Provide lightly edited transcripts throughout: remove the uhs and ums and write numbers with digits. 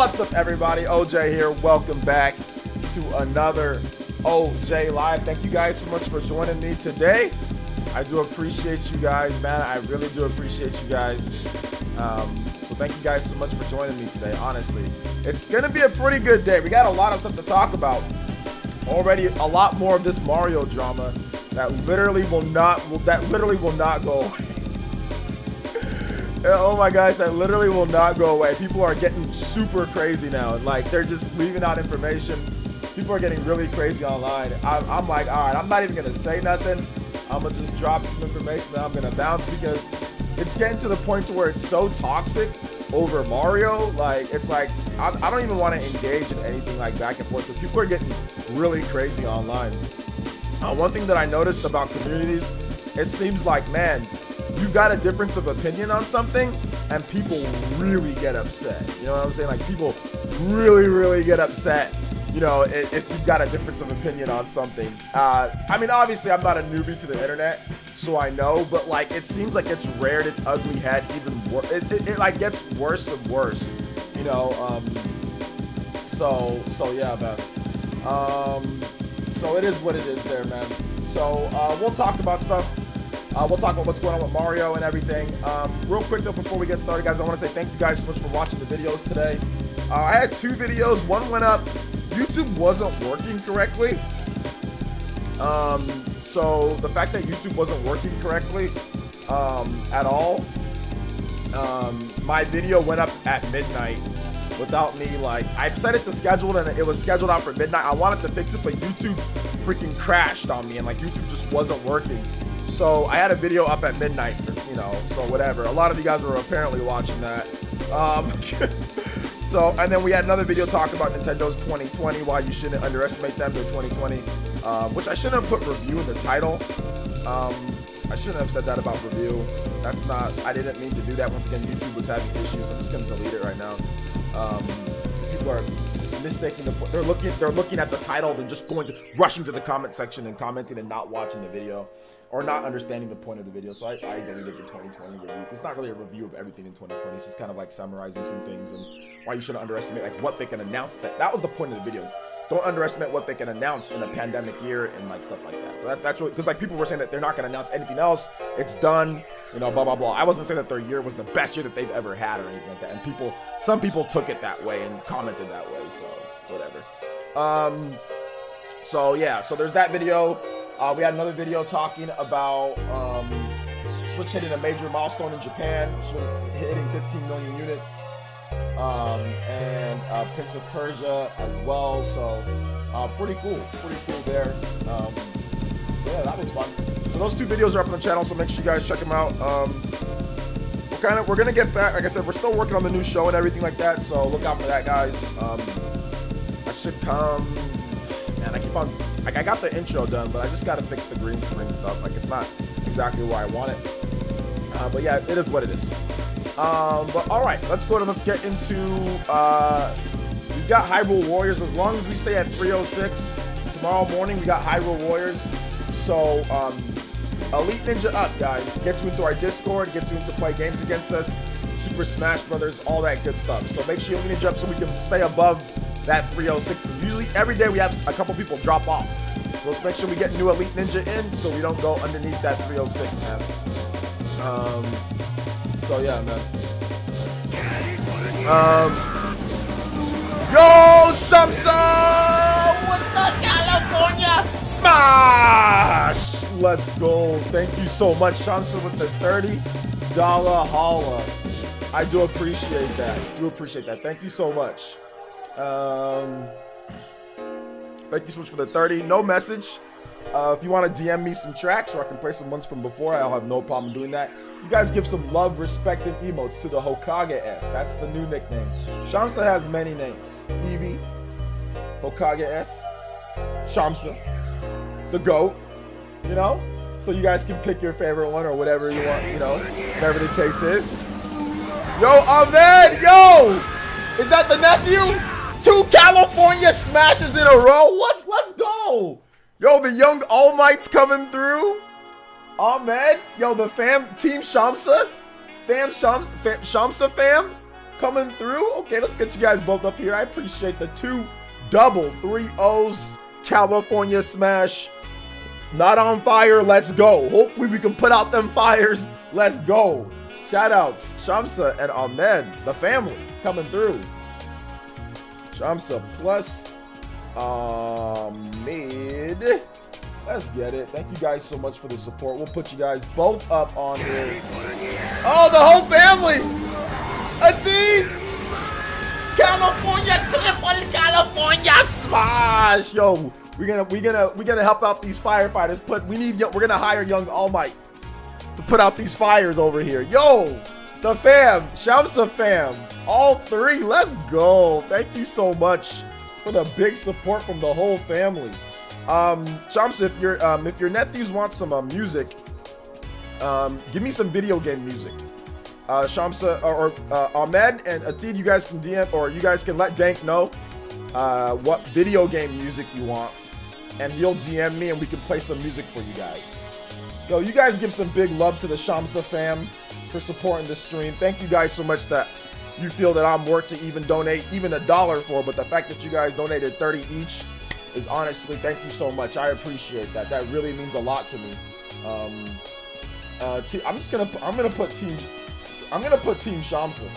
What's up, everybody? OJ here. Welcome back to another OJ Live. Thank you guys so much for joining me today. I do appreciate you guys, man. I really do appreciate you guys. So thank you guys so much for joining me today, honestly. It's going to be a pretty good day. We got a lot of stuff to talk about. Already a lot more of this Mario drama that literally will not go away. Oh my gosh, that literally will not go away. People are getting super crazy now. Like, they're just leaving out information. People are getting really crazy online. I'm like, all right, I'm not even gonna say nothing. I'm gonna just drop some information that I'm gonna bounce, because it's getting to the point to where it's so toxic over Mario. Like, it's like, I don't even want to engage in anything like back and forth, because people are getting really crazy online. One thing that I noticed about communities, it seems like, man, you've got a difference of opinion on something and people really get upset. You know what I'm saying? Like, people really get upset, you know, if you've got a difference of opinion on something. I mean, obviously I'm not a newbie to the internet, so I know, but like, it seems like it's reared its ugly head even worse. It like gets worse and worse, you know. So yeah, man. So it is what it is there, man. So we'll talk about stuff. We'll talk about what's going on with Mario and everything. Real quick though, before we get started, guys, I want to say thank you guys so much for watching the videos today. I had 2 videos. One went up. YouTube wasn't working correctly. So the fact that YouTube wasn't working correctly at all, my video went up at midnight without me, like, I set it to scheduled and it was scheduled out for midnight. I wanted to fix it, but YouTube freaking crashed on me, and like, YouTube just wasn't working. So I had a video up at midnight, you know, so whatever. A lot of you guys were apparently watching that. So, and then we had another video talking about Nintendo's 2020, why you shouldn't underestimate them, their 2020, which I shouldn't have put review in the title. I shouldn't have said that about review. That's not, I didn't mean to do that. Once again, YouTube was having issues. I'm just going to delete it right now. People are mistaking the point. They're looking at the title, they're just rushing to the comment section and commenting and not watching the video, or not understanding the point of the video. So I deleted the 2020 review. It's not really a review of everything in 2020. It's just kind of like summarizing some things and why you shouldn't underestimate like what they can announce. That was the point of the video. Don't underestimate what they can announce in a pandemic year and like stuff like that. So that's really, because like people were saying that they're not going to announce anything else. It's done, you know, blah blah blah. I wasn't saying that their year was the best year that they've ever had or anything like that. And some people took it that way and commented that way. So whatever. So yeah. So there's that video. We had another video talking about Switch hitting a major milestone in Japan, hitting 15 million units, and Prince of Persia as well. So pretty cool there. So yeah, that was fun. So those 2 videos are up on the channel, so make sure you guys check them out. We're gonna get back. Like I said, we're still working on the new show and everything like that. So look out for that, guys. That should come. And I got the intro done, but I just got to fix the green screen stuff. Like, it's not exactly where I want it. But yeah, it is what it is. But all right, let's get into, we've got Hyrule Warriors. As long as we stay at 306 tomorrow morning, we got Hyrule Warriors. So, Elite Ninja up, guys. Get you into our Discord, get you into play games against us, Super Smash Brothers, all that good stuff. So make sure you Elite Ninja up so we can stay above that 306, because usually every day we have a couple people drop off. So let's make sure we get new Elite Ninja in so we don't go underneath that 306, man. So yeah, man. Yo, Shamsa with the California smash! Let's go. Thank you so much, Shamsa, with the $30 holla. I do appreciate that. Thank you so much. Thank you so much for the 30. No message. If you want to DM me some tracks, or I can play some ones from before, I'll have no problem doing that. You guys give some love, respect, and emotes to the Hokage-S. That's the new nickname. Shamsa has many names. Eevee, Hokage-S, Shamsa, the GOAT, you know? So you guys can pick your favorite one or whatever you want, you know, whatever the case is. Yo, Ahmed, yo! Is that the nephew? 2 California smashes in a row. Let's go. Yo, the young All Might's coming through. Ahmed, yo, the fam, Team Shamsa, Shamsa fam, coming through. Okay, let's get you guys both up here. I appreciate the 2 double 3 O's. California Smash. Not on fire. Let's go. Hopefully we can put out them fires. Let's go. Shoutouts, Shamsa and Ahmed, the family coming through. Shamsa plus Ahmed. Let's get it. Thank you guys so much for the support. We'll put you guys both up on here. Oh, the whole family. Adi. California triple California smash. Yo, we're gonna help out these firefighters. We're gonna hire Young All Might to put out these fires over here. Yo, the fam, Shamsa fam, all 3. Let's go. Thank you so much for the big support from the whole family. Shamsa, if your nephews want some music, give me some video game music. Shamsa or Ahmed and Atid, you guys can DM, or you guys can let Dank know what video game music you want, and he'll DM me and we can play some music for you guys. Yo, you guys give some big love to the Shamsa fam for supporting the stream. Thank you guys so much that you feel that I'm worth to even donate even $1 for, but the fact that you guys donated 30 each is honestly, thank you so much. I appreciate that. That really means a lot to me. I'm gonna put Team Shamsa.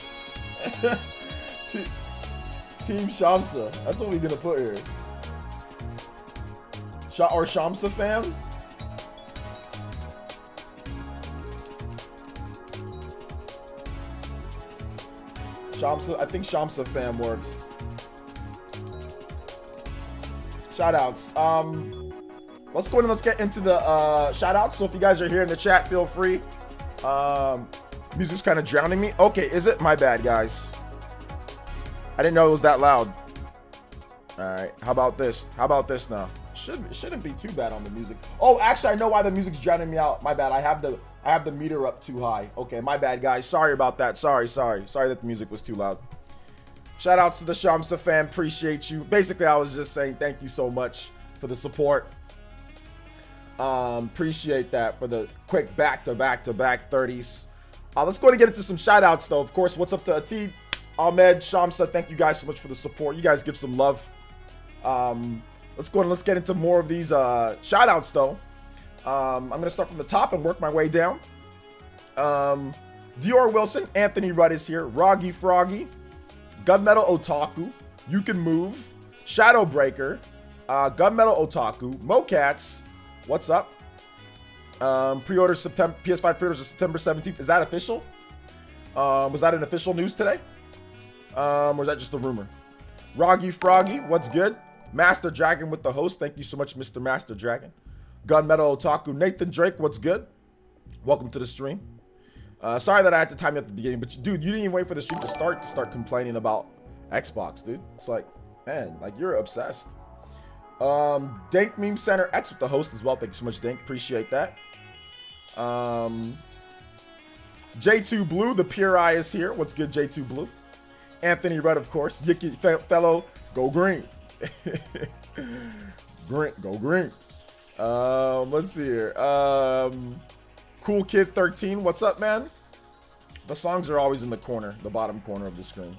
Team Shamsa. That's what we're gonna put here. Or Shamsa fam. Shamsa, I think Shamsa fam works. Shoutouts. Let's go ahead and let's get into the shoutouts. So if you guys are here in the chat, feel free. Music's kind of drowning me. Okay, is it? My bad, guys. I didn't know it was that loud. All right, how about this? How about this now? Shouldn't be too bad on the music. Oh, actually, I know why the music's drowning me out. My bad. I have the meter up too high. Okay, my bad, guys. Sorry about that. Sorry that the music was too loud. Shout outs to the Shamsa fam. Appreciate you. Basically, I was just saying thank you so much for the support. Appreciate that for the quick back-to-back 30s. Let's go ahead and get into some shout outs, though. Of course, what's up to Atid, Ahmed, Shamsa. Thank you guys so much for the support. You guys give some love. Let's go and let's get into more of these shout outs, though. I'm going to start from the top and work my way down. Dior Wilson, Anthony Rudd is here. Roggy Froggy, Gunmetal Otaku, You Can Move, Shadowbreaker, Gunmetal Otaku, Mocats, what's up? Pre-order September, PS5 pre-orders is September 17th. Is that official? Was that an official news today? Or is that just a rumor? Roggy Froggy, what's good? Master Dragon with the host. Thank you so much, Mr. Master Dragon. Gunmetal Otaku, Nathan Drake, what's good? Welcome to the stream. Sorry that I had to time you at the beginning, but dude, you didn't even wait for the stream to start complaining about Xbox, dude. It's like, man, like you're obsessed. Dank Meme Center X with the host as well. Thank you so much, Dank. Appreciate that. J2 Blue, the Pure Eye is here. What's good, J2 Blue? Anthony Rudd, of course. Yicky fellow, go green. Green, go green. Let's see here. Cool Kid 13, what's up, man? The songs are always in the corner, the bottom corner of the screen.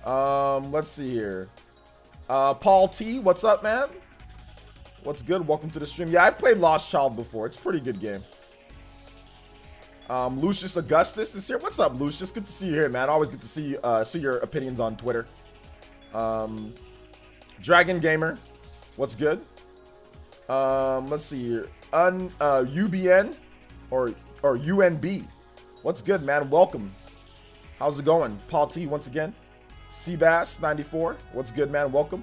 Let's see here. Paul T, what's up, man? What's good? Welcome to the stream. Yeah, I've played Lost Child before. It's a pretty good game. Lucius Augustus is here. What's up, Lucius? Good to see you here, man. Always good to see your opinions on Twitter. Dragon Gamer, what's good? Let's see here. UBN or UNB. What's good, man? Welcome. How's it going? Paul T once again. Seabass 94. What's good, man? Welcome.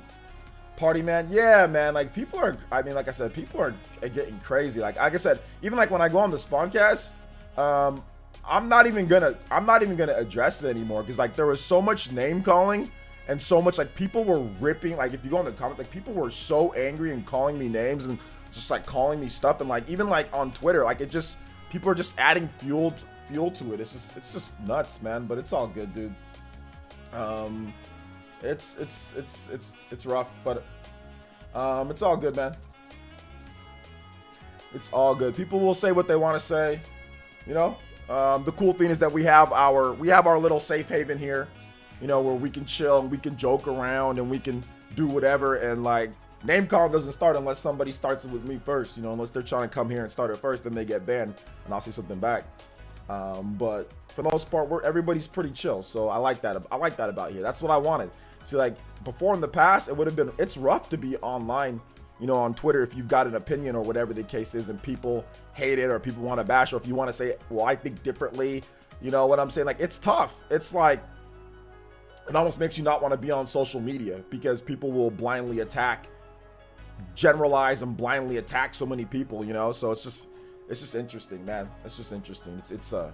Party man. Yeah, man. Like people are, I mean, like I said, people are getting crazy. Like I said, even like when I go on the Spawncast, I'm not even gonna address it anymore because like there was so much name calling and so much like people were ripping. Like if you go in the comments, like people were so angry and calling me names and just like calling me stuff, and like even like on Twitter, like it just, people are just adding fuel to it. It's just nuts, man. But it's all good, dude. It's rough, but it's all good, man. It's all good. People will say what they want to say, you know. The cool thing is that we have our little safe haven here, you know, where we can chill and we can joke around and we can do whatever. And like, name calling doesn't start unless somebody starts it with me first, you know, unless they're trying to come here and start it first, then they get banned and I'll say something back. But for the most part, everybody's pretty chill. So I like that. I like that about here. That's what I wanted. See, like before in the past, it would have been, it's rough to be online, you know, on Twitter if you've got an opinion or whatever the case is and people hate it or people want to bash, or if you want to say, well, I think differently, you know what I'm saying? Like, it's tough. It's like, it almost makes you not want to be on social media because people will blindly attack, generalize and blindly attack so many people, you know? So it's just interesting, man. It's just interesting. It's a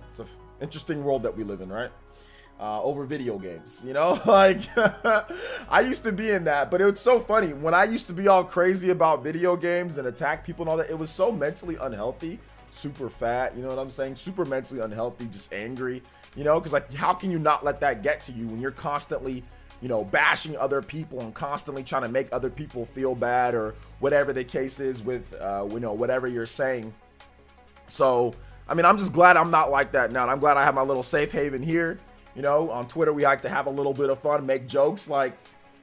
interesting world that we live in, right? Over video games, you know, like I used to be in that, but it was so funny when I used to be all crazy about video games and attack people and all that. It was so mentally unhealthy, super fat, you know what I'm saying? Super mentally unhealthy, just angry, you know, because like, how can you not let that get to you when you're constantly, you know, bashing other people and constantly trying to make other people feel bad or whatever the case is with, you know, whatever you're saying. So, I mean, I'm just glad I'm not like that now. And I'm glad I have my little safe haven here. You know, on Twitter, we like to have a little bit of fun, make jokes. Like,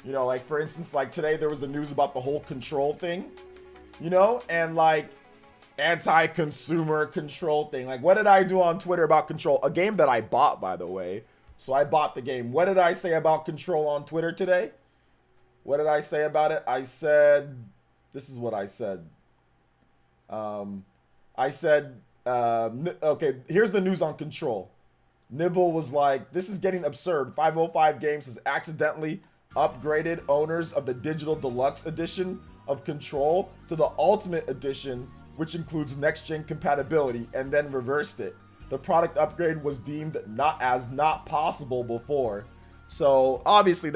you know, like for instance, like today there was the news about the whole control thing, you know, and like anti-consumer control thing. Like, what did I do on Twitter about control? A game that I bought, by the way. So I bought the game. What did I say about control on Twitter today? What did I say about it? I said, this is what I said. I said, okay, here's the news on control. Nibble was like, this is getting absurd. 505 Games has accidentally upgraded owners of the digital deluxe edition of Control to the ultimate edition, which includes next-gen compatibility, and then reversed it. The product upgrade was deemed not possible before. So obviously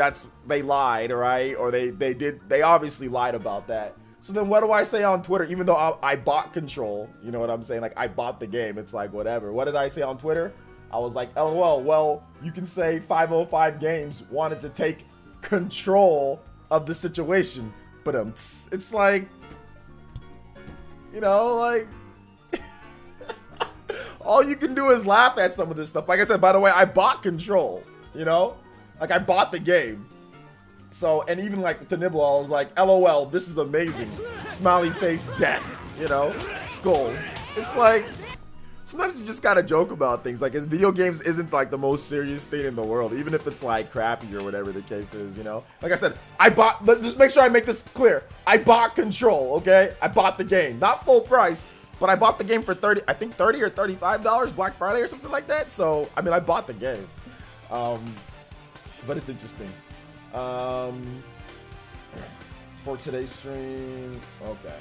they lied, right? Or they obviously lied about that. So then what do I say on Twitter? Even though I bought Control, you know what I'm saying? Like, I bought the game. It's like, whatever. What did I say on Twitter? I was like, LOL, well, you can say 505 Games wanted to take control of the situation. But it's like, you know, like, all you can do is laugh at some of this stuff. Like I said, by the way, I bought Control, you know? Like, I bought the game. So, and even like to Nibble, I was like, LOL, this is amazing. Smiley face death, you know? Skulls. It's like, sometimes you just gotta joke about things. Like, video games isn't like the most serious thing in the world, even if it's like crappy or whatever the case is, you know? Like I said, but just make sure I make this clear. I bought Control, okay? I bought the game. Not full price, but I bought the game for $30 or $35, Black Friday or something like that. So, I mean, I bought the game. But it's interesting. For today's stream, okay.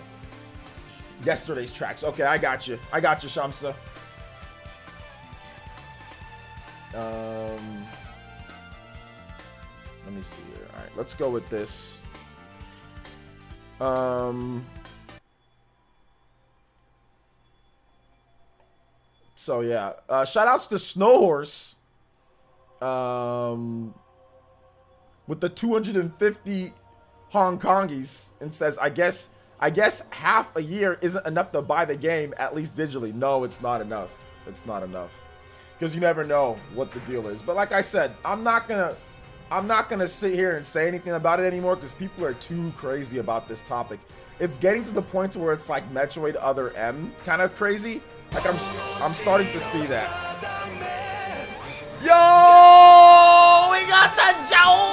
Yesterday's tracks. Okay, I got you. Shamsa. Let me see here. All right, let's go with this. So yeah, shout outs to Snowhorse. With the 250 Hong Kongies, and says, I guess half a year isn't enough to buy the game, at least digitally. No, it's not enough. It's not enough. Because you never know what the deal is. But like I said, I'm not gonna sit here and say anything about it anymore because people are too crazy about this topic. It's getting to the point where it's like Metroid Other M kind of crazy. Like I'm starting to see that. Yo, we got the Joe.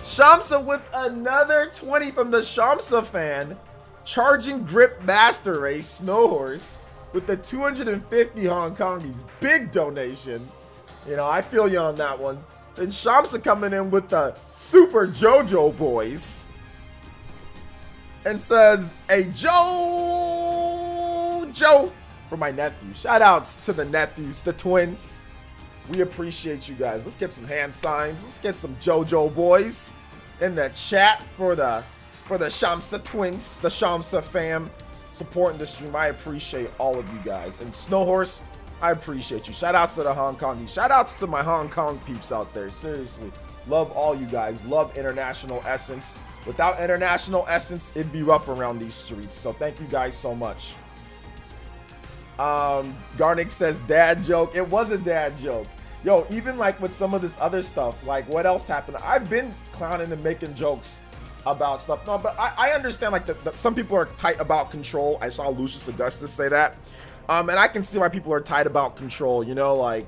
Shamsa with another 20 from the Shamsa fan. Charging Grip Master Race Snowhorse with the 250 Hong Kongies. Big donation. You know, I feel you on that one. Then Shamsa coming in with the Super JoJo Boys. And says, hey, Joe, for my nephew. Shout outs to the nephews, the twins. We appreciate you guys. Let's get some hand signs. Let's get some JoJo Boys in the chat for the Shamsa twins, the Shamsa fam supporting the stream. I appreciate all of you guys. And Snowhorse, I appreciate you. Shout outs to the Hong Kongies. Shout outs to my Hong Kong peeps out there. Seriously. Love all you guys. Love International Essence. Without international essence, it'd be rough around these streets. So thank you guys so much. Garnick says dad joke. It was a dad joke. Yo, even like with some of this other stuff, like what else happened? I've been clowning and making jokes about stuff. No, but I understand like some people are tight about control. I saw Lucius Augustus say that. And I can see why people are tight about control, you know, like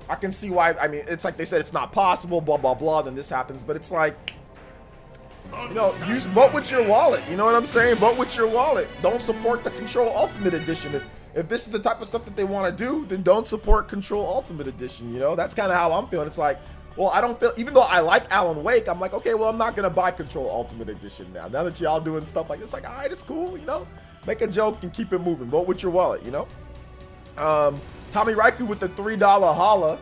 I can see why. I mean, it's like they said it's not possible, blah, blah, blah, then this happens. But it's like, you know, vote with your wallet. You know what I'm saying? Vote with your wallet. Don't support the Control Ultimate Edition. If this is the type of stuff that they want to do, then don't support Control Ultimate Edition. You know, that's kind of how I'm feeling. It's like, well, I don't feel, even though I like Alan Wake, I'm like, okay, well, I'm not going to buy Control Ultimate Edition now. Now that y'all doing stuff like this, like, all right, it's cool, you know? Make a joke and keep it moving. Vote with your wallet, you know? Tommy Raiku with the $3 holla.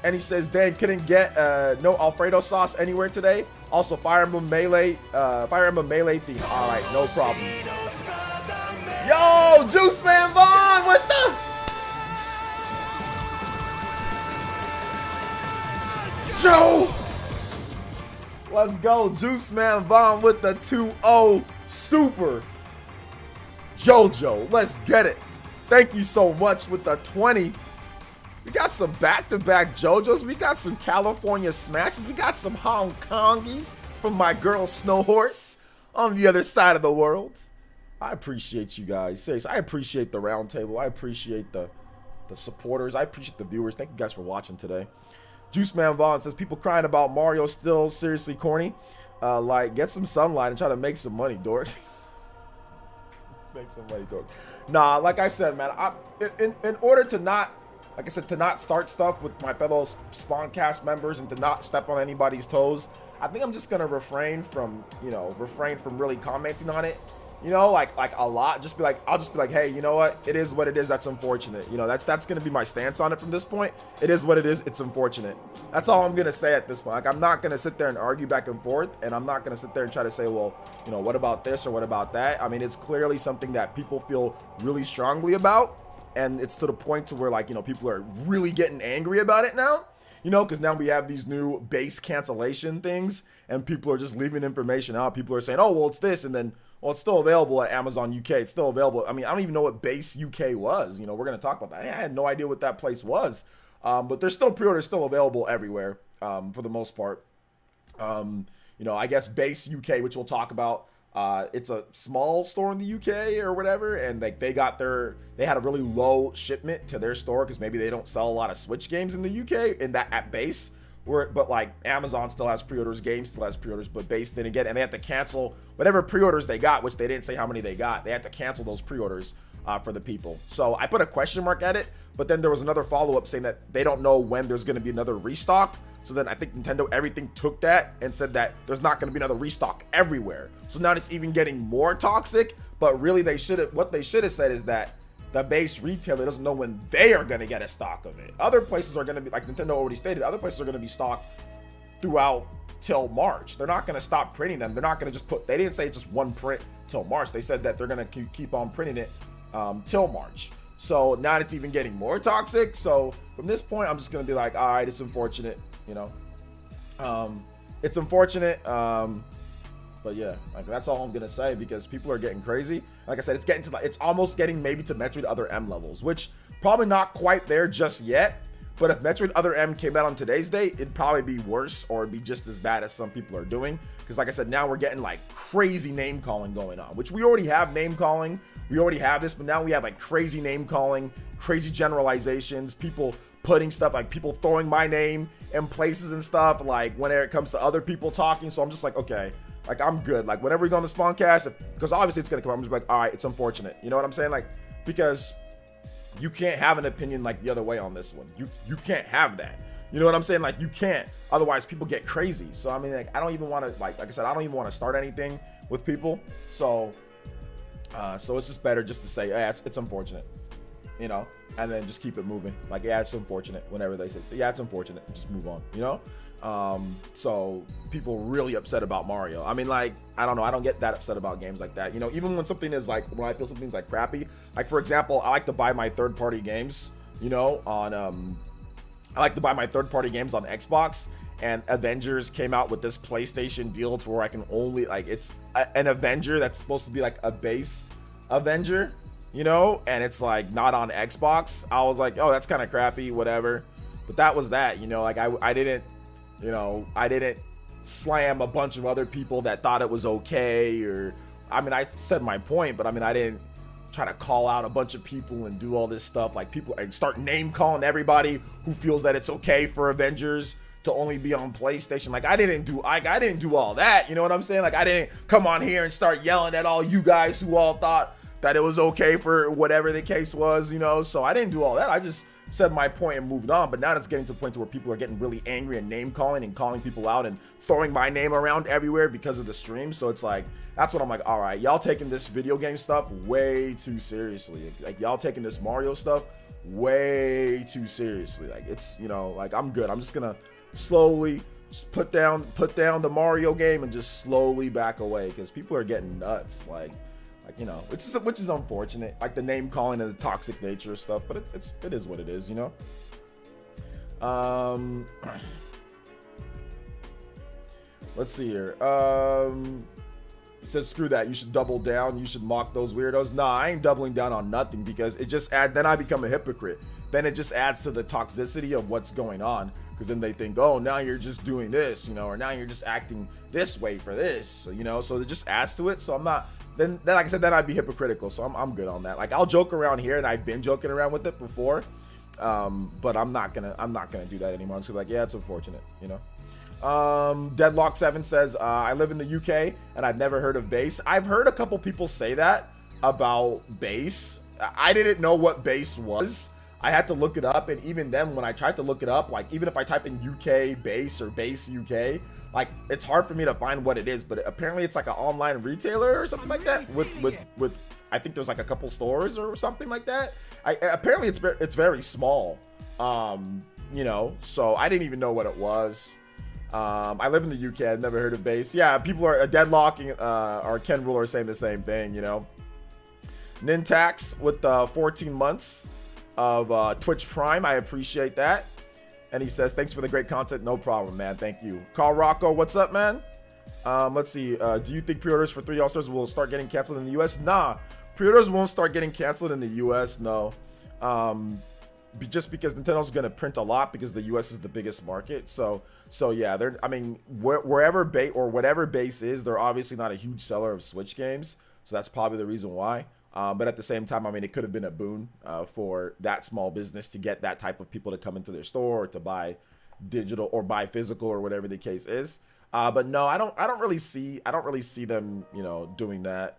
And he says, Dan, couldn't get no Alfredo sauce anywhere today. Also, Fire Emblem Melee theme. All right, no problem. Yo, Juice Man Vaughn, what the? Joe! Let's go, Juice Man Vaughn with the 2-0 super. Jojo, let's get it. Thank you so much with the 20. We got some back-to-back JoJo's. We got some California smashes. We got some Hong Kongies from my girl Snow Horse on the other side of the world. I appreciate you guys. Seriously, I appreciate the round table. I appreciate the supporters. I appreciate the viewers. Thank you guys for watching today. Juice Man Vaughn says, people crying about Mario still seriously corny. Like, get some sunlight and try to make some money, dork. Make some money, dork. Nah, like I said, man, in order to not, like I said, to not start stuff with my fellow Spawncast members and to not step on anybody's toes, I think I'm just gonna refrain from really commenting on it. You know, like a lot. Just be like, I'll just be like, hey, you know what? It is what it is. That's unfortunate. You know, that's gonna be my stance on it from this point. It is what it is. It's unfortunate. That's all I'm gonna say at this point. Like, I'm not gonna sit there and argue back and forth, and I'm not gonna sit there and try to say, well, you know, what about this or what about that? I mean, it's clearly something that people feel really strongly about, and it's to the point to where, like, you know, people are really getting angry about it now. You know, because now we have these new base cancellation things, and people are just leaving information out. People are saying, oh, well, it's this, and then, well, it's still available at Amazon UK. It's still available. I mean, I don't even know what base UK was. You know, we're going to talk about that. I had no idea what that place was. But there's still pre-orders still available everywhere for the most part. You know, I guess base UK, which we'll talk about. It's a small store in the UK or whatever, and like they had a really low shipment to their store because maybe they don't sell a lot of Switch games in the UK in that at base. But like Amazon still has pre-orders, Games still has pre-orders, but base didn't get, and they had to cancel whatever pre-orders they got, which they didn't say how many they got. They had to cancel those pre-orders for the people. So I put a question mark at it, but then there was another follow-up saying that they don't know when there's going to be another restock. So then I think Nintendo everything took that and said that there's not going to be another restock everywhere. So now it's even getting more toxic. But really, what they should have said is that the base retailer doesn't know when they are going to get a stock of it. Other places are going to be, like Nintendo already stated, other places are going to be stocked throughout till March. They're not going to stop printing them. They're not going to just they didn't say it's just one print till March. They said that they're going to keep on printing it till March. So now it's even getting more toxic. So from this point, I'm just going to be like, all right, it's unfortunate. You know, it's unfortunate, but yeah, like that's all I'm gonna say because people are getting crazy. Like I said, it's almost getting maybe to Metroid Other M levels, which probably not quite there just yet. But if Metroid Other M came out on today's date, it'd probably be worse or it'd be just as bad as some people are doing. Because like I said, now we're getting like crazy name calling going on, which we already have name calling. We already have this, but now we have like crazy name calling, crazy generalizations, people putting stuff like people throwing my name in places and stuff like when it comes to other people talking. So I'm just like, okay, like I'm good. Like whenever we go on the Spawncast, because obviously it's gonna come up, I'm just like, all right, it's unfortunate. You know what I'm saying? Like, because you can't have an opinion like the other way on this one. You can't have that. You know what I'm saying? Like you can't. Otherwise people get crazy. So I mean, like I don't even want to like I said, I don't even want to start anything with people. So it's just better just to say, yeah, it's unfortunate. You know, and then just keep it moving. Like, yeah, it's unfortunate whenever they say, yeah, it's unfortunate. Just move on, you know? So people really upset about Mario. I mean, like, I don't know. I don't get that upset about games like that. You know, even when something is like, when I feel something's like crappy, like for example, I like to buy my third-party games, you know, on, I like to buy my third-party games on Xbox. and Avengers came out with this PlayStation deal to where I can only, like, it's an Avenger that's supposed to be like a base Avenger, you know, and it's like not on Xbox. I was like, oh, that's kind of crappy, whatever. But that was that, you know, like I didn't, you know, I didn't slam a bunch of other people that thought it was okay, or, I mean, I said my point, but I mean, I didn't try to call out a bunch of people and do all this stuff. Like, people, and start name calling everybody who feels that it's okay for Avengers to only be on PlayStation. Like, I didn't do all that, you know what I'm saying? Like, I didn't come on here and start yelling at all you guys who all thought that it was okay for whatever the case was, you know? So I didn't do all that. I just said my point and moved on. But now it's getting to the point to where people are getting really angry and name calling and calling people out and throwing my name around everywhere because of the stream. So it's like, that's what I'm like, all right, y'all taking this video game stuff way too seriously. Like, y'all taking this Mario stuff way too seriously. Like, it's, you know, like, I'm good. I'm just gonna slowly just put down the Mario game and just slowly back away, because people are getting nuts. Like, you know, which is unfortunate, like the name calling and the toxic nature of stuff, but it is what it is, you know. Let's see here. He says, screw that, you should double down, you should mock those weirdos. Nah, I ain't doubling down on nothing, because it just then I become a hypocrite. Then it just adds to the toxicity of what's going on, because then they think, oh, now you're just doing this, you know, or now you're just acting this way for this, so, you know, so it just adds to it. So I'm not, then like I said, then I'd be hypocritical. So I'm good on that. Like, I'll joke around here, and I've been joking around with it before, but I'm not gonna do that anymore. So like, yeah, it's unfortunate, you know. Deadlock7 says, I live in the UK and I've never heard of base. I've heard a couple people say that about base. I didn't know what base was. I had to look it up, and even then, when I tried to look it up, like, even if I type in UK base or base UK, like, it's hard for me to find what it is. But apparently it's like an online retailer or something like that with I think there's like a couple stores or something like that. Apparently it's very small, you know, so I didn't even know what it was. I live in the UK. I've never heard of base. Yeah, people are deadlocking, or Ken Ruler are saying the same thing, you know. Nintax with 14 months of Twitch Prime. I appreciate that. And he says, thanks for the great content. No problem, man. Thank you. Carl Rocco, what's up, man? Let's see. Do you think pre-orders for 3D All-Stars will start getting canceled in the US? Nah, pre-orders won't start getting canceled in the US. No. Just because Nintendo's going to print a lot, because the US is the biggest market. So yeah, I mean, wherever base or whatever base is, they're obviously not a huge seller of Switch games. So that's probably the reason why. But at the same time, I mean, it could have been a boon for that small business to get that type of people to come into their store, or to buy digital or buy physical, or whatever the case is. But no, I don't really see them, you know, doing that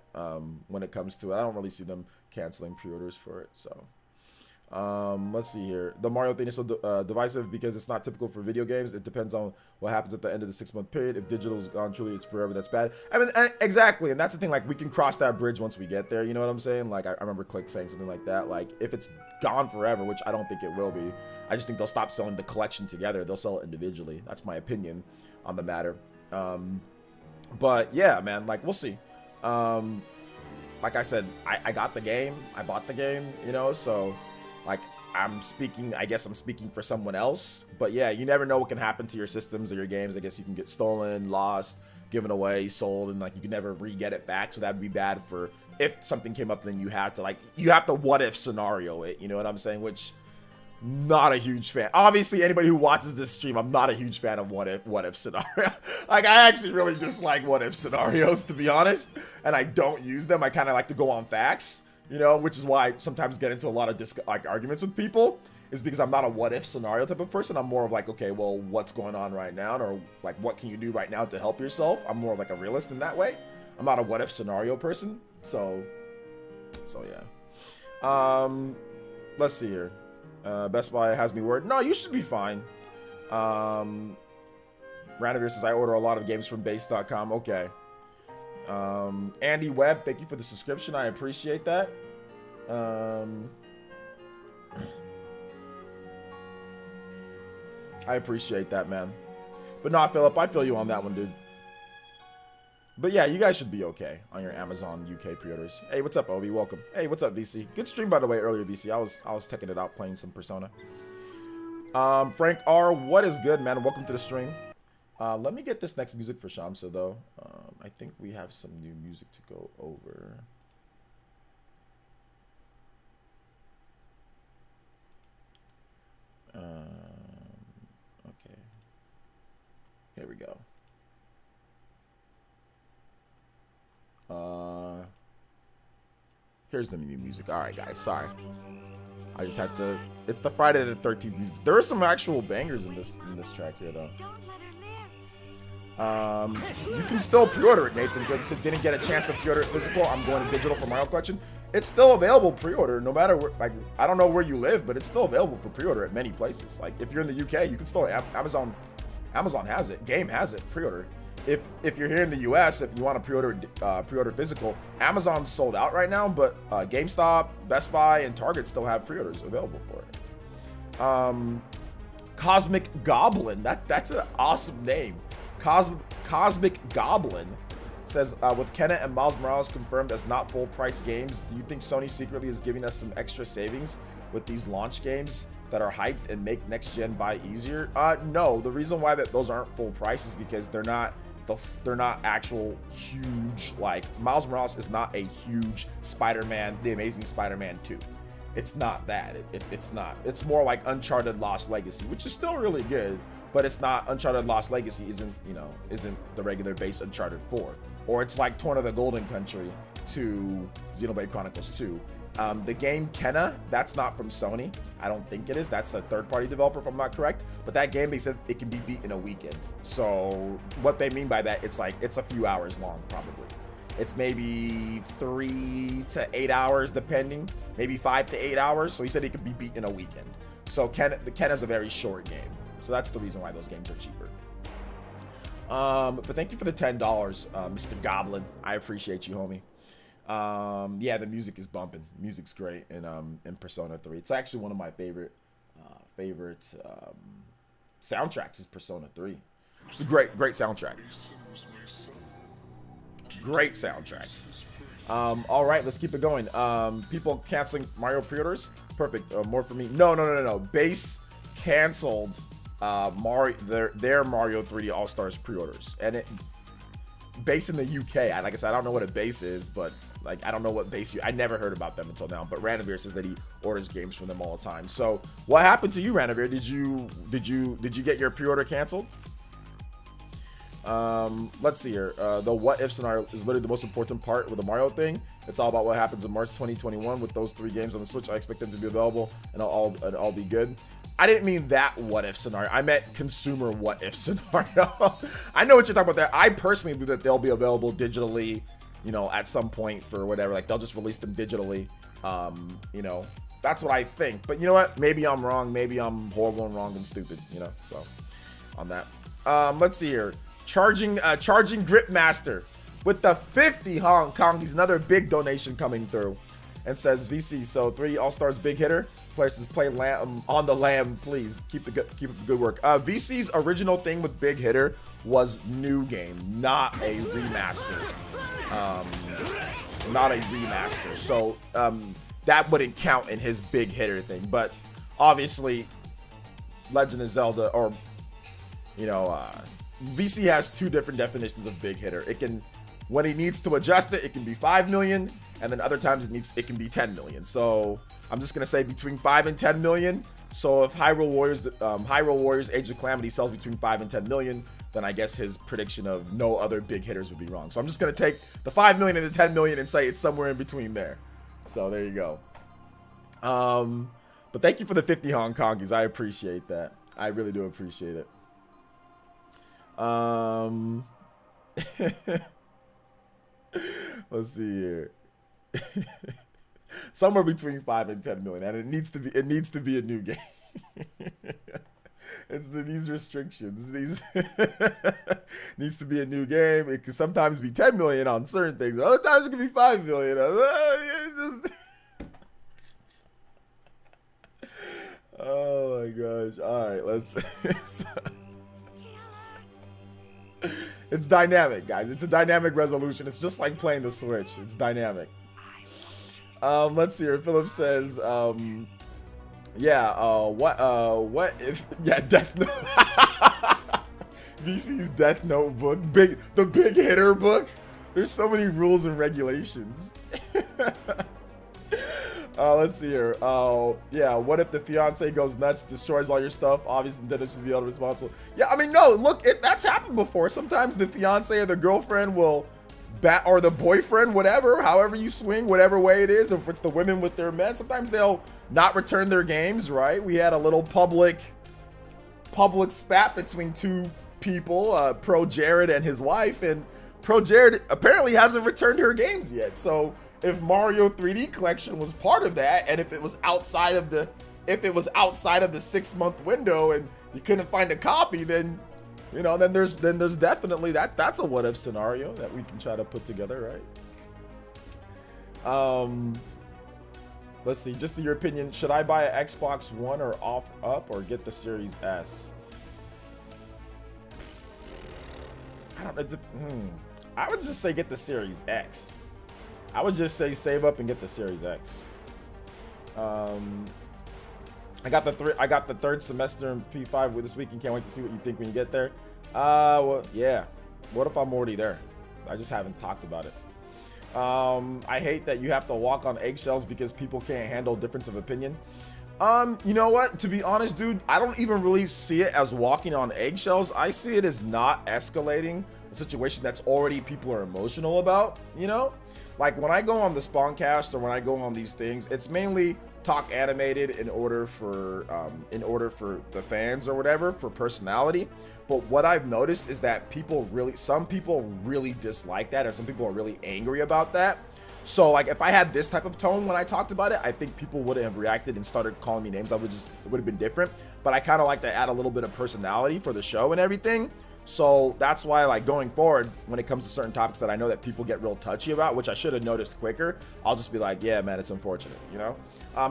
when it comes to it. I don't really see them canceling pre-orders for it. So let's see here. The Mario thing is so divisive because it's not typical for video games. It depends on what happens at the end of the 6-month period. If digital's gone truly, it's forever. That's bad. I mean, exactly. And that's the thing. Like, we can cross that bridge once we get there. You know what I'm saying? Like, I remember Click saying something like that. Like, if it's gone forever, which I don't think it will be, I just think they'll stop selling the collection together. They'll sell it individually. That's my opinion on the matter. But yeah, man, like, we'll see. Like I said, I got the game. I bought the game, you know, so like, I guess I'm speaking for someone else, but yeah, you never know what can happen to your systems or your games. I guess you can get stolen, lost, given away, sold, and like, you can never re-get it back. So that'd be bad for if something came up, then you have to what if scenario it, you know what I'm saying? Which, not a huge fan. Obviously, anybody who watches this stream, I'm not a huge fan of what if scenario. Like, I actually really dislike what if scenarios, to be honest, and I don't use them. I kind of like to go on facts. You know, which is why I sometimes get into a lot of arguments with people, is because I'm not a what if scenario type of person. I'm more of like, okay, well, what's going on right now, or like, what can you do right now to help yourself? I'm more of like a realist in that way. I'm not a what if scenario person. So yeah. Let's see here. Best Buy has me worried. No, you should be fine. Ranavir says, I order a lot of games from base.com. Okay. Andy Webb, thank you for the subscription. I appreciate that. I appreciate that, man. But no, Philip, I feel you on that one, dude. But yeah, you guys should be okay on your Amazon UK pre-orders. Hey, what's up, Obi? Welcome. Hey, what's up, VC? Good stream, by the way, earlier, VC. I was checking it out, playing some Persona. Frank R, what is good, man? Welcome to the stream. Let me get this next music for Shamsa though. I think we have some new music to go over. Okay. Here we go. Here's the new music. All right, guys. Sorry. I just had to. It's the Friday the 13th music. There are some actual bangers in this track here, though. You can still pre-order it. Nathan Jacobson didn't get a chance to pre-order it physical. I'm going to digital for Mario Collection. It's still available pre-order, no matter where. Like, I don't know where you live, but it's still available for pre-order at many places. Like, if you're in the UK, you can still Amazon has it. Game has it. Pre-order. If you're here in the US, if you want to pre-order physical, Amazon's sold out right now, but GameStop, Best Buy, and Target still have pre-orders available for it. Cosmic Goblin. That's an awesome name. Cosmic Goblin says, with Kenna and Miles Morales confirmed as not full price games, do you think Sony secretly is giving us some extra savings with these launch games that are hyped and make next gen buy easier? No, the reason why those aren't full price is because they're not actual huge, like Miles Morales is not a huge Spider-Man, The Amazing Spider-Man 2. It's not that. It's not. It's more like Uncharted Lost Legacy, which is still really good, but it's not. Uncharted Lost Legacy isn't the regular base Uncharted 4. Or it's like Torn of the Golden Country to Xenoblade Chronicles 2. The game Kenna, that's not from Sony. I don't think it is. That's a third-party developer, if I'm not correct. But that game, they said it can be beat in a weekend. So what they mean by that, it's like it's a few hours long, probably. It's maybe 3 to 8 hours, depending. Maybe 5 to 8 hours. So he said it could be beat in a weekend. So Kenna's a very short game. So that's the reason why those games are cheaper. But thank you for the $10, Mr. Goblin. I appreciate you, homie. Yeah, the music is bumping. Music's great in Persona 3. It's actually one of my favorite soundtracks is Persona 3. It's a great soundtrack. Great soundtrack. All right, let's keep it going. People canceling Mario pre-orders. Perfect. More for me. No. Base canceled their Mario 3D All-Stars pre-orders, and Base in the UK. Like I said, I don't know what a base is, but like I don't know what base I never heard about them until now. But Ranavir says that he orders games from them all the time. So what happened to you, Ranavir? Did you get your pre-order canceled? Let's see here. The what if scenario is literally the most important part with the Mario thing. It's all about what happens in March 2021 with those 3 games on the Switch. I expect them to be available and it'll all be good. I didn't mean that what if scenario. I meant consumer what if scenario. I know what you're talking about there. I personally believe that they'll be available digitally, at some point for whatever. Like they'll just release them digitally. That's what I think. But you know what? Maybe I'm wrong. Maybe I'm horrible and wrong and stupid. So on that. Let's see here. Charging Gripmaster with the 50 Hong Kong. He's another big donation coming through, and says VC. So 3 All-Stars big hitter. Players says play on the lamb, please. Keep the good work. VC's original thing with big hitter was new game, not a remaster. So that wouldn't count in his big hitter thing. But obviously, Legend of Zelda or VC has 2 different definitions of big hitter. It can, when he needs to adjust it, it can be 5 million, and then other times it can be 10 million. So I'm just gonna say between 5 and 10 million. So if Hyrule Warriors Age of Calamity sells between 5 and 10 million, then I guess his prediction of no other big hitters would be wrong. So I'm just gonna take the 5 million and the 10 million and say it's somewhere in between there. So there you go. But thank you for the 50 Hong Kongies. I appreciate that. I really do appreciate it. Let's see here. Somewhere between 5 and 10 million, and it needs to be a new game. It's these restrictions. These needs to be a new game. It can sometimes be 10 million on certain things. Other times it can be 5 million. Oh my gosh! All right, let's. It's dynamic, guys. It's a dynamic resolution. It's just like playing the Switch. It's dynamic. Let's see here. Philip says, what if, yeah, definitely. VC's Death Note book, the big hitter book. There's so many rules and regulations. Let's see here. Yeah, what if the fiance goes nuts, destroys all your stuff? Obviously, Nintendo should be held responsible. Yeah, I mean, no, look, that's happened before. Sometimes the fiance or the girlfriend will or the boyfriend, whatever, however you swing, whatever way it is, if it's the women with their men, sometimes they'll not return their games, right? We had a little public spat between two people, Pro Jared and his wife, and Pro Jared apparently hasn't returned her games yet. So if Mario 3D Collection was part of that, and if it was outside of the 6-month window and you couldn't find a copy, then you know, then there's definitely that's a what if scenario that we can try to put together, right? Let's see, just in your opinion, should I buy an Xbox One or up or get the Series S? I would just say get the Series X. I would just say save up and get the Series X. I got the third semester in P5 this week and can't wait to see what you think when you get there. Well, yeah. What if I'm already there? I just haven't talked about it. I hate that you have to walk on eggshells because people can't handle difference of opinion. You know what? To be honest, dude, I don't even really see it as walking on eggshells. I see it as not escalating a situation that's already people are emotional about, you know? Like when I go on the Spawncast or when I go on these things, it's mainly talk animated in order for the fans or whatever, for personality. But what I've noticed is that some people really dislike that, or some people are really angry about that. So like if I had this type of tone when I talked about it, I think people would have reacted and started calling me names. It would have been different. But I kind of like to add a little bit of personality for the show and everything. So that's why, like, going forward, when it comes to certain topics that I know that people get real touchy about, which I should have noticed quicker, I'll just be like, yeah, man, it's unfortunate, you know?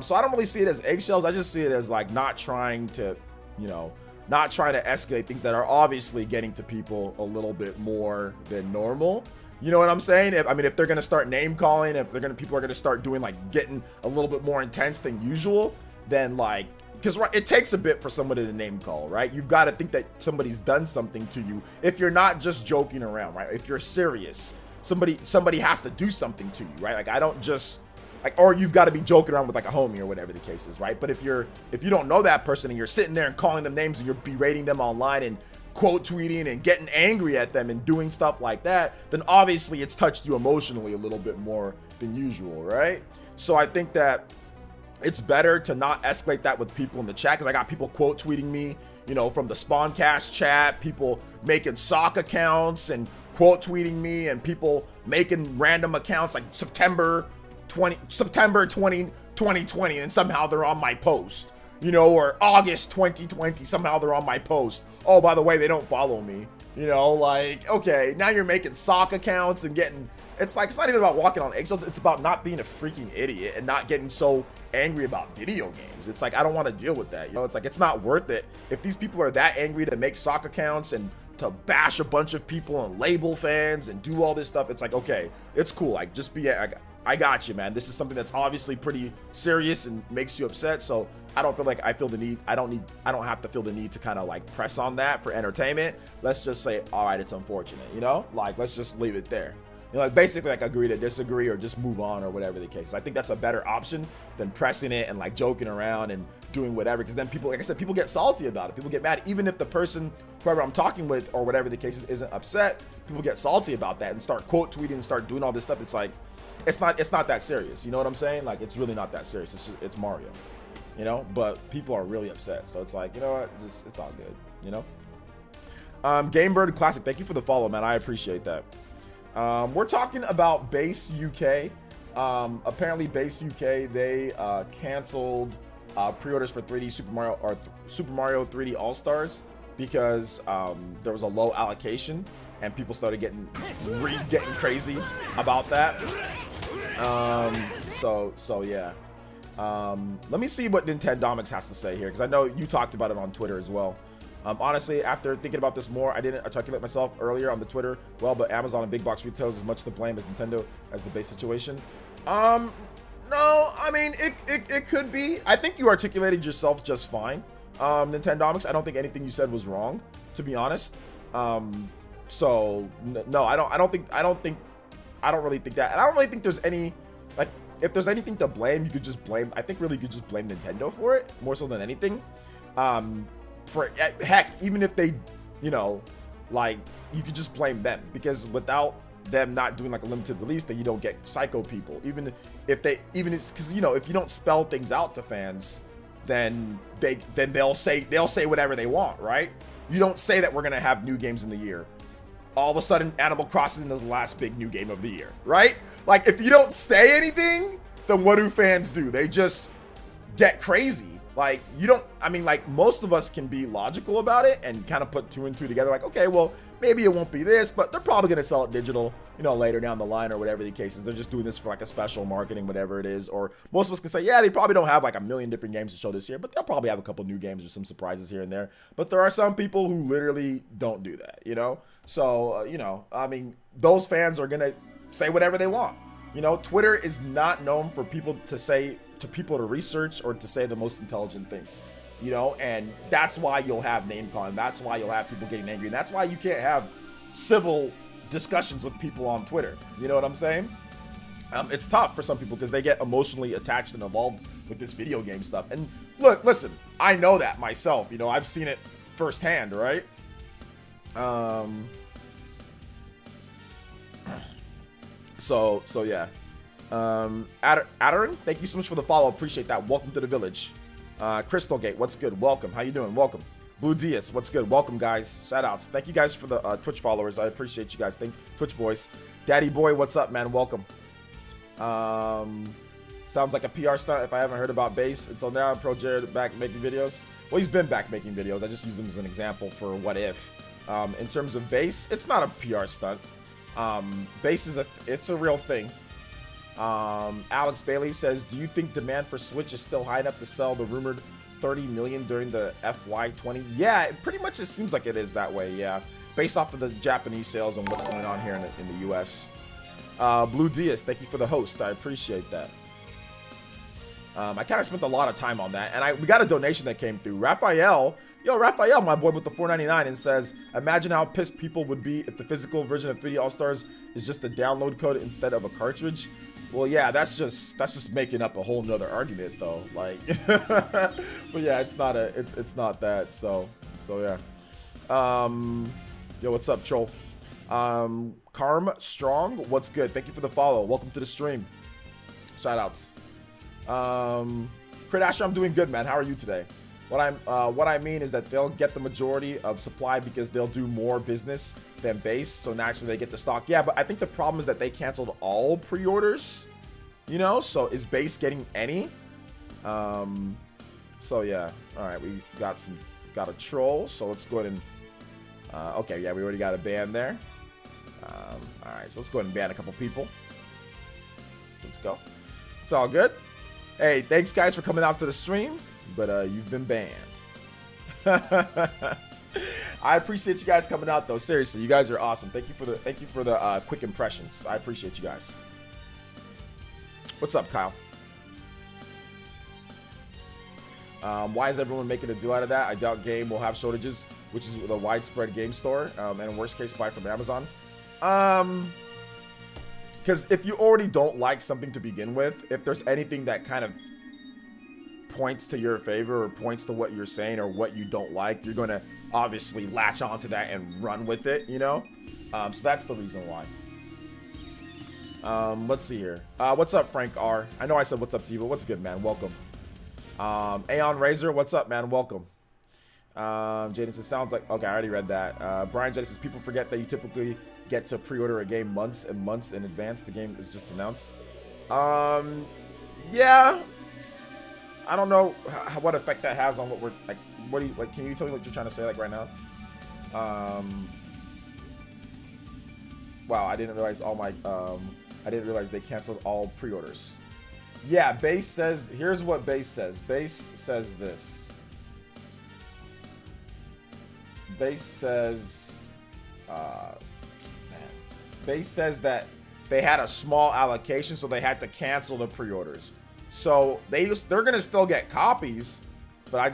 So I don't really see it as eggshells. I just see it as, like, not trying to escalate things that are obviously getting to people a little bit more than normal. You know what I'm saying? If they're going to start name calling, people are going to start doing, like, getting a little bit more intense than usual, then, like, because it takes a bit for somebody to name call, right? You've got to think that somebody's done something to you. If you're not just joking around, right? If you're serious, somebody has to do something to you, right? Like I don't just like, or you've got to be joking around with like a homie or whatever the case is, right? But if you don't know that person and you're sitting there and calling them names and you're berating them online and quote tweeting and getting angry at them and doing stuff like that, then obviously it's touched you emotionally a little bit more than usual, right? So I think that it's better to not escalate that with people in the chat, because I got people quote tweeting me, you know, from the Spawncast chat, people making sock accounts and quote tweeting me, and people making random accounts like September 2020, and somehow they're on my post, you know, or August 2020, somehow they're on my post. Oh, by the way, they don't follow me, you know, like, okay, now you're making sock accounts and getting, it's like, it's not even about walking on eggshells. It's about not being a freaking idiot and not getting so angry about video games. It's like, I don't want to deal with that. You know, it's like, it's not worth it. If these people are that angry to make sock accounts and to bash a bunch of people and label fans and do all this stuff, it's like, okay, it's cool. Like, just be, I got you, man. This is something that's obviously pretty serious and makes you upset. So I don't feel like I don't have to feel the need to kind of like press on that for entertainment. Let's just say, all right, it's unfortunate, you know, like, let's just leave it there. You know, like basically like agree to disagree or just move on or whatever the case. I think that's a better option than pressing it and like joking around and doing whatever, because then people, like I said, people get salty about it. People get mad. Even if the person, whoever I'm talking with or whatever the case is, isn't upset, people get salty about that and start quote tweeting and start doing all this stuff. It's like, it's not that serious. You know what I'm saying? Like, it's really not that serious. It's Mario, you know, but people are really upset. So it's like, you know what, just, it's all good, you know? Gamebird Classic, thank you for the follow, man. I appreciate that. We're talking about Base UK. Apparently Base UK, they canceled pre-orders for Super Mario 3D All-Stars because there was a low allocation and people started getting crazy about that. So yeah. Let me see what Nintendomics has to say here, because I know you talked about it on Twitter as well. Honestly, after thinking about this more, I didn't articulate myself earlier on the Twitter well, but Amazon and big box retailers is much to blame as Nintendo as the base situation. No, I mean, it could be. I think you articulated yourself just fine. Nintendomics, I don't think anything you said was wrong, to be honest. So no, I don't really think that, and I don't really think there's any, like, if there's anything to blame, you could just blame, I think really you could just blame Nintendo for it more so than anything. For heck, even if they, you know, like, you could just blame them, because without them not doing like a limited release, then you don't get psycho people. Even it's because, you know, if you don't spell things out to fans, then they'll say whatever they want, right? You don't say that we're gonna have new games in the year. All of a sudden, Animal Crossing is the last big new game of the year, right? Like, if you don't say anything, then what do fans do? They just get crazy. Like, you don't, I mean, like, most of us can be logical about it and kind of put 2 and 2 together. Like, okay, well, maybe it won't be this, but they're probably going to sell it digital, you know, later down the line or whatever the case is. They're just doing this for like a special marketing, whatever it is. Or most of us can say, yeah, they probably don't have like a million different games to show this year, but they'll probably have a couple new games or some surprises here and there. But there are some people who literally don't do that, you know? So, you know, I mean, those fans are going to say whatever they want. You know, Twitter is not known for people to research or to say the most intelligent things, you know, and that's why you'll have name calling. That's why you'll have people getting angry. And that's why you can't have civil discussions with people on Twitter. You know what I'm saying? It's tough for some people because they get emotionally attached and involved with this video game stuff. And look, listen, I know that myself. You know, I've seen it firsthand, right? So yeah. Adarin, thank you so much for the follow. Appreciate that. Welcome to the village. Crystal Gate, what's good? Welcome. How you doing? Welcome. Blue Diaz, what's good? Welcome, guys. Shout outs. Thank you guys for the Twitch followers. I appreciate you guys. Thank Twitch boys. Daddy boy, what's up, man? Welcome. Sounds like a PR stunt if I haven't heard about Base until now. Pro Jared back making videos. Well, he's been back making videos. I just use him as an example for what if. In terms of Base, it's not a PR stunt. Base is it's a real thing. Alex Bailey says, do you think demand for Switch is still high enough to sell the rumored 30 million during the FY20? Yeah, it pretty much it seems like it is that way, yeah. Based off of the Japanese sales and what's going on here in the US. Blue Diaz, thank you for the host. I appreciate that. I kind of spent a lot of time on that, and we got a donation that came through. Raphael, my boy with the $4.99, and says, imagine how pissed people would be if the physical version of 3D All-Stars is just a download code instead of a cartridge. Well, yeah, that's just making up a whole nother argument, though. Like, but yeah, it's not that. So yeah. Yo, what's up, troll? Carm Strong, what's good? Thank you for the follow. Welcome to the stream. Shout outs. Crit Asher, I'm doing good, man. How are you today? What I mean is that they'll get the majority of supply because they'll do more business than Base, so naturally they get the stock. Yeah, but I think the problem is that they canceled all pre-orders, you know, so is Base getting any? So yeah, all right, we got a troll, so let's go ahead and okay, yeah, we already got a ban there. All right, so let's go ahead and ban a couple people. Let's go. It's all good. Hey, thanks guys for coming out to the stream, but you've been banned. I appreciate you guys coming out though. Seriously, you guys are awesome. Thank you for the quick impressions. I appreciate you guys. What's up, Kyle? Why is everyone making a deal out of that? I doubt game will have shortages, which is the widespread game store, and in worst case, buy from Amazon. Because if you already don't like something to begin with, if there's anything that kind of points to your favor or points to what you're saying or what you don't like, you're going to obviously latch onto that and run with it, you know? So that's the reason why. Let's see here. What's up, Frank R? I know I said what's up to you, but what's good, man? Welcome. Aeon Razor, what's up, man? Welcome. Jaden says, sounds like... Okay, I already read that. Brian Jaden says, people forget that you typically get to pre-order a game months and months in advance. The game is just announced. Yeah. I don't know what effect that has on what we're... Like, what do you... Like, can you tell me what you're trying to say, like, right now? Wow, I didn't realize all my... I didn't realize they canceled all pre-orders. Yeah, Base says... Here's what Base says. Base says this. Base says... Base says that they had a small allocation, so they had to cancel the pre-orders. So they're gonna still get copies, but I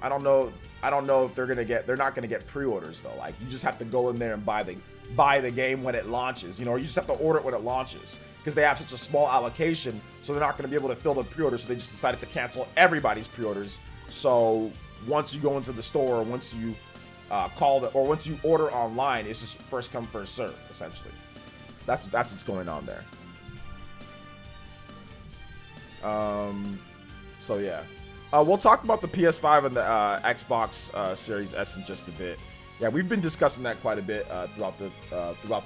don't know I don't know if they're not gonna get pre-orders though. Like, you just have to go in there and buy the game when it launches, you know, or you just have to order it when it launches, because they have such a small allocation, so they're not gonna be able to fill the pre-orders, so they just decided to cancel everybody's pre-orders. So once you go into the store, or once you once you order online, it's just first come, first serve, essentially. That's what's going on there. So yeah, we'll talk about the PS5 and the Xbox Series S in just a bit. Yeah, we've been discussing that quite a bit throughout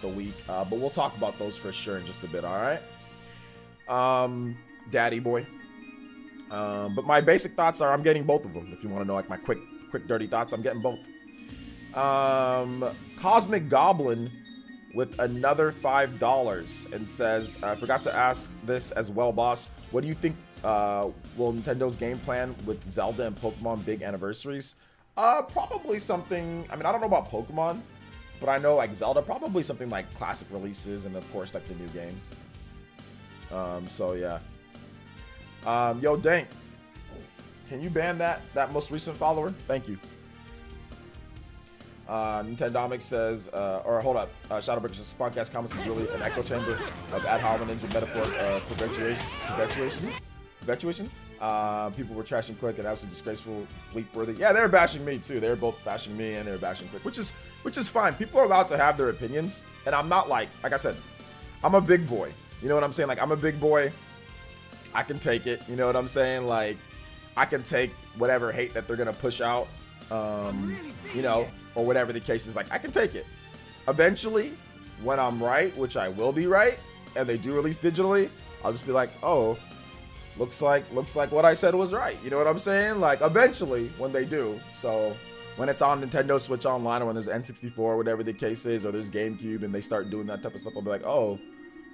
the week, but we'll talk about those for sure in just a bit. All right, Daddy boy. But my basic thoughts are I'm getting both of them. If you want to know like my quick dirty thoughts, I'm getting both. Cosmic Goblin with another $5 and says, I forgot to ask this as well, boss. What do you think will Nintendo's game plan with Zelda and Pokemon big anniversaries? Probably something, I mean, I don't know about Pokemon, but I know like Zelda, probably something like classic releases and of course like the new game. So yeah. Yo, Dank, can you ban that most recent follower? Thank you. Nintendomics says, or hold up, Shadowbreaker says, podcast comments is really an echo chamber of ad hominems and metaphor perpetuation. People were trashing Click and absolutely disgraceful, bleep worthy. Yeah, they were bashing me too. They were both bashing me and they were bashing Click, which is fine. People are allowed to have their opinions, and I'm not like I said, I'm a big boy. You know what I'm saying? Like, I'm a big boy. I can take it. You know what I'm saying? Like, I can take whatever hate that they're gonna push out. You know, or whatever the case is. Like, I can take it. Eventually, when I'm right, which I will be right, and they do release digitally, I'll just be like, oh, looks like what I said was right. You know what I'm saying? Like, eventually, when they do. So when it's on Nintendo Switch Online, or when there's N64, whatever the case is, or there's GameCube, and they start doing that type of stuff, I'll be like, oh,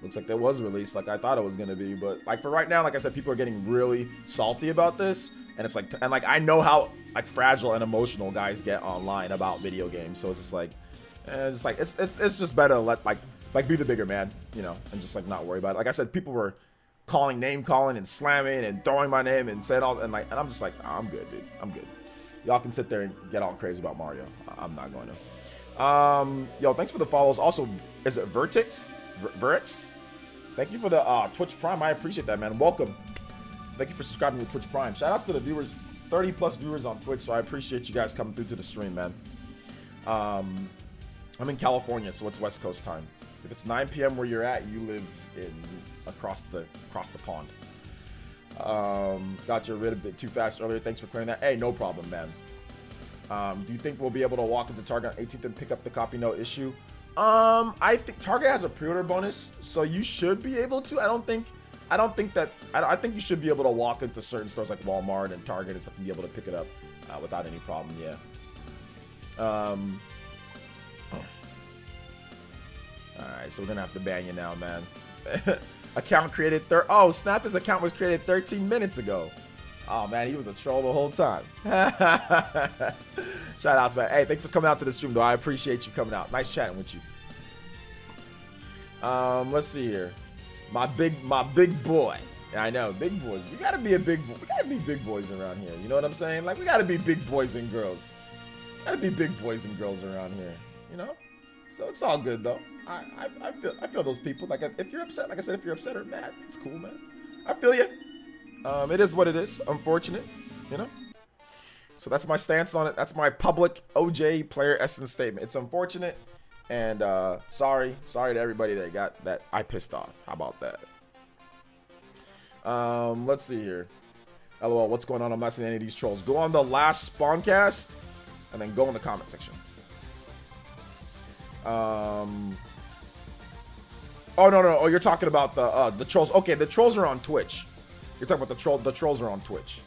looks like that was released like I thought it was gonna be. But like, for right now, like I said, people are getting really salty about this, and it's like, and like, I know how like fragile and emotional guys get online about video games, so it's just like, it's just better to let like be the bigger man, you know, and just like not worry about it. Like I said, people were name calling and slamming and throwing my name and saying all, and I'm just like, oh, I'm good, dude, I'm good. Y'all can sit there and get all crazy about Mario. I'm not going to. Yo, thanks for the follows. Also, is it Vertex? Thank you for the Twitch Prime. I appreciate that, man. Welcome. Thank you for subscribing to Twitch Prime. Shout outs to the viewers, 30 plus viewers on Twitch, so I appreciate you guys coming through to the stream, man. I'm in California, so it's West Coast time. If it's 9 p.m. where you're at, you live in across the pond. Got you rid of it too fast earlier. Thanks for clearing that. Hey, no problem, man. Do you think we'll be able to walk into Target on 18th and pick up the copy no issue? I think Target has a pre-order bonus, so you should be able to. I think you should be able to walk into certain stores like Walmart and Target and stuff and be able to pick it up without any problem. Yeah. All right, so we're gonna have to ban you now, man. Account created oh, Snap's account was created 13 minutes ago. Oh man, he was a troll the whole time. Shout outs, man. Hey, thanks for coming out to the stream, though. I appreciate you coming out. Nice chatting with you. Let's see here. My big boy. Yeah, I know, big boys. We gotta be we gotta be big boys around here. You know what I'm saying? Like, we gotta be big boys and girls. Gotta be big boys and girls around here. You know? So it's all good though. I feel those people. Like, if you're upset, like I said, if you're upset or mad, it's cool, man. I feel you. It is what it is. Unfortunate, you know. So that's my stance on it. That's my public OJ player essence statement. It's unfortunate, and sorry to everybody that I pissed off. How about that? Let's see here. LOL, what's going on? I'm not seeing any of these trolls. Go on the last spawncast, and then go in the comment section. Oh no. Oh, you're talking about the trolls. Okay, the trolls are on Twitch. You're talking about the trolls are on Twitch.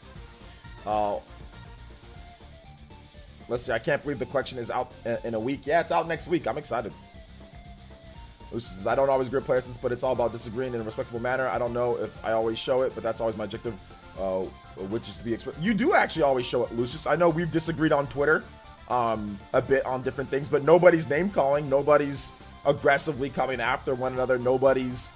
Let's see. I can't believe the collection is out in a week. Yeah, it's out next week. I'm excited. I don't always agree with PlayerEssence, but it's all about disagreeing in a respectable manner. I don't know if I always show it, but that's always my objective, which is to be expressed. You do actually always show it, Lucius. I know we've disagreed on Twitter a bit on different things, but nobody's name calling. Nobody's aggressively coming after one another. Nobody's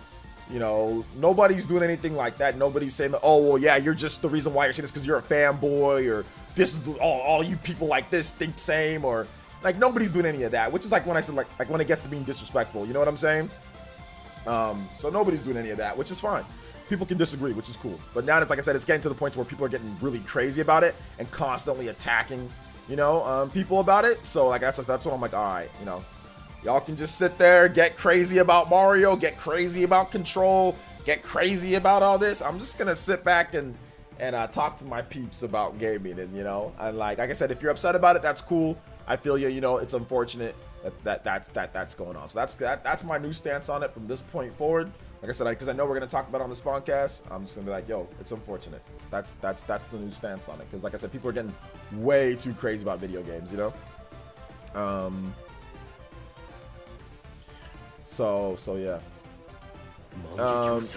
doing anything like that. Nobody's saying that, oh, well, yeah, you're just the reason why you're saying this because you're a fanboy or this is all you people like this think the same, or like nobody's doing any of that, which is like when I said like when it gets to being disrespectful, you know what I'm saying? So nobody's doing any of that, which is fine. People can disagree, which is cool. But now it's like I said, it's getting to the point where people are getting really crazy about it and constantly attacking, you know, people about it. So like that's what I'm like, all right, you know, y'all can just sit there, get crazy about Mario, get crazy about Control, get crazy about all this. I'm just gonna sit back and talk to my peeps about gaming, and you know, and like I said, if you're upset about it, that's cool. I feel you. You know, it's unfortunate that's going on. So that's my new stance on it from this point forward. Like I said, because I know we're gonna talk about it on the Spawncast, I'm just gonna be like, yo, it's unfortunate. That's the new stance on it. Because like I said, people are getting way too crazy about video games, you know. So yeah.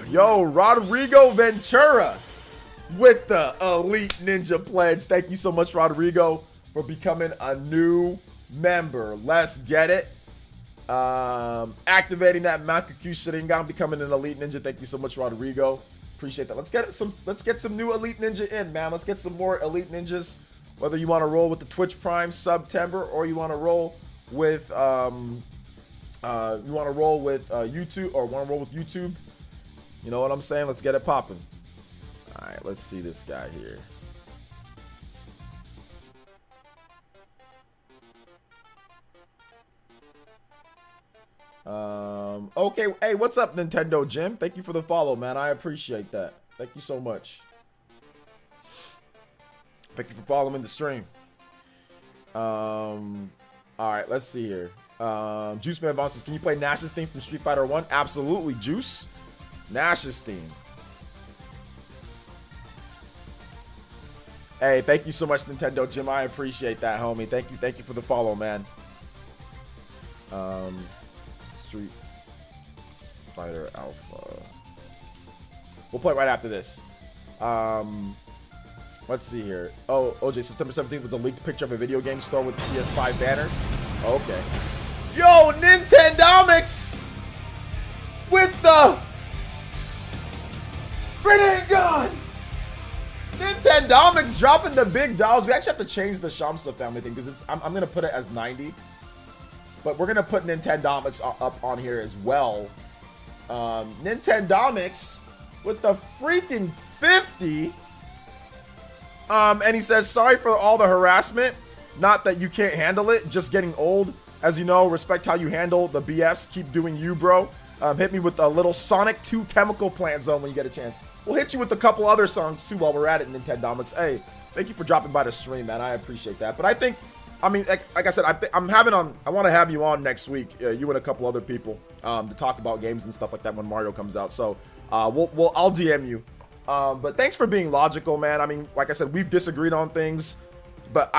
Yo, Rodrigo Ventura with the Elite Ninja pledge. Thank you so much, Rodrigo, for becoming a new member. Let's get it. Activating that Makaku Sharingan, becoming an Elite Ninja. Thank you so much, Rodrigo. Appreciate that. Let's get some new Elite Ninja in, man. Let's get some more Elite Ninjas. Whether you want to roll with the Twitch Prime September, or you want to roll with YouTube, or want to roll with YouTube. You know what I'm saying? Let's get it popping. All right, let's see this guy here. Okay, hey, what's up, Nintendo Jim? Thank you for the follow, man. I appreciate that. Thank you so much. Thank you for following the stream. All right, let's see here. Juice Man Bounces, can you play Nash's theme from Street Fighter 1? Absolutely, Juice. Nash's theme. Hey, thank you so much, Nintendo Jim. I appreciate that, homie. Thank you for the follow, man. Street Fighter Alpha. We'll play right after this. Let's see here. Oh, OJ, September 17th was a leaked picture of a video game store with PS5 banners. Okay. Yo, Nintendomics with the grenade gun. Nintendomics dropping the big dolls. We actually have to change the Shamsa family thing because I'm gonna put it as 90. But we're gonna put Nintendomics up on here as well. Nintendomics with the freaking 50. And he says, sorry for all the harassment. Not that you can't handle it, just getting old. As you know, respect how you handle the BS. Keep doing you, bro. Hit me with a little Sonic 2 Chemical Plant Zone when you get a chance. We'll hit you with a couple other songs too while we're at it, Nintendomics. Hey, thank you for dropping by the stream, man. I appreciate that. But I think, I mean, like I said, I want to have you on next week, you and a couple other people, to talk about games and stuff like that when Mario comes out. So, I'll DM you. But thanks for being logical, man. I mean, like I said, we've disagreed on things, but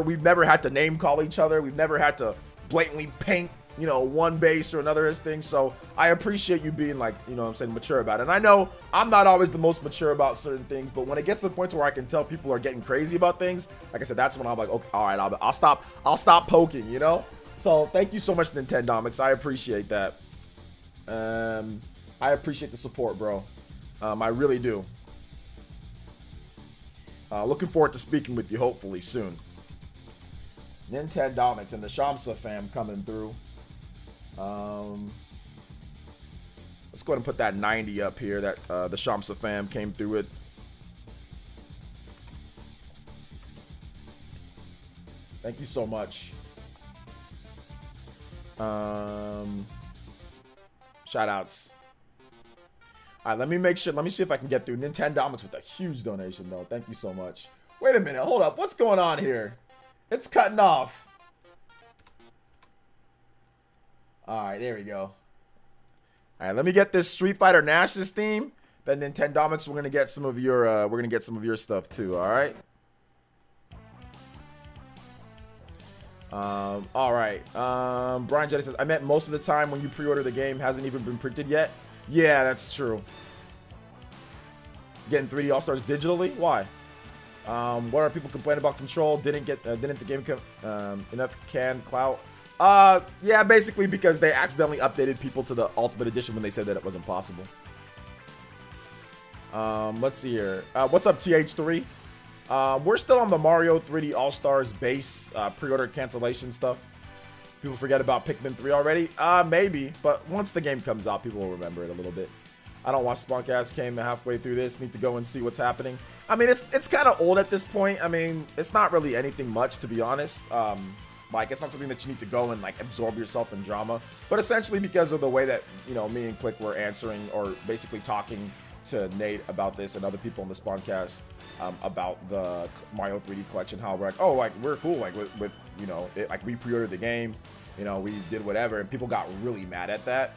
we've never had to name call each other. We've never had to blatantly paint, you know, one base or another as things. So I appreciate you being, like, you know what I'm saying, mature about it. And I know I'm not always the most mature about certain things, but when it gets to the point where I can tell people are getting crazy about things, like I said, that's when I'm like, okay, all right, I'll stop poking, you know? So thank you so much, Nintendomics. I appreciate that. I appreciate the support, bro. I really do. Looking forward to speaking with you hopefully soon. Nintendomics and the Shamsa fam coming through. Let's go ahead and put that 90 up here that the Shamsa fam came through with. Thank you so much. Shout outs. All right, let me see if I can get through Nintendomics with a huge donation, though. Thank you so much. Wait a minute, hold up. What's going on here? It's cutting off. All right, there we go. All right, let me get this Street Fighter Nash's theme. Then Nintendomics, we're gonna get some of your stuff too. All right. All right. Brian Jetty says, I meant most of the time when you pre-order the game hasn't even been printed yet. Yeah, that's true. Getting 3D All-Stars digitally? Why? What are people complaining about Control? Didn't the game enough can clout? Yeah, basically because they accidentally updated people to the Ultimate Edition when they said that it wasn't possible. Let's see here. What's up, TH3? We're still on the Mario 3D All-Stars base pre-order cancellation stuff. People forget about Pikmin 3 already? Maybe, but once the game comes out, people will remember it a little bit. I don't watch Spunkcast, came halfway through this, need to go and see what's happening. I mean, it's kind of old at this point. I mean, it's not really anything much, to be honest. Like, it's not something that you need to go and, like, absorb yourself in drama. But essentially because of the way that, you know, me and Click were answering or basically talking to Nate about this and other people on the Spunkcast about the Mario 3D collection, how we're like, oh, like, we're cool, like, with you know, like, we pre-ordered the game. You know, we did whatever, and people got really mad at that.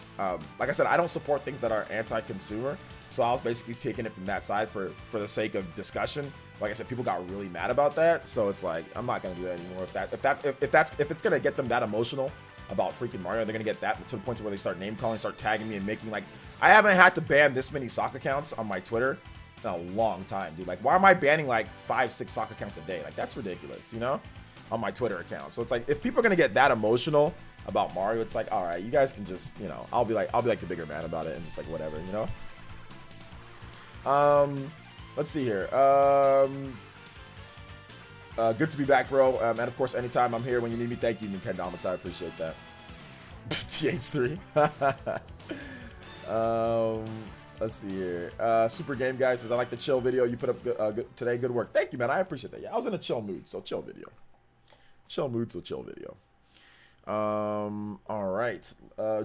Like I said, I don't support things that are anti-consumer, so I was basically taking it from that side for the sake of discussion. Like I said, people got really mad about that, so it's like I'm not gonna do that anymore. If it's gonna get them that emotional about freaking Mario, they're gonna get that to the point where they start name calling, start tagging me, and making like I haven't had to ban this many sock accounts on my Twitter in a long time, dude. Like, why am I banning like 5-6 sock accounts a day? Like, that's ridiculous, you know? On my Twitter account. So it's like if people are gonna get that emotional about Mario, it's like, all right, you guys can just, you know, I'll be like the bigger man about it and just like whatever, you know. Let's see here. Good to be back, bro. And of course, anytime I'm here when you need me, thank you, Nintendomics. I appreciate that. TH3. Let's see here. Super Game Guy says, I like the chill video you put up good, today. Good work. Thank you, man. I appreciate that. Yeah, I was in a chill mood, so chill video. Chill mood, so chill video. All right.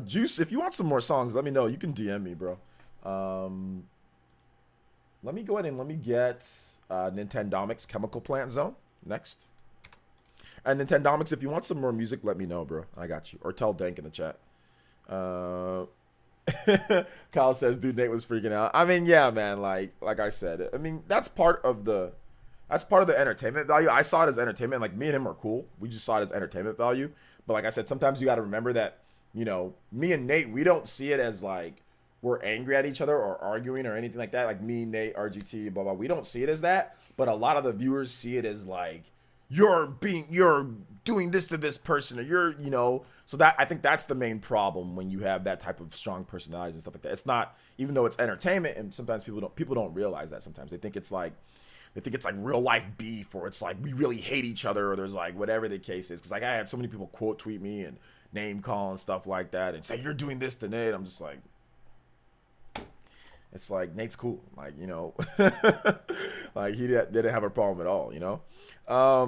Juice, if you want some more songs, let me know. You can DM me, bro. Let me go ahead and let me get Nintendomics Chemical Plant Zone next. And Nintendomics, if you want some more music, let me know, bro. I got you. Or tell Dank in the chat. Kyle says, dude, Nate was freaking out. I mean, yeah, man, like I said, I mean, that's part of the entertainment value. I saw it as entertainment. Like, me and him are cool. We just saw it as entertainment value. But like I said, sometimes you got to remember that, you know, me and Nate, we don't see it as like we're angry at each other or arguing or anything like that. Like me, Nate, RGT, blah, blah. We don't see it as that. But a lot of the viewers see it as like, you're doing this to this person, or you're, you know. So that, I think that's the main problem when you have that type of strong personalities and stuff like that. It's not, even though it's entertainment, and sometimes people don't realize that. Sometimes they think it's like real life beef, or it's like we really hate each other, or there's like whatever the case is. Because like I had so many people quote tweet me and name call and stuff like that and say, you're doing this to Nate. I'm just like, it's like, Nate's cool, like, you know. Like, he didn't have a problem at all, you know. All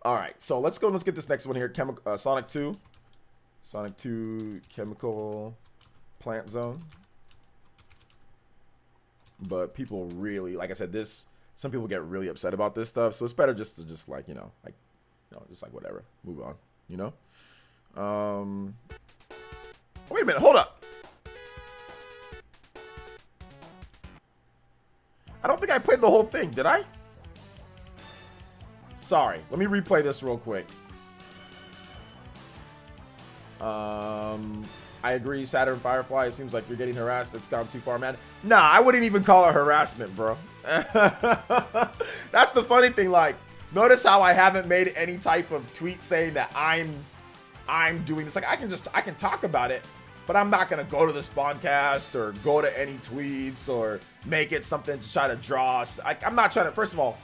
right, so let's get this next one here. Sonic 2 Chemical Plant Zone. But people really, like I said, some people get really upset about this stuff, so it's better just to like, you know, just like whatever, move on, you know. Wait a minute, hold up. I don't think I played the whole thing, did I? Sorry, let me replay this real quick. I agree, Saturn Firefly, it seems like you're getting harassed. It's gone too far, man. Nah, I wouldn't even call it harassment, bro. That's the funny thing, like, notice how I haven't made any type of tweet saying that I'm doing this. Like, I can talk about it, but I'm not gonna go to the Spawncast or go to any tweets or make it something to try to draw. I'm not trying to, first of all,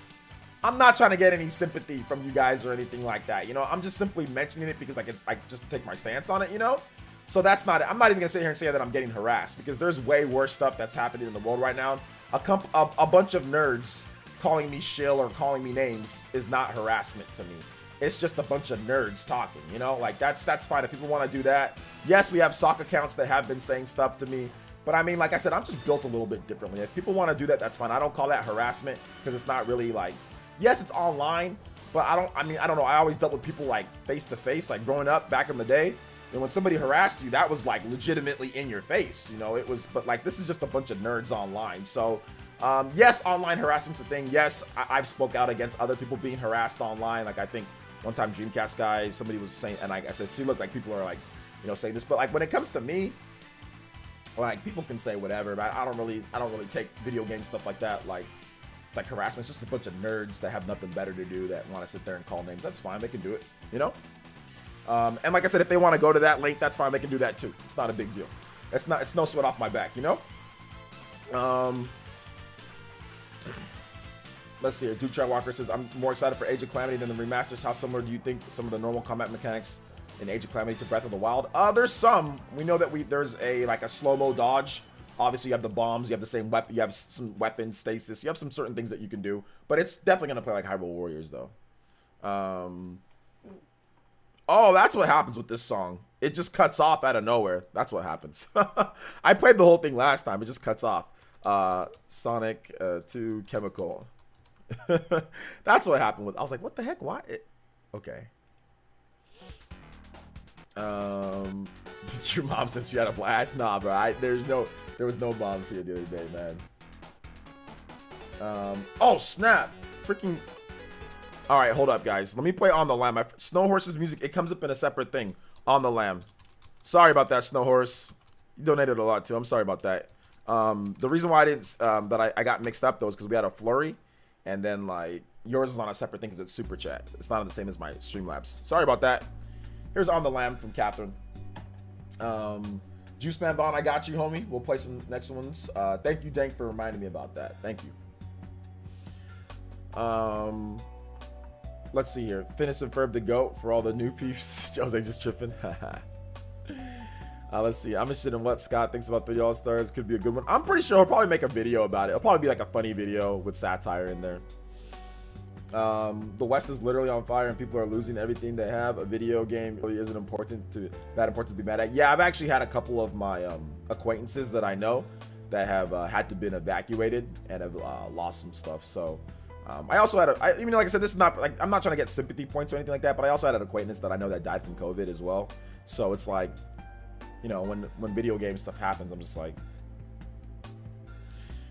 I'm not trying to get any sympathy from you guys or anything like that. You know, I'm just simply mentioning it because, like, it's like just to take my stance on it, you know? So that's not it. I'm not even gonna sit here and say that I'm getting harassed, because there's way worse stuff that's happening in the world right now. A bunch of nerds calling me shill or calling me names is not harassment to me. It's just a bunch of nerds talking, you know? Like, that's fine if people want to do that. Yes, we have sock accounts that have been saying stuff to me, but I mean, like I said, I'm just built a little bit differently. If people want to do that, that's fine. I don't call that harassment, because it's not really like, yes, it's online, but I don't know. I always dealt with people like face to face, like growing up back in the day. And when somebody harassed you, that was like legitimately in your face, you know. It was, but like, this is just a bunch of nerds online. So yes, online harassment's a thing. Yes, I've spoke out against other people being harassed online. Like, I think one time Dreamcast guy, somebody was saying, and I said, see, look, like, people are like, you know, saying this, but like when it comes to me, like, people can say whatever, but I don't really take video game stuff like that. Like, it's like harassment. It's just a bunch of nerds that have nothing better to do that want to sit there and call names. That's fine. They can do it, you know? And like I said, if they want to go to that link, that's fine. They can do that too. It's not a big deal. It's no sweat off my back, you know? Let's see here. Duke Trout Walker says, I'm more excited for Age of Calamity than the remasters. How similar do you think some of the normal combat mechanics in Age of Calamity to Breath of the Wild? There's some. We know that there's a slow-mo dodge. Obviously, you have the bombs. You have the same weapon. You have some weapon stasis. You have some certain things that you can do. But it's definitely going to play like Hyrule Warriors, though. Oh, that's what happens with this song. It just cuts off out of nowhere. That's what happens. I played the whole thing last time. It just cuts off. Sonic 2 Chemical. That's what happened with. I was like, what the heck? Why? Okay. Your mom said she had a blast. Nah, bro. There was no bombs here the other day, man. Oh snap! Freaking. All right, hold up, guys. Let me play On the Lamb. Snow Horse's music. It comes up in a separate thing. On the Lamb. Sorry about that, Snow Horse. You donated a lot too. I'm sorry about that. The reason why I didn't I got mixed up though is because we had a flurry, and then like yours is on a separate thing because it's super chat. It's not the same as my Streamlabs. Sorry about that. Here's On the Lamb from Catherine. Juice Man Bond, I got you, homie. We'll play some next ones. Thank you, Dank, for reminding me about that. Thank you. Let's see here. Finish and Ferb the GOAT for all the new peeps. Jose just tripping. Let's see. I'm interested in what Scott thinks about the All-Stars. Could be a good one. I'm pretty sure he'll probably make a video about it. It'll probably be like a funny video with satire in there. The West is literally on fire and people are losing everything they have. A video game really isn't that important to be mad at. Yeah, I've actually had a couple of my acquaintances that I know that have had to been evacuated and have lost some stuff. So I also had like I said, this is not like I'm not trying to get sympathy points or anything like that, but I also had an acquaintance that I know that died from COVID as well. So it's like, you know, when video game stuff happens, I'm just like,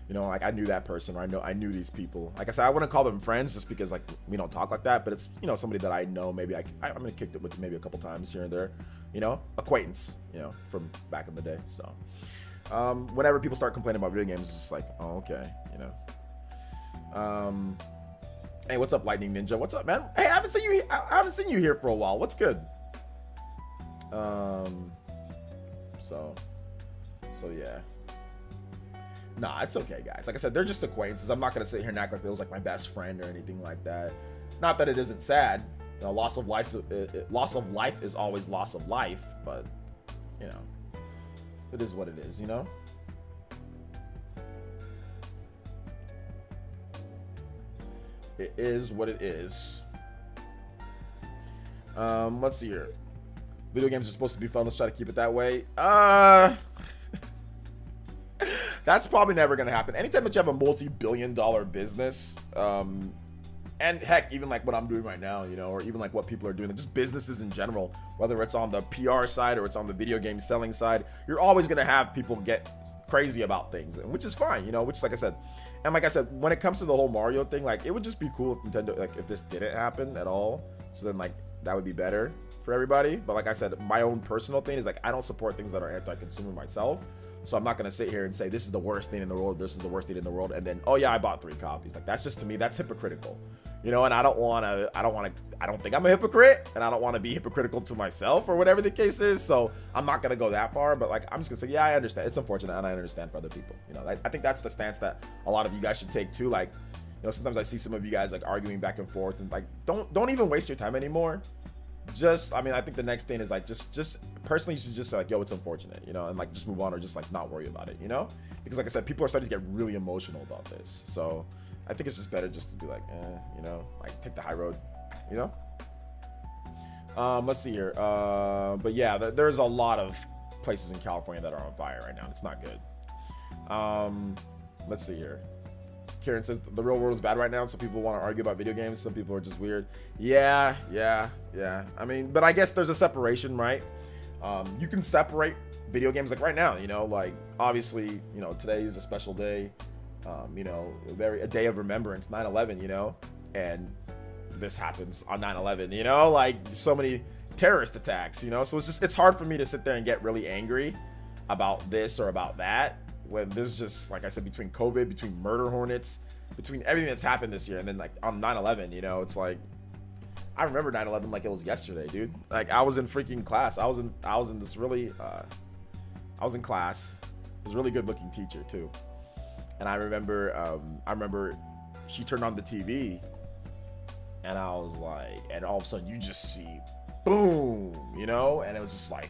you know, like I knew that person, or I knew these people. Like I said, I wouldn't call them friends just because like we don't talk like that, but it's, you know, somebody that I know. Maybe I'm gonna kick it with maybe a couple times here and there, you know, acquaintance, you know, from back in the day. So whenever people start complaining about video games, it's just like, oh, okay, you know. Hey, what's up, Lightning Ninja? What's up, man? Hey, I haven't seen you here for a while. What's good? So yeah. Nah, it's okay, guys. Like I said, they're just acquaintances. I'm not gonna sit here and act like it was like my best friend or anything like that. Not that it isn't sad. You know, loss of life is always loss of life, but you know, it is what it is. You know. It is what it is. Let's see here. Video games are supposed to be fun. Let's try to keep it that way. That's probably never gonna happen. Anytime that you have a multi-billion-dollar business, and heck, even like what I'm doing right now, you know, or even like what people are doing, just businesses in general, whether it's on the PR side or it's on the video game selling side, you're always gonna have people get crazy about things, which is fine, you know, which, like I said, when it comes to the whole Mario thing, like it would just be cool if Nintendo, like if this didn't happen at all, so then like that would be better for everybody. But like I said, my own personal thing is like I don't support things that are anti-consumer myself, so I'm not gonna sit here and say this is the worst thing in the world, this is the worst thing in the world, and then, oh yeah, I bought 3 copies. Like that's just, to me, that's hypocritical, you know. And I don't think I'm a hypocrite, and I don't want to be hypocritical to myself or whatever the case is. So I'm not gonna go that far, but like I'm just gonna say, yeah, I understand. It's unfortunate, and I understand for other people. You know, I think that's the stance that a lot of you guys should take too. Like, you know, sometimes I see some of you guys like arguing back and forth, and like don't even waste your time anymore. Just, I mean, I think the next thing is like just personally, you should just say like, yo, it's unfortunate, you know, and like just move on, or just like not worry about it, you know, because like I said, people are starting to get really emotional about this. So I think it's just better just to be like, you know, like take the high road, you know. Let's see here. But yeah, there's a lot of places in California that are on fire right now. It's not good. Let's see here. Karen says the real world is bad right now, so people want to argue about video games. Some people are just weird. Yeah. I mean, but I guess there's a separation, right? You can separate video games, like right now, you know, like obviously, you know, today is a special day, you know, a day of remembrance, 9/11, you know, and this happens on 9/11, you know, like so many terrorist attacks, you know, so it's hard for me to sit there and get really angry about this or about that, when there's just, like I said, between COVID, between murder hornets, between everything that's happened this year, and then like on 9/11, you know, it's like I remember 9/11 like it was yesterday, dude. Like I was in freaking class. I was in this really I was in class. It was a really good looking teacher too, and I remember she turned on the TV, and I was like, and all of a sudden you just see, boom, you know, and it was just like,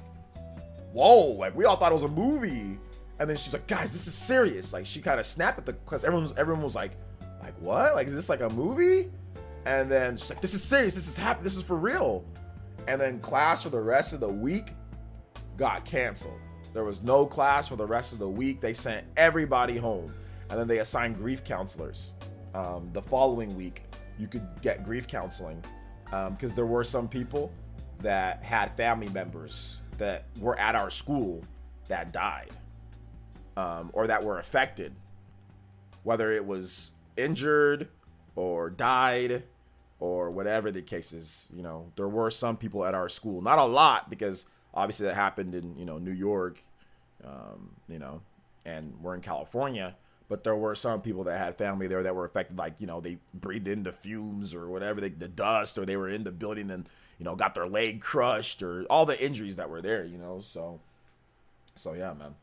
whoa, like we all thought it was a movie, and then she's like, guys, this is serious. Like she kind of snapped at the class. Everyone was like what? Like is this like a movie? And then she's like, this is serious. This is happening. This is for real. And then class for the rest of the week got canceled. There was no class for the rest of the week. They sent everybody home, and then they assigned grief counselors. The following week, you could get grief counseling because there were some people that had family members that were at our school that died or that were affected, whether it was injured or died or whatever the case is. You know, there were some people at our school, not a lot, because obviously that happened in, you know, New York, you know, and we're in California, but there were some people that had family there that were affected, like, you know, they breathed in the fumes or whatever, the dust, or they were in the building and, you know, got their leg crushed, or all the injuries that were there, you know. So yeah, man.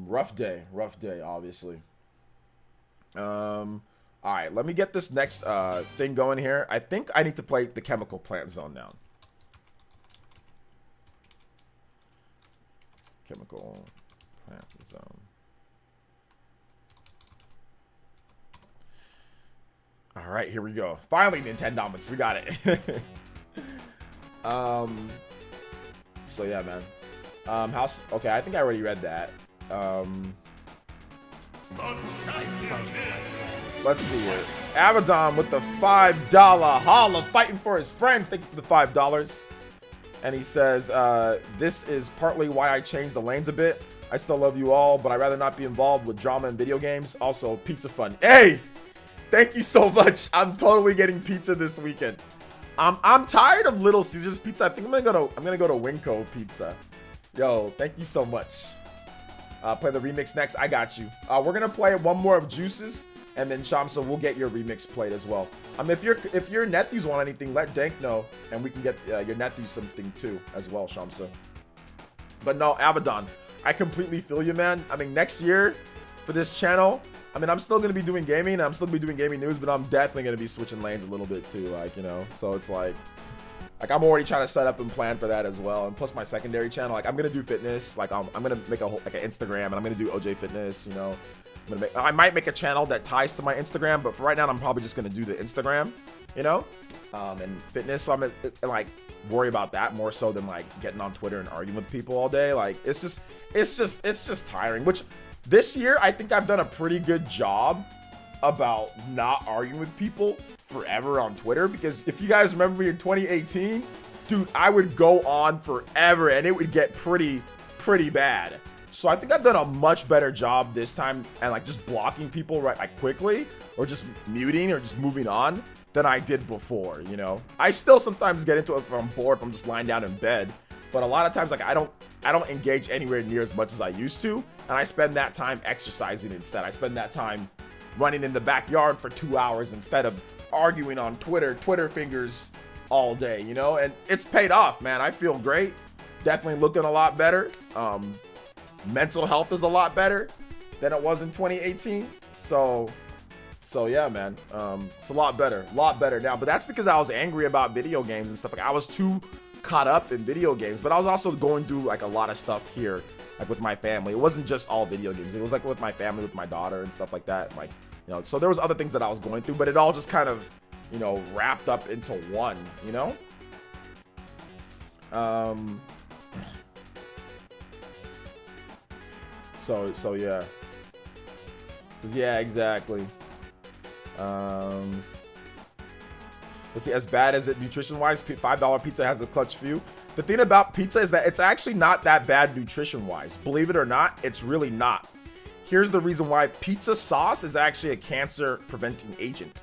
Rough day, obviously. All right, let me get this next thing going here. I think I need to play the Chemical Plant Zone now. Chemical Plant Zone. All right, here we go. Finally, Nintendomics, we got it. So yeah, man. Okay, I think I already read that. Let's see here. Abaddon with the $5 holla, fighting for his friends. Thank you for the $5. And he says, this is partly why I changed the lanes a bit. I still love you all, but I'd rather not be involved with drama and video games. Also, pizza fun. Hey, thank you so much. I'm totally getting pizza this weekend. I'm tired of Little Caesars pizza. I think I'm gonna go to Winco Pizza. Yo, thank you so much. Play the remix next. I got you. We're gonna play one more of Juices, and then Shamsa, we'll get your remix played as well. If your nephews want anything, let Dank know, and we can get your nephews something too as well, Shamsa. But no, Abaddon, I completely feel you, man. I mean, next year for this channel, I mean, I'm still gonna be doing gaming, and I'm still gonna be doing gaming news, but I'm definitely gonna be switching lanes a little bit too, like, you know. So it's like I'm already trying to set up and plan for that as well. And plus my secondary channel, like I'm gonna do fitness, like I'm gonna make a whole, like an Instagram, and I'm gonna do OJ Fitness, you know. I might make a channel that ties to my Instagram, but for right now I'm probably just gonna do the Instagram, you know, and fitness. So I'm gonna like worry about that more so than like getting on Twitter and arguing with people all day. Like it's just tiring. Which this year I think I've done a pretty good job about not arguing with people forever on Twitter, because if you guys remember me in 2018, dude, I would go on forever and it would get pretty bad. So I think I've done a much better job this time and like just blocking people right like quickly, or just muting or just moving on, than I did before, you know. I still sometimes get into it if I'm bored, if I'm just lying down in bed, but a lot of times like I don't engage anywhere near as much as I used to, and I spend that time exercising instead. I spend that time running in the backyard for 2 hours instead of arguing on Twitter fingers all day, you know. And it's paid off, man. I feel great, definitely looking a lot better. Mental health is a lot better than it was in 2018. So yeah, man. It's a lot better now. But that's because I was angry about video games and stuff. Like I was too caught up in video games, but I was also going through like a lot of stuff here, like with my family. It wasn't just all video games. It was like with my family, with my daughter and stuff like that. Like, you know, so there was other things that I was going through, but it all just kind of, you know, wrapped up into one, you know? So yeah. Says yeah, exactly. Let's see, as bad as it nutrition-wise, $5 pizza has a clutch few. The thing about pizza is that it's actually not that bad nutrition-wise. Believe it or not, it's really not. Here's the reason why. Pizza sauce is actually a cancer-preventing agent.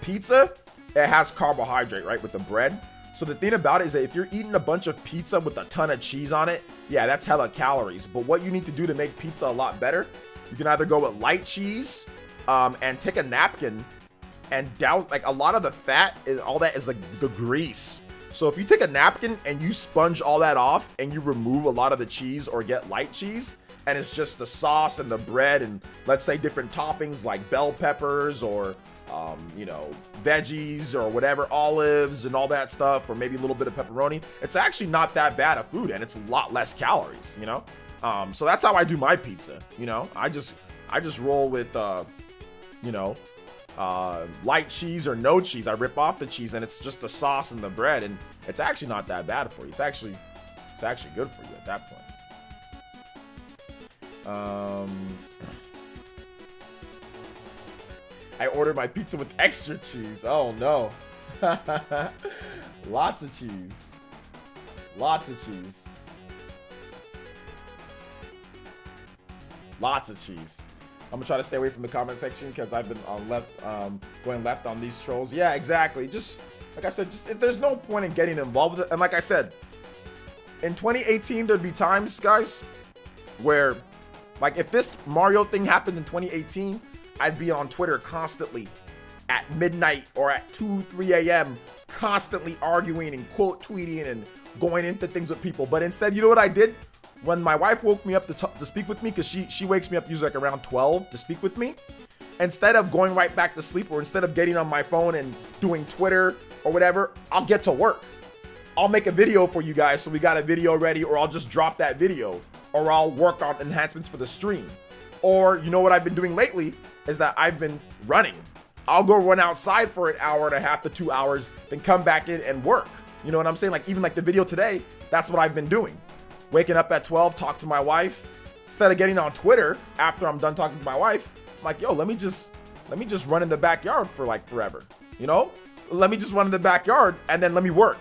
Pizza, it has carbohydrate, right, with the bread. So the thing about it is that if you're eating a bunch of pizza with a ton of cheese on it, yeah, that's hella calories. But what you need to do to make pizza a lot better, you can either go with light cheese and take a napkin and douse, like a lot of the fat, is all that is like the grease. So if you take a napkin and you sponge all that off and you remove a lot of the cheese or get light cheese, and it's just the sauce and the bread and let's say different toppings like bell peppers or you know, veggies or whatever, olives and all that stuff, or maybe a little bit of pepperoni, it's actually not that bad of food, and it's a lot less calories, you know. So that's how I do my pizza, you know. I just roll with you know, light cheese or no cheese. I rip off the cheese and it's just the sauce and the bread, and it's actually not that bad for you. It's actually good for you at that point. I ordered my pizza with extra cheese. Oh no. Lots of cheese. Lots of cheese. Lots of cheese. I'm gonna try to stay away from the comment section because I've been on going left on these trolls. Yeah, exactly. Just like I said, there's no point in getting involved with it. And like I said, in 2018, there'd be times, guys, where like if this Mario thing happened in 2018, I'd be on Twitter constantly at midnight or at 2-3 a.m. constantly arguing and quote tweeting and going into things with people. But instead, you know what I did? When my wife woke me up to speak with me, because she wakes me up usually like around 12 to speak with me, instead of going right back to sleep or instead of getting on my phone and doing Twitter or whatever, I'll get to work. I'll make a video for you guys so we got a video ready, or I'll just drop that video, or I'll work on enhancements for the stream. Or you know what I've been doing lately is that I've been running. I'll go run outside for an hour and a half to 2 hours, then come back in and work. You know what I'm saying? Like even like the video today, that's what I've been doing. Waking up at 12, talk to my wife. Instead of getting on Twitter after I'm done talking to my wife, I'm like, yo, let me just run in the backyard for like forever. You know? Let me just run in the backyard and then let me work.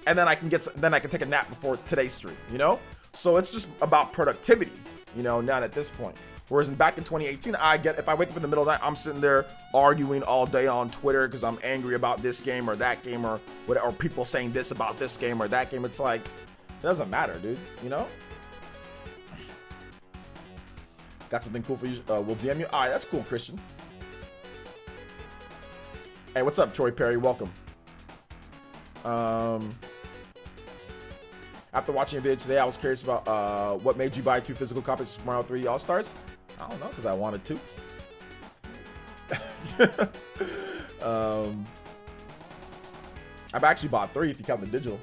And then I can take a nap before today's stream, you know? So it's just about productivity, you know, not at this point. Whereas back in 2018, if I wake up in the middle of the night, I'm sitting there arguing all day on Twitter because I'm angry about this game or that game or whatever, or people saying this about this game or that game. It's like, it doesn't matter, dude, you know? Got something cool for you. We'll DM you. All right, that's cool, Christian. Hey, what's up, Troy Perry? Welcome. After watching a video today, I was curious about what made you buy 2 physical copies of Mario 3 All-Stars? I don't know, because I wanted to. I've actually bought 3 if you count the digital.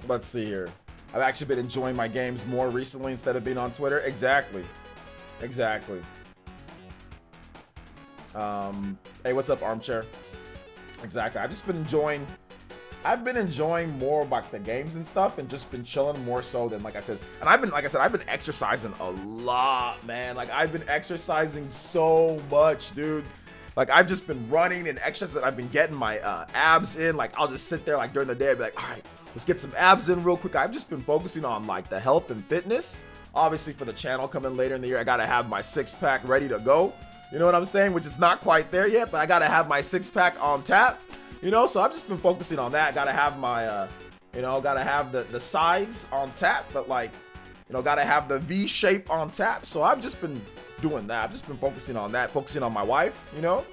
Let's see here. I've actually been enjoying my games more recently instead of being on Twitter. Exactly. Hey, what's up, Armchair? Exactly. I've been enjoying more about the games and stuff and just been chilling more so than, like I said. And I've been exercising a lot, man. Like I've been exercising so much, dude. Like I've just been running and exercising. I've been getting my abs in. Like I'll just sit there like during the day and be like, all right, let's get some abs in real quick. I've just been focusing on like the health and fitness. Obviously for the channel coming later in the year, I gotta have my 6-pack ready to go. You know what I'm saying? Which is not quite there yet, but I gotta have my 6-pack on tap. You know, so I've just been focusing on that. Gotta have my, you know, gotta have the sides on tap, but like, you know, gotta have the V shape on tap. So I've just been doing that. I've just been focusing on that, focusing on my wife, you know,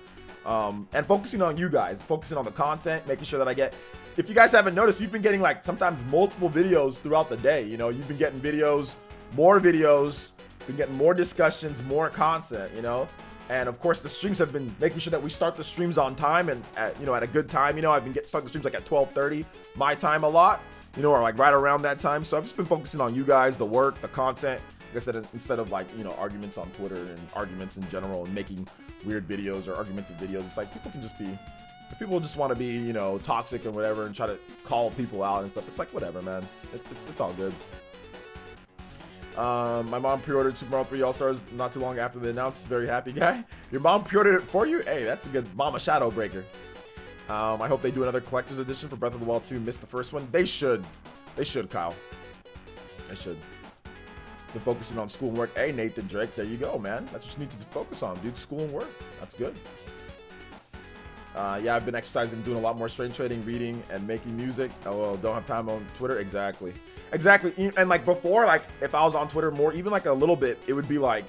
and focusing on you guys, focusing on the content, making sure that I get. If you guys haven't noticed, you've been getting like sometimes multiple videos throughout the day. You know, you've been getting videos, more videos, been getting more discussions, more content, you know. And of course, the streams have been making sure that we start the streams on time and at, you know, at a good time. You know, I've been starting the streams like at 12:30 my time a lot, you know, or like right around that time. So I've just been focusing on you guys, the work, the content. Like I said, instead of like, you know, arguments on Twitter and arguments in general and making weird videos or argumentative videos, it's like people can just be. If people just want to be, you know, toxic and whatever and try to call people out and stuff, it's like, whatever, man. It's all good. My mom pre-ordered Super Mario 3 All-Stars not too long after they announced. Very happy guy. Your mom pre-ordered it for you? Hey, that's a good Mama Shadow Breaker. I hope they do another collector's edition for Breath of the Wild 2. Missed the first one. They should. They should, Kyle. They should. Been focusing on school and work. Hey, Nathan Drake. There you go, man. That's what you need to focus on, dude. School and work. That's good. Yeah, I've been exercising, doing a lot more strength training, reading, and making music. Oh, well, don't have time on Twitter. Exactly. And like before, like if I was on Twitter more, even like a little bit, it would be like,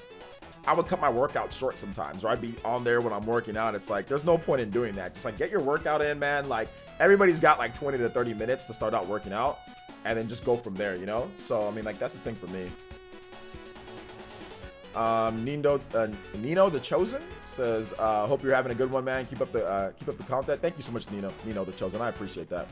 I would cut my workout short sometimes, or I'd be on there when I'm working out. It's like, there's no point in doing that. Just like get your workout in, man. Like everybody's got like 20 to 30 minutes to start out working out and then just go from there, you know? So, I mean, like that's the thing for me. Nino the Chosen says, hope you're having a good one, man. Keep up the content. Thank you so much, Nino the Chosen. I appreciate that.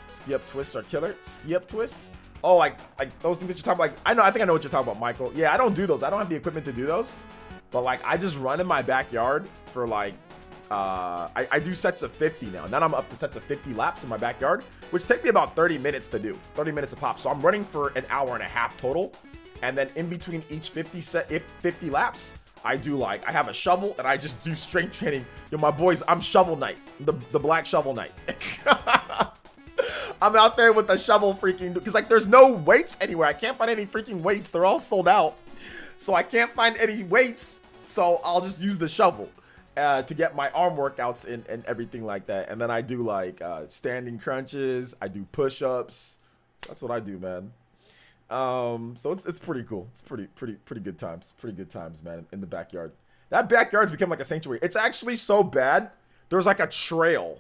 Ski up twists are killer. Ski up twists. Oh, like those things that you're talking about. Like, I think I know what you're talking about, Michael. Yeah, I don't do those. I don't have the equipment to do those. But like, I just run in my backyard for like, I do sets of 50 now. Now I'm up to sets of 50 laps in my backyard, which take me about 30 minutes to do. 30 minutes a pop. So I'm running for an hour and a half total. And then in between each 50 laps, I do like, I have a shovel and I just do strength training. Yo, my boys, I'm Shovel Knight, the Black Shovel Knight. I'm out there with the shovel freaking, because like there's no weights anywhere. I can't find any freaking weights. They're all sold out. So I can't find any weights. So I'll just use the shovel to get my arm workouts in and everything like that. And then I do like standing crunches. I do push-ups. That's what I do, man. So it's pretty cool. It's pretty good times. Pretty good times, man, in the backyard. That backyard's become like a sanctuary. It's actually so bad. There's like a trail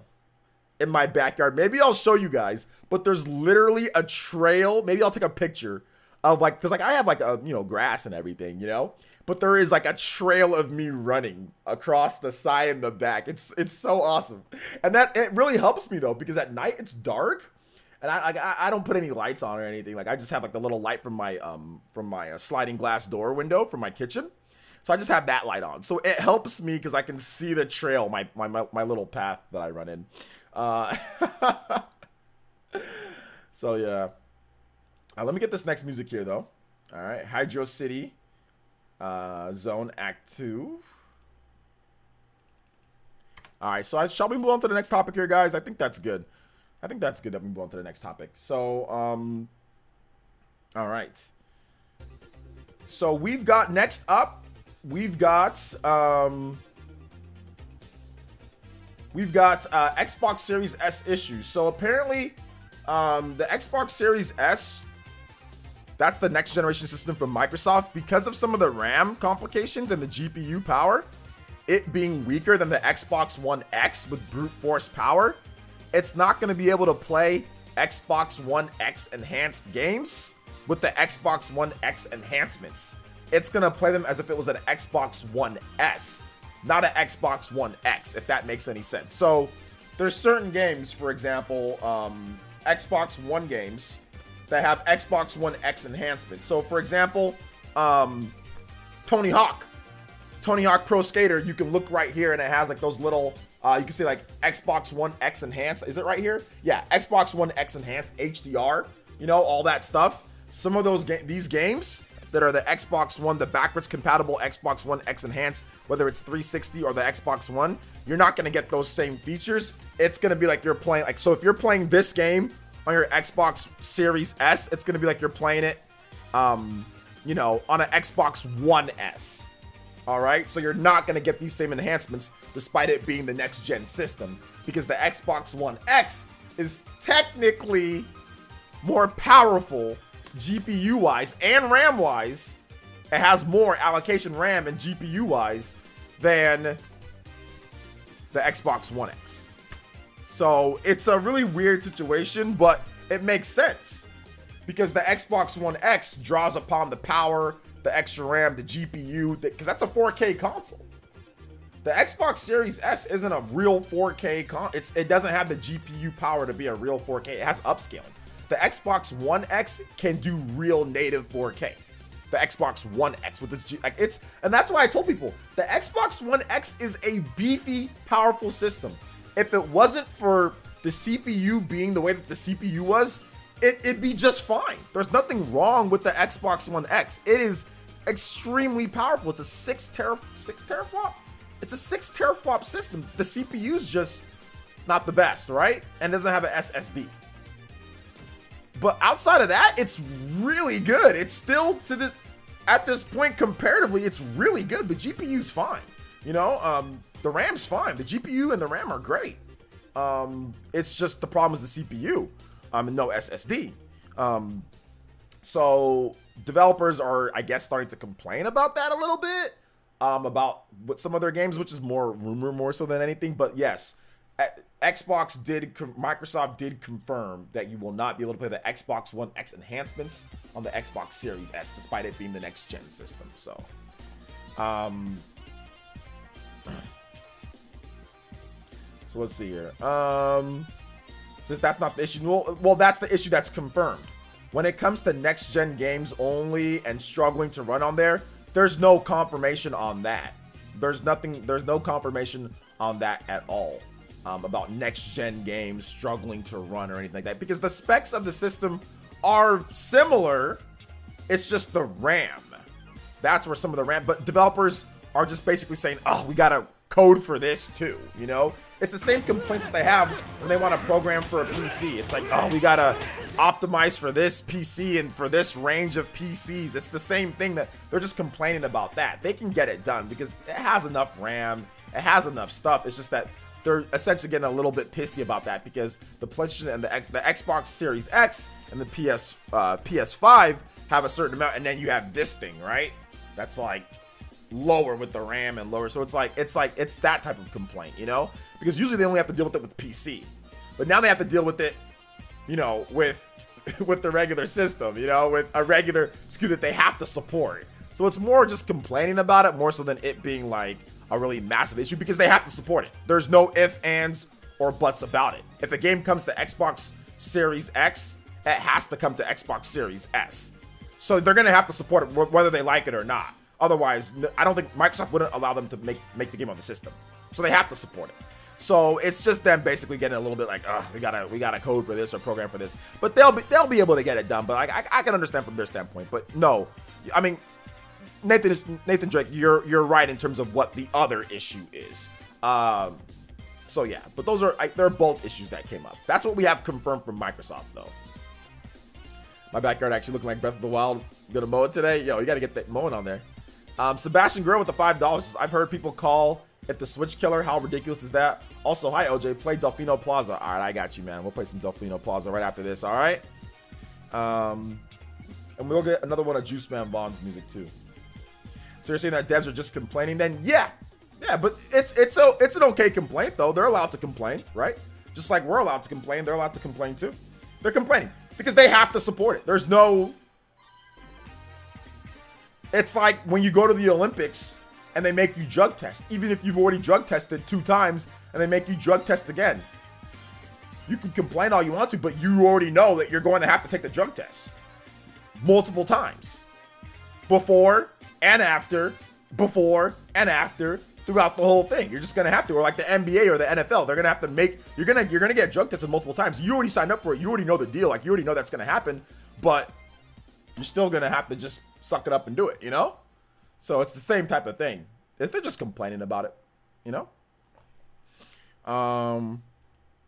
in my backyard. Maybe I'll show you guys, but there's literally a trail. Maybe I'll take a picture of like, cause like I have like a, you know, grass and everything, you know, but there is like a trail of me running across the side and the back. It's so awesome. And that, it really helps me though, because at night it's dark and I don't put any lights on or anything. Like I just have like the little light from my sliding glass door window from my kitchen. So I just have that light on. So it helps me because I can see the trail, my little path that I run in. So yeah. Let me get this next music here though. All right, Hydro City, Zone Act 2. All right, so shall we move on to the next topic here, guys? I think that's good. I think that's good that we move on to the next topic. So, all right. So we've got next up, we've got Xbox Series S issues. So apparently, the Xbox Series S, that's the next generation system from Microsoft, because of some of the RAM complications and the GPU power, it being weaker than the Xbox One X with brute force power, it's not going to be able to play Xbox One X enhanced games with the Xbox One X enhancements. It's going to play them as if it was an Xbox One S, not an Xbox One X, if that makes any sense. So there's certain games, for example, Xbox One games that have Xbox One X enhancements. So for example, Tony Hawk Pro Skater, you can look right here and it has like those little, you can see like Xbox One X enhanced. Is it right here? Yeah, Xbox One X enhanced HDR, you know, all that stuff. Some of those these games that are the Xbox One, the backwards compatible Xbox One X enhanced, whether it's 360 or the Xbox One, you're not going to get those same features. It's going to be like you're playing, like, so if you're playing this game on your Xbox Series S, it's going to be like you're playing it, you know, on an Xbox One S. All right, so you're not going to get these same enhancements despite it being the next gen system, because the Xbox One X is technically more powerful GPU wise and RAM wise. It has more allocation RAM and GPU wise than the Xbox One X. So it's a really weird situation, but it makes sense because the Xbox One X draws upon the power, the extra RAM, the GPU, because that's a 4K console. The Xbox Series S isn't a real 4K it doesn't have the GPU power to be a real 4K. It has upscaling. The Xbox One X can do real native 4K. The Xbox One X with its and that's why I told people the Xbox One X is a beefy, powerful system. If it wasn't for the CPU being the way that the CPU was, it'd be just fine. There's nothing wrong with the Xbox One X. It is extremely powerful. It's a 6 teraflop. It's a 6 teraflop system. The CPU's just not the best, right? And doesn't have an SSD. But outside of that, it's really good. It's still at this point comparatively, it's really good. The GPU's fine. You know, The RAM's fine. The GPU and the RAM are great. It's just the problem is the CPU. And no SSD. So developers are, I guess, starting to complain about that a little bit. About what some of their games, which is more rumor more so than anything. But yes, Microsoft did confirm that you will not be able to play the Xbox One X enhancements on the Xbox Series S, despite it being the next gen system. So, so let's see here. Since that's not the issue, well, that's the issue that's confirmed. When it comes to next gen games only and struggling to run on there, there's no confirmation on that. There's no confirmation on that at all. About next gen games struggling to run or anything like that, because the specs of the system are similar. It's just the RAM. That's where some of the RAM, but developers are just basically saying, oh, we gotta code for this too, you know? It's the same complaints that they have when they want to program for a PC. It's like, oh, we gotta optimize for this PC and for this range of PCs. It's the same thing that they're just complaining about that. They can get it done because it has enough RAM, it has enough stuff. It's just that they're essentially getting a little bit pissy about that because the PlayStation and the Xbox Series X and the PS5 have a certain amount, and then you have this thing, right? That's like lower with the RAM and lower. So it's that type of complaint, you know? Because usually they only have to deal with it with PC, but now they have to deal with it, you know, with the regular system, you know, with a regular SKU that they have to support. So it's more just complaining about it more so than it being like a really massive issue, because they have to support it. There's no ifs, ands, or buts about it. If a game comes to Xbox Series X, it has to come to Xbox Series S. So they're gonna have to support it whether they like it or not. Otherwise, I don't think Microsoft wouldn't allow them to make the game on the system. So they have to support it. So it's just them basically getting a little bit like, we gotta code for this or program for this. But they'll be able to get it done. But I can understand from their standpoint. But no, I mean, Nathan Drake, you're right in terms of what the other issue is. So yeah, but those are they're both issues that came up. That's what we have confirmed from Microsoft though. My backyard actually looking like Breath of the Wild. Gonna mow it today? Yo, you gotta get that mowing on there. Sebastian Grill with the $5. I've heard people call it the Switch killer. How ridiculous is that? Also, hi OJ, play Delfino Plaza. All right, I got you, man. We'll play some Delfino Plaza right after this. All right. And we'll get another one of Juice Man Vaughn's music too. So you're saying that devs are just complaining? Then yeah, but it's an okay complaint though. They're allowed to complain, right? Just like we're allowed to complain, they're allowed to complain too. They're complaining because they have to support it. There's no. It's like when you go to the Olympics and they make you drug test, even if you've already drug tested 2 times and they make you drug test again. You can complain all you want to, but you already know that you're going to have to take the drug test multiple times. Before and after, throughout the whole thing. You're just gonna have to, or like the NBA or the NFL, they're gonna have to you're gonna get drug tested multiple times. You already signed up for it, you already know the deal, like you already know that's gonna happen, but you're still gonna have to just suck it up and do it, you know? So it's the same type of thing. If they're just complaining about it, you know?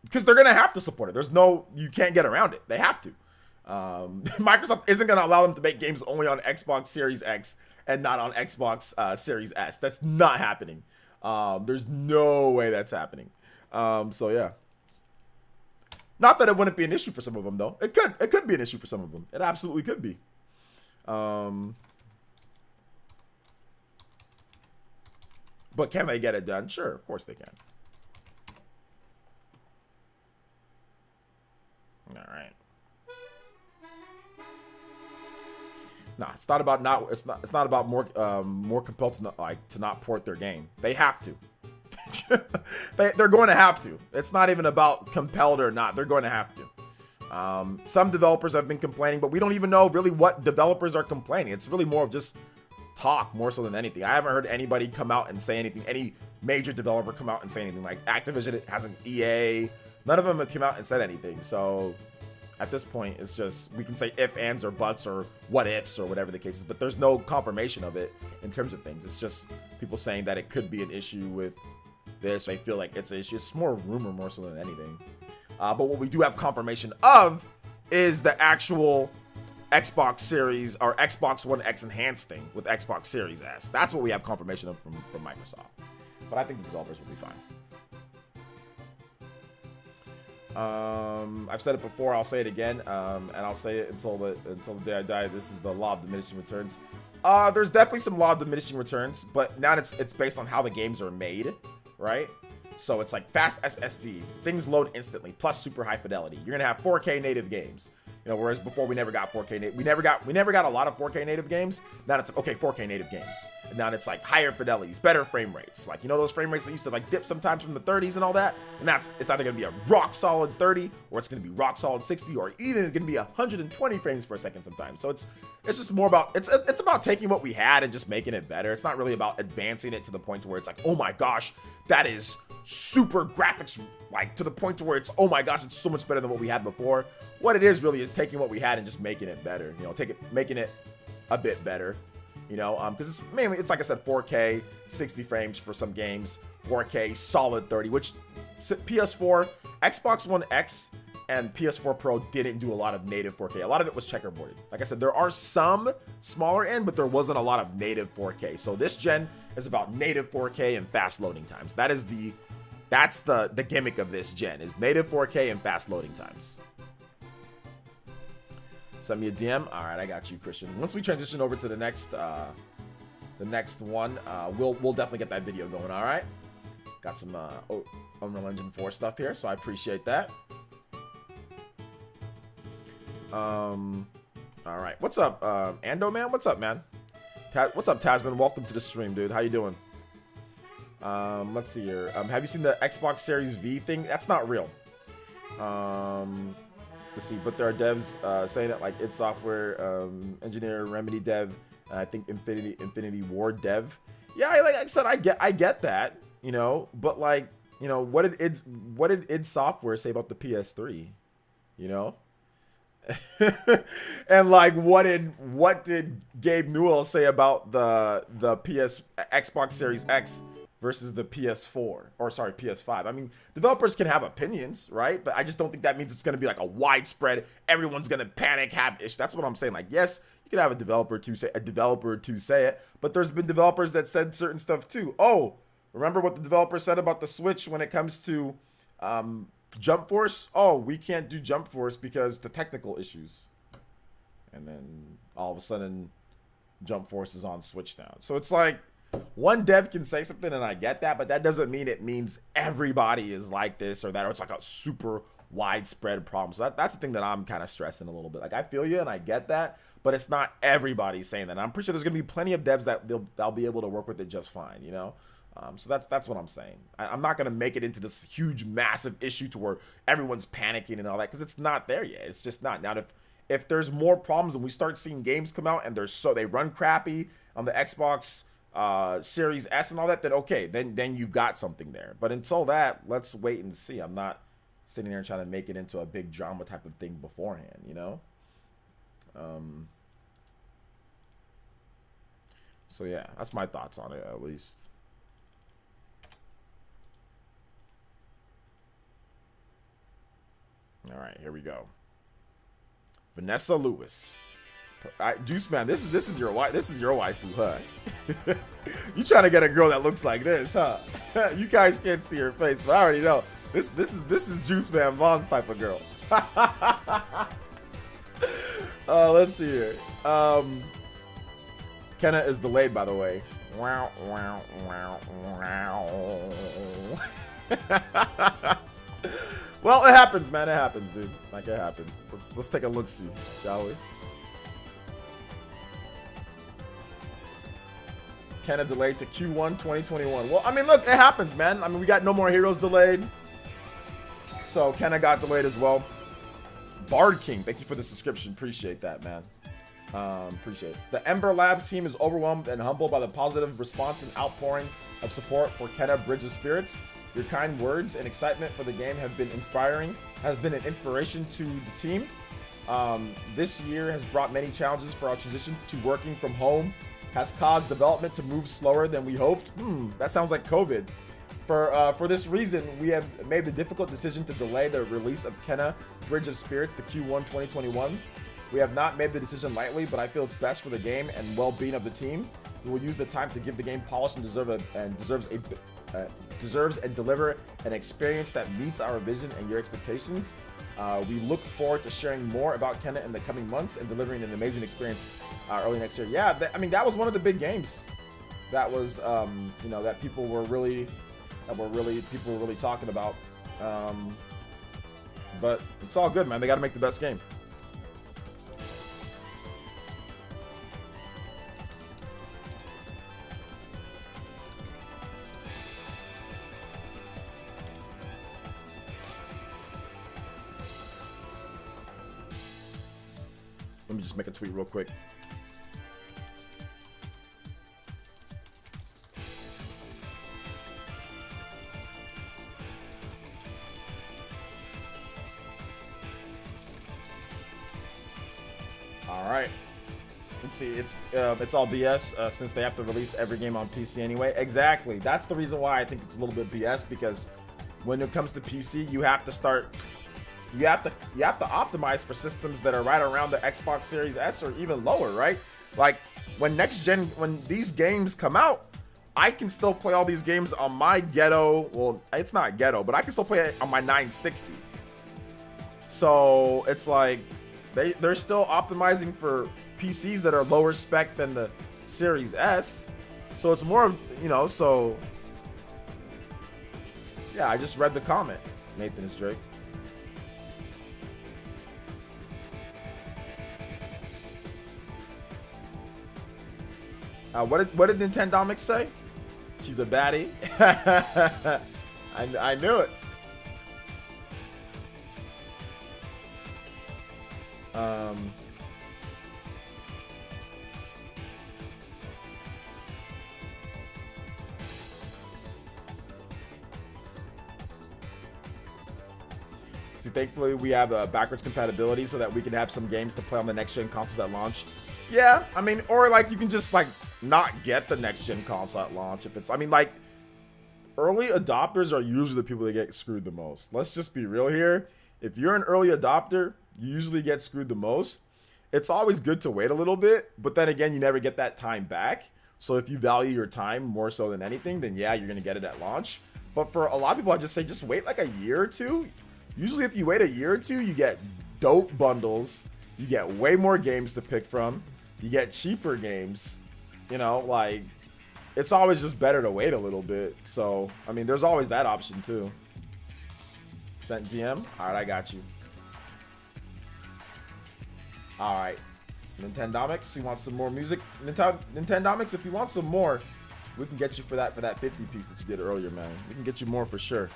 Because they're gonna have to support it. You can't get around it. They have to. Microsoft isn't gonna allow them to make games only on Xbox Series X and not on Xbox Series S. That's not happening. There's no way that's happening. So yeah. Not that it wouldn't be an issue for some of them though. It could be an issue for some of them. It absolutely could be. But can they get it done? Sure, of course they can. All right. Nah, it's not about it's not about more compelled to not port their game. They have to. They're going to have to. It's not even about compelled or not. They're going to have to. Some developers have been complaining, but we don't even know really what developers are complaining. It's really more of just talk more so than anything. I haven't heard anybody come out and say anything. Any major developer come out and say anything. Like Activision, it has an EA. None of them have come out and said anything. So at this point, it's just, we can say if, ands, or buts, or what ifs, or whatever the case is, but there's no confirmation of it in terms of things. It's just people saying that it could be an issue with this. They feel like it's an issue. It's more rumor more so than anything. But what we do have confirmation of is the actual Xbox Series or Xbox One X enhanced thing with Xbox Series S. That's what we have confirmation of from Microsoft. but I think the developers will be fine. I've said it before, I'll say it again, and I'll say it until the day I die. This is the law of diminishing returns. There's definitely some law of diminishing returns, but now it's based on how the games are made, right? So it's like fast SSD, things load instantly, plus super high fidelity. You're gonna have 4K native games. You know, whereas before we never got 4K native, we never got a lot of 4K native games. Now it's like, okay, 4K native games. And now it's like higher fidelities, better frame rates. Like, you know, those frame rates that used to like dip sometimes from the 30s and all that. And it's either gonna be a rock solid 30, or it's gonna be rock solid 60, or even it's gonna be 120 frames per second sometimes. So it's just more about, it's about taking what we had and just making it better. It's not really about advancing it to the point to where it's like, oh my gosh, that is super graphics, like to the point to where it's, oh my gosh, it's so much better than what we had before. What it is really is taking what we had and just making it better, you know, making it a bit better, you know, because it's like I said, 4K 60 frames for some games, 4K solid 30, which PS4, Xbox One X and PS4 Pro didn't do a lot of native 4K. A lot of it was checkerboarded. Like I said, there are some smaller end, but there wasn't a lot of native 4K. So this gen is about native 4K and fast loading times. That's the gimmick of this gen, is native 4K and fast loading times. Send me a DM. All right, I got you, Christian. Once we transition over to the next one, we'll definitely get that video going. All right. Got some Unreal Engine 4 stuff here, so I appreciate that. All right. What's up, Ando man? What's up, man? What's up, Tasman? Welcome to the stream, dude. How you doing? Let's see here. Have you seen the Xbox Series V thing? That's not real. Let's see, but there are devs saying it, like id Software, engineer, Remedy dev, and I think Infinity Ward dev. Yeah, like I said, I get that, you know, but like, you know, what did id Software say about the PS3, you know? And like, what did Gabe Newell say about the Xbox Series X versus the PS5. I mean, developers can have opinions, right? But I just don't think that means it's going to be like a widespread, everyone's going to panic, have ish. That's what I'm saying. Like, yes, you can have a developer to say it, but there's been developers that said certain stuff too. Oh, remember what the developer said about the Switch when it comes to Jump Force? Oh, we can't do Jump Force because the technical issues. And then all of a sudden, Jump Force is on Switch now. So it's like, one dev can say something and I get that, but that doesn't mean it means everybody is like this or that, or it's like a super widespread problem. So that's the thing that I'm kind of stressing a little bit. Like, I feel you and I get that, but it's not everybody saying that. And I'm pretty sure there's going to be plenty of devs that they'll be able to work with it just fine, you know? So that's what I'm saying. I'm not going to make it into this huge, massive issue to where everyone's panicking and all that, because it's not there yet. It's just not. Now, if there's more problems and we start seeing games come out and they run crappy on the Xbox Series S and all that, then okay, then you've got something there. But until that, let's wait and see. I'm not sitting there trying to make it into a big drama type of thing beforehand, you know? So yeah, that's my thoughts on it, at least. All right, here we go. Vanessa Lewis. Juice man, this is your wife. This is your waifu, huh? You trying to get a girl that looks like this, huh? You guys can't see her face, but I already know. This is Juice Man Vaughn's type of girl. Let's see here. Kenna is delayed, by the way. Wow, wow, wow, wow. Well, it happens, man. It happens, dude. Like, it happens. Let's take a look-see, shall we? Kenna delayed to Q1 2021. Well, I mean, look, it happens, man. I mean, we got No More Heroes delayed. So, Kenna got delayed as well. Bard King, thank you for the subscription. Appreciate that, man. Appreciate it. The Ember Lab team is overwhelmed and humbled by the positive response and outpouring of support for Kenna Bridge of Spirits. Your kind words and excitement for the game have been inspiring, has been an inspiration to the team. This year has brought many challenges for our transition to working from home, has caused development to move slower than we hoped. That sounds like COVID. For this reason, we have made the difficult decision to delay the release of Kenna Bridge of Spirits to Q1 2021. We have not made the decision lightly, but I feel it's best for the game and well-being of the team. We will use the time to give the game polish and deserves and deliver an experience that meets our vision and your expectations. We look forward to sharing more about Kenna in the coming months and delivering an amazing experience early next year. Yeah, I mean, that was one of the big games that was, you know, that people were really talking about. But it's all good, man. They got to make the best game. Let me just make a tweet real quick. All right. Let's see. It's all BS since they have to release every game on PC anyway. Exactly. That's the reason why I think it's a little bit BS, because when it comes to PC, you have to start. You have to optimize for systems that are right around the Xbox Series S or even lower, right? Like when these games come out, I can still play all these games on my ghetto. Well, it's not ghetto, but I can still play it on my 960. So it's like they're still optimizing for PCs that are lower spec than the Series S. So it's more of, you know, so yeah, I just read the comment. Nathan is Drake. What did Nintendomics say? She's a baddie. I knew it. See, thankfully we have backwards compatibility so that we can have some games to play on the next gen consoles at launch. Yeah, I mean, or like you can just like not get the next gen console at launch if it's, I mean, like early adopters are usually the people that get screwed the most. Let's just be real here. If you're an early adopter, you usually get screwed the most. It's always good to wait a little bit, but then again, you never get that time back. So if you value your time more so than anything, then yeah, you're gonna get it at launch. But for a lot of people, I just say just wait like a year or two. Usually if you wait a year or two, you get dope bundles. You get way more games to pick from. You get cheaper games. You know, like, it's always just better to wait a little bit. So, I mean, there's always that option too. Sent DM? Alright, I got you. Alright. Nintendomics, you want some more music? Nintendomics, if you want some more, we can get you for that 50 piece that you did earlier, man. We can get you more for sure.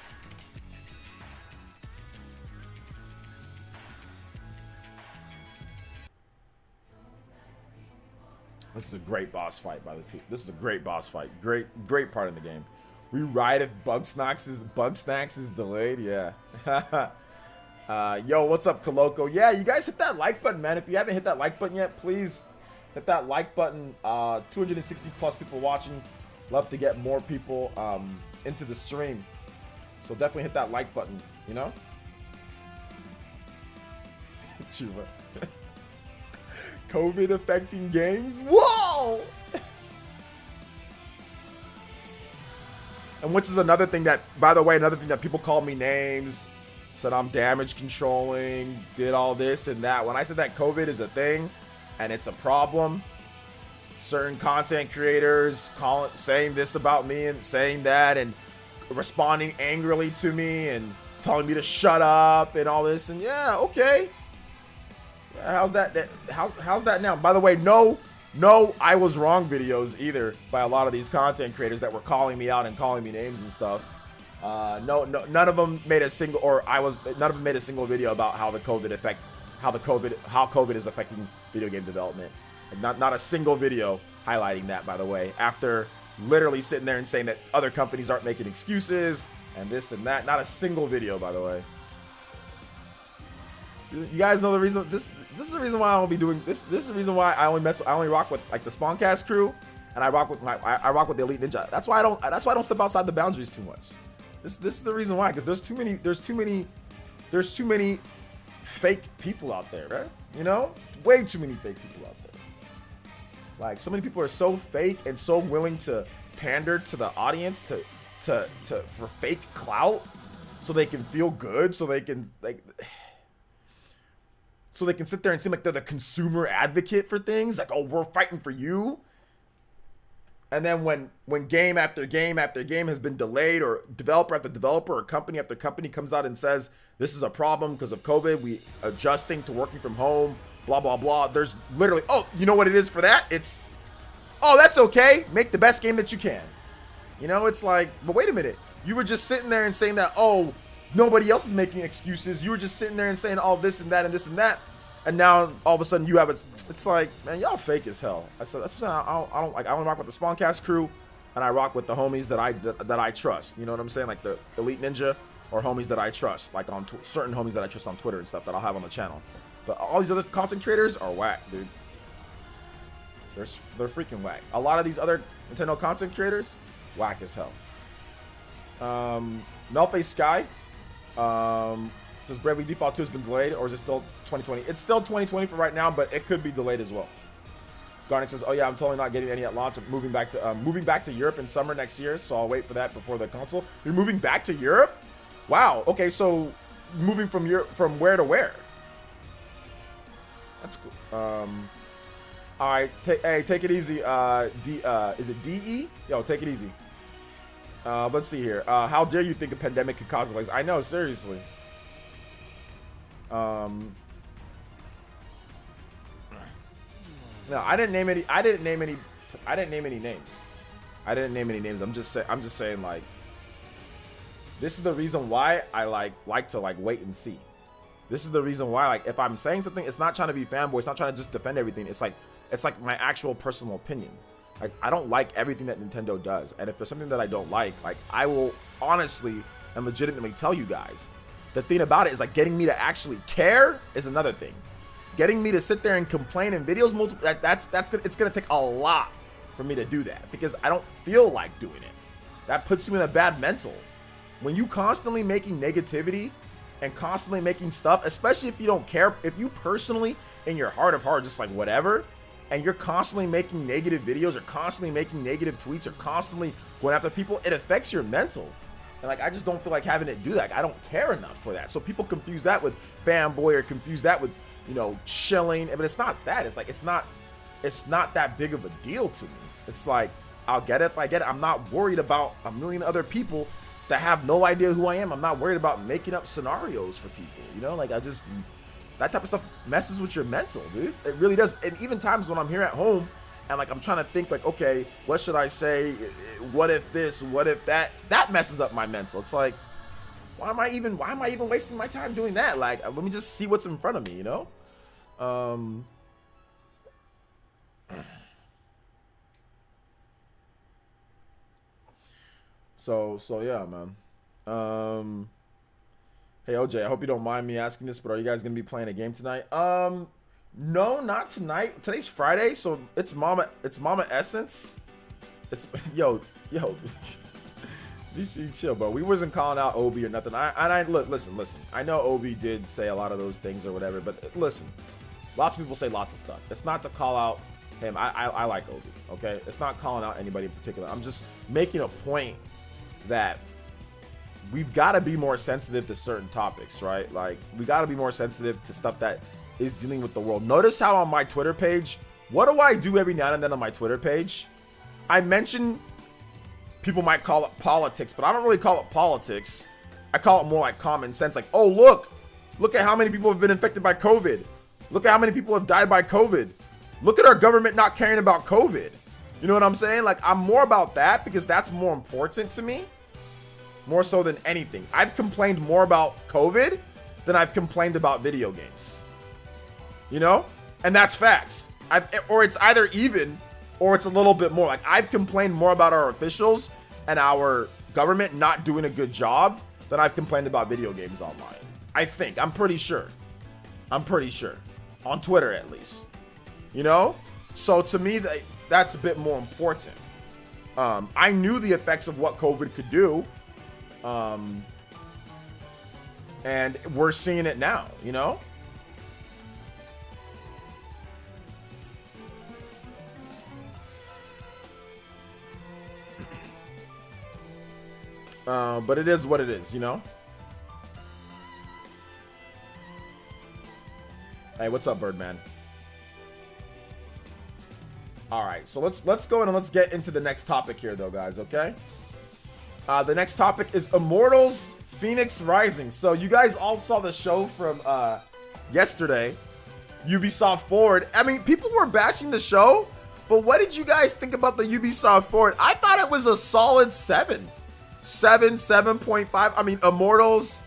This is a great boss fight by the team. This is a great boss fight. Great part in the game. We ride if Bugsnax is delayed. Yeah. Yo, what's up, Coloco? Yeah, you guys hit that like button, man. If you haven't hit that like button yet, please hit that like button. 260 plus people watching. Love to get more people into the stream. So definitely hit that like button, you know? Chuba. COVID affecting games? Whoa! And which is another thing that, by the way, another thing that people called me names, said I'm damage controlling, did all this and that. When I said that COVID is a thing and it's a problem, certain content creators saying this about me and saying that and responding angrily to me and telling me to shut up and all this, and yeah, okay. How's that now? By the way, no I was wrong videos either by a lot of these content creators that were calling me out and calling me names and stuff. No, none of them made a single, none of them made a single video about how COVID is affecting video game development. Like not a single video highlighting that, by the way, after literally sitting there and saying that other companies aren't making excuses and this and that. Not a single video, by the way. So you guys know the reason. This is the reason why I won't be doing this. This is the reason why I only rock with like the Spawncast crew, and I rock with the Elite Ninja. That's why I don't step outside the boundaries too much. This is the reason why, because there's too many fake people out there, right? You know, way too many fake people out there. Like, so many people are so fake and so willing to pander to the audience for fake clout, so they can feel good, so they can sit there and seem like they're the consumer advocate for things. Like, oh, we're fighting for you. And then when game after game after game has been delayed, or developer after developer or company after company comes out and says this is a problem because of COVID, we adjusting to working from home, blah blah blah. There's literally, oh, you know what it is for that? It's, oh, that's okay. Make the best game that you can. You know, it's like, but wait a minute. You were just sitting there and saying that, oh, nobody else is making excuses. You were just sitting there and saying all this and that and this and that. And now all of a sudden you have it. It's like, man, y'all fake as hell. I said, that's I don't like. I want to rock with the Spawncast crew, and I rock with the homies that I trust. You know what I'm saying? Like the Elite Ninja, or homies that I trust, like on certain homies that I trust on Twitter and stuff that I'll have on the channel. But all these other content creators are whack, dude. They're freaking whack. A lot of these other Nintendo content creators, whack as hell. Nullface Sky says Bravely Default 2 has been delayed, or is it still 2020? It's still 2020 for right now, but it could be delayed as well. Garnick says, oh yeah, I'm totally not getting any at launch. I'm moving back to Europe in summer next year, so I'll wait for that before the console. You're moving back to Europe? Wow. Okay, so moving from Europe, from where to where? That's cool. All right, hey, take it easy. Is it DE? Yo, take it easy. Let's see here. How dare you think a pandemic could cause delays? I know, seriously. No, I didn't name any names. I'm just saying, like, this is the reason why I like to wait and see. This is the reason why, like, if I'm saying something, it's not trying to be fanboy, it's not trying to just defend everything. It's like my actual personal opinion. Like, I don't like everything that Nintendo does, and if there's something that I don't like, I will honestly and legitimately tell you guys. The thing about it is, like, getting me to actually care is another thing. Getting me to sit there and complain in videos it's gonna take a lot for me to do that, because I don't feel like doing it. That puts you in a bad mental. When you constantly making negativity and constantly making stuff, especially if you don't care, if you personally in your heart of heart just like whatever, and you're constantly making negative videos or constantly making negative tweets or constantly going after people, it affects your mental. And like, I just don't feel like having it do that. Like, I don't care enough for that. So people confuse that with fanboy, or confuse that with, you know, chilling. But it's not that. It's like, it's not that big of a deal to me. It's like, I'll get it if I get it. I'm not worried about a million other people that have no idea who I am. I'm not worried about making up scenarios for people. You know, like, that type of stuff messes with your mental, dude. It really does. And even times when I'm here at home and like I'm trying to think, like, okay, what should I say? What if this? What if that? That messes up my mental. It's like, why am I even wasting my time doing that? Like, let me just see what's in front of me, you know? So yeah, man. Hey OJ, I hope you don't mind me asking this, but are you guys gonna be playing a game tonight? No, not tonight. Today's Friday, so it's Mama Essence. It's yo. DC, chill, bro. We wasn't calling out Obi or nothing. Look, listen. I know Obi did say a lot of those things or whatever, but listen, lots of people say lots of stuff. It's not to call out him. I like Obi, okay? It's not calling out anybody in particular. I'm just making a point that we've got to be more sensitive to certain topics, right? Like, we got to be more sensitive to stuff that is dealing with the world. Notice how on my Twitter page, what do I do every now and then on my Twitter page? I mention, people might call it politics, but I don't really call it politics. I call it more like common sense. Like, oh, look at how many people have been infected by COVID. Look at how many people have died by COVID. Look at our government not caring about COVID. You know what I'm saying? Like, I'm more about that because that's more important to me. More so than anything. I've complained more about COVID than I've complained about video games. You know? And that's facts. Or it's either even, or it's a little bit more. Like, I've complained more about our officials and our government not doing a good job than I've complained about video games online. I think. I'm pretty sure. On Twitter, at least. You know? So, to me, that's a bit more important. I knew the effects of what COVID could do. And we're seeing it now, you know? But it is what it is, you know? Hey, what's up, Birdman? All right, so let's go in and let's get into the next topic here, though, guys, okay? The next topic is Immortals Fenix Rising. So you guys all saw the show from yesterday, Ubisoft Forward. I mean, people were bashing the show, but what did you guys think about the Ubisoft Forward? I thought it was a solid 7.5. I mean, Immortals,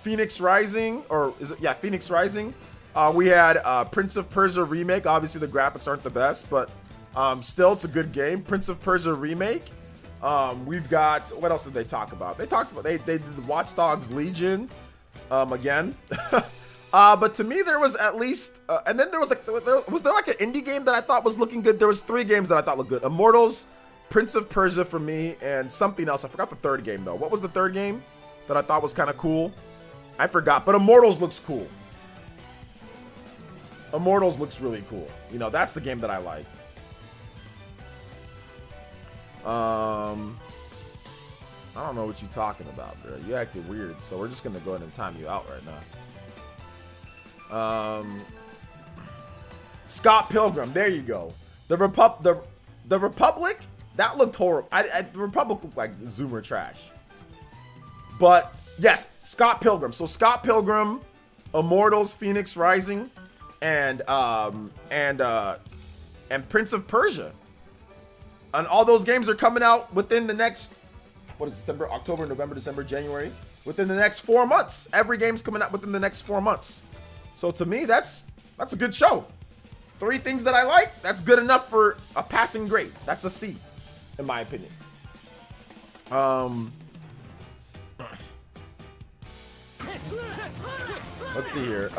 Fenix Rising, or is it? Yeah, Fenix Rising. We had Prince of Persia Remake. Obviously, the graphics aren't the best, but still, it's a good game. Prince of Persia Remake. We've got, what else did they talk about? They talked about, they did the Watch Dogs Legion, again. But to me, there was at least, and then there was like, was there like an indie game that I thought was looking good? There was 3 games that I thought looked good. Immortals, Prince of Persia for me, and something else. I forgot the 3rd game though. What was the 3rd game that I thought was kind of cool? I forgot, but Immortals looks cool. Immortals looks really cool. You know, that's the game that I like. I don't know what you're talking about, bro. You acted weird, so we're just gonna go ahead and time you out right now. Scott Pilgrim, there you go. The Republic, that looked horrible. The Republic looked like Zoomer trash. But yes, Scott Pilgrim. So Scott Pilgrim, Immortals, Fenix Rising, and Prince of Persia. And all those games are coming out within the next, what is it, September, October, November, December, January? Within the next 4 months. Every game's coming out within the next 4 months. So to me, that's a good show. 3 things that I like, that's good enough for a passing grade. That's a C, in my opinion. Let's see here.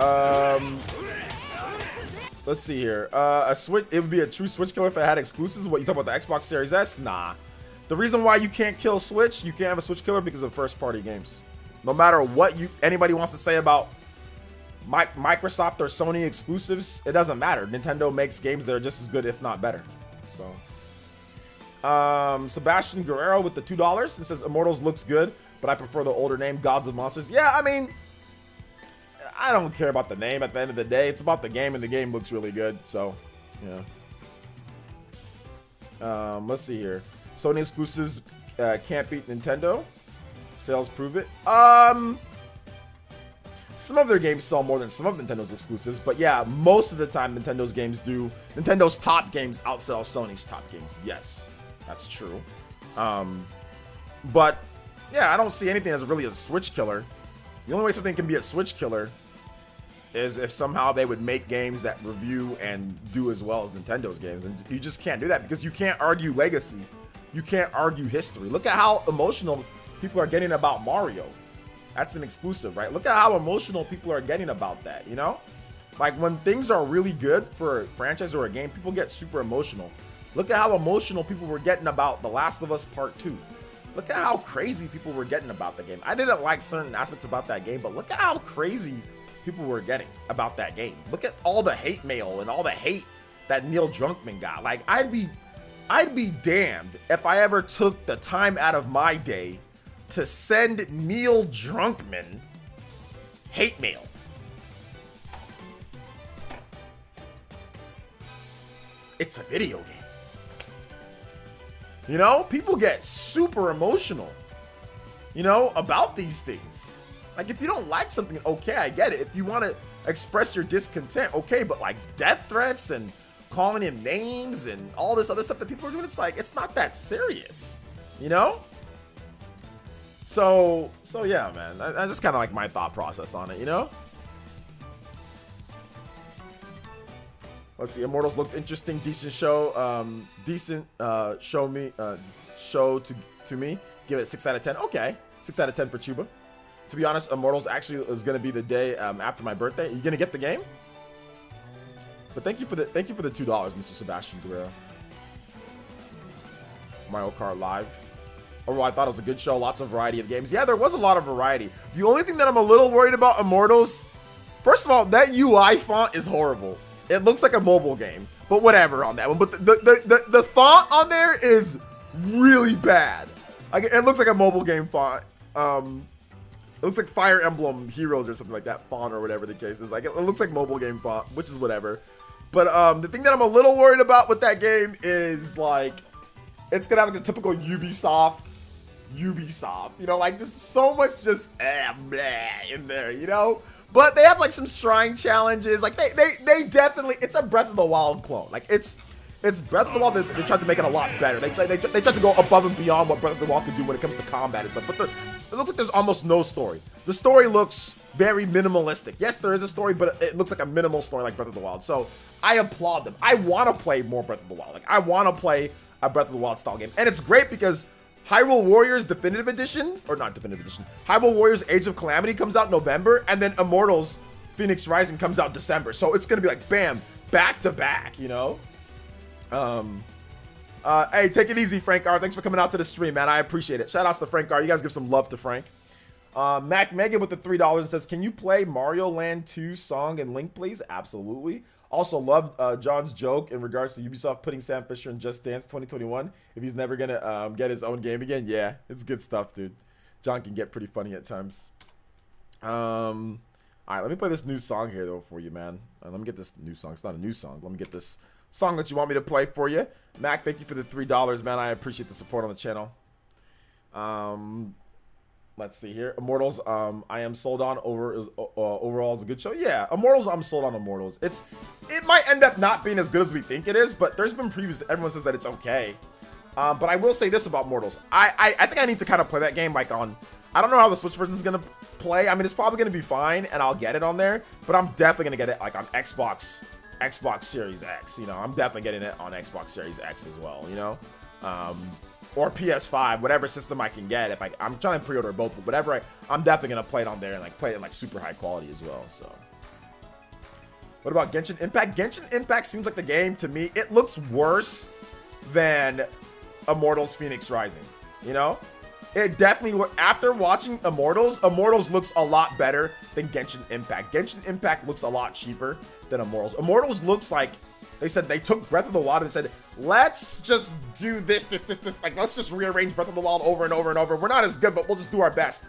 Let's see here. A Switch, it would be a true Switch killer if it had exclusives. What, you talk about the Xbox Series S? Nah. The reason why you can't kill Switch, you can't have a Switch killer because of first-party games. No matter what anybody wants to say about Microsoft or Sony exclusives, it doesn't matter. Nintendo makes games that are just as good, if not better. So, Sebastian Guerrero with the $2. It says Immortals looks good, but I prefer the older name, Gods of Monsters. Yeah, I mean, I don't care about the name at the end of the day. It's about the game, and the game looks really good. So, yeah. Let's see here. Sony exclusives can't beat Nintendo. Sales prove it. Some of their games sell more than some of Nintendo's exclusives, but yeah, most of the time Nintendo's games do. Nintendo's top games outsell Sony's top games. Yes, that's true. But yeah, I don't see anything as really a Switch killer. The only way something can be a Switch killer is if somehow they would make games that review and do as well as Nintendo's games, and you just can't do that because you can't argue legacy. You can't argue history. Look at how emotional people are getting about Mario. That's an exclusive, right? Look at how emotional people are getting about that, you know? Like, when things are really good for a franchise or a game, people get super emotional. Look at how emotional people were getting about The Last of Us Part 2. Look at how crazy people were getting about the game. I didn't like certain aspects about that game, but look at how crazy people were getting about that game. Look at all the hate mail and all the hate that Neil Druckmann got. Like, I'd be damned if I ever took the time out of my day to send Neil Druckmann hate mail. It's a video game. You know, people get super emotional, you know, about these things. Like, if you don't like something, okay, I get it. If you want to express your discontent, okay, but like death threats and calling him names and all this other stuff that people are doing, it's like, it's not that serious, you know? So yeah, man, that's just kind of like my thought process on it, you know? Let's see, Immortals looked interesting, decent show, show to me. Give it a 6 out of 10. Okay, 6 out of 10 for Chuba. To be honest, Immortals actually is going to be the day after my birthday. Are you going to get the game? But thank you for the $2, Mr. Sebastian Guerrero. Mario Kart Live. Overall, I thought it was a good show. Lots of variety of games. Yeah, there was a lot of variety. The only thing that I'm a little worried about Immortals, first of all, that UI font is horrible. It looks like a mobile game, but whatever on that one. But the font on there is really bad. It looks like a mobile game font. It looks like Fire Emblem Heroes or something like that font or whatever the case is. Like it looks like mobile game font, which is whatever. But the thing that I'm a little worried about with that game is like it's gonna have like the typical Ubisoft, you know, like just so much just bleh in there, you know. But they have like some shrine challenges. Like they definitely, it's a Breath of the Wild clone. Like it's Breath of the Wild. They tried to make it a lot better. They tried to go above and beyond what Breath of the Wild could do when it comes to combat and stuff. But it looks like there's almost no story. The story looks very minimalistic. Yes, there is a story, but it looks like a minimal story like Breath of the Wild. So I applaud them. I want to play more Breath of the Wild. Like I want to play a Breath of the Wild style game, and it's great because Hyrule Warriors Definitive Edition, or not Definitive Edition, Hyrule Warriors Age of Calamity comes out in November, and then Immortals Phoenix Rising comes out in December. So it's gonna be like bam, back to back, you know. Hey, take it easy, Frank R. Thanks for coming out to the stream, man. I appreciate it. Shout outs to Frank R. You guys give some love to Frank. Mac Megan with the $3 and says, "Can you play Mario Land 2 song and link, please?" Absolutely. Also loved John's joke in regards to Ubisoft putting Sam Fisher in Just Dance 2021 if he's never gonna get his own game again. Yeah, it's good stuff, dude. John can get pretty funny at times. All right, let me play this new song here though for you, man. Let me get this new song. It's not a new song. Let me get this song that you want me to play for you. Mac, thank you for the $3, man. I appreciate the support on the channel. Let's see here. Immortals, I am sold on overall is a good show. Yeah, Immortals, I'm sold on Immortals. It might end up not being as good as we think it is, but there's been previews. Everyone says that it's okay. But I will say this about Immortals. I think I need to kind of play that game like on, I don't know how the Switch version is going to play. I mean, it's probably going to be fine and I'll get it on there, but I'm definitely going to get it like on Xbox Series X, you know. I'm definitely getting it on Xbox Series X as well, you know. Or PS5, whatever system I can get. If I'm trying to pre-order both, but whatever, I'm definitely gonna play it on there and like play it in like super high quality as well. So, what about Genshin Impact? Genshin Impact seems like the game to me. It looks worse than Immortals Phoenix Rising. You know, it definitely. After watching Immortals looks a lot better than Genshin Impact. Genshin Impact looks a lot cheaper than Immortals. Immortals looks like they said they took Breath of the Wild and said, let's just do this. Like, let's just rearrange Breath of the Wild over and over and over. We're not as good, but we'll just do our best.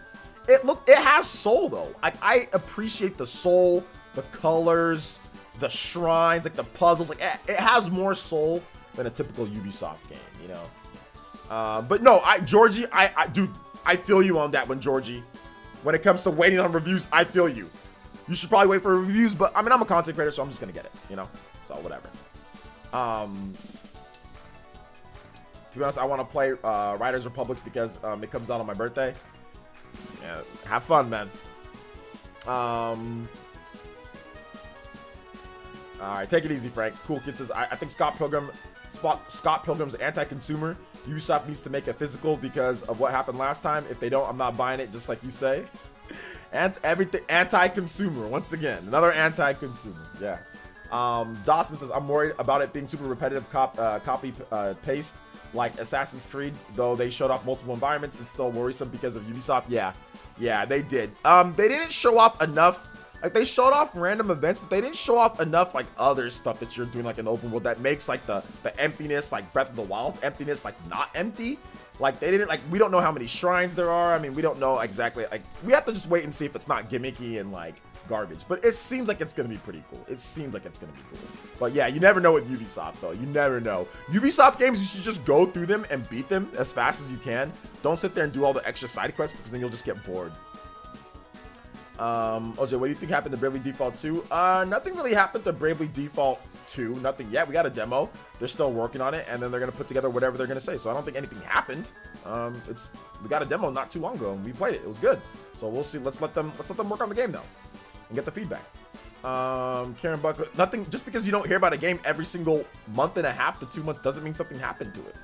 It has soul, though. I appreciate the soul, the colors, the shrines, like the puzzles. Like, it has more soul than a typical Ubisoft game, you know? But no, Georgie, dude, I feel you on that one, Georgie. When it comes to waiting on reviews, I feel you. You should probably wait for reviews, but I mean, I'm a content creator, so I'm just gonna get it, you know? So, whatever. To be honest, I want to play Riders Republic because it comes out on my birthday. Yeah, have fun, man. All right, take it easy, Frank. Cool Kid says, I think Scott Pilgrim's anti-consumer. Ubisoft needs to make it physical because of what happened last time. If they don't, I'm not buying it, just like you say. And everything anti-consumer. Once again, another anti-consumer. Yeah. Dawson says, I'm worried about it being super repetitive copy paste like Assassin's Creed, though they showed off multiple environments. It's still worrisome because of Ubisoft. Yeah, they did. They didn't show off enough. Like, they showed off random events, but they didn't show off enough like other stuff that you're doing like in the open world that makes like the emptiness, like Breath of the Wild's emptiness, like not empty. Like, they didn't, like, we don't know how many shrines there are. I mean, we don't know exactly, like, we have to just wait and see if it's not gimmicky and like garbage, but it seems like it's gonna be pretty cool. But yeah, you never know with Ubisoft though. You never know. Ubisoft games, you should just go through them and beat them as fast as you can. Don't sit there and do all the extra side quests because then you'll just get bored. OJ, what do you think happened to Bravely Default 2? Nothing really happened to Bravely Default 2. Nothing yet. We got a demo. They're still working on it, and then they're gonna put together whatever they're gonna say. So I don't think anything happened. We got a demo not too long ago, and we played it. It was good. So we'll see. Let's let them work on the game though, and get the feedback. Karen Buck, nothing. Just because you don't hear about a game every single month and a half to 2 months doesn't mean something happened to it.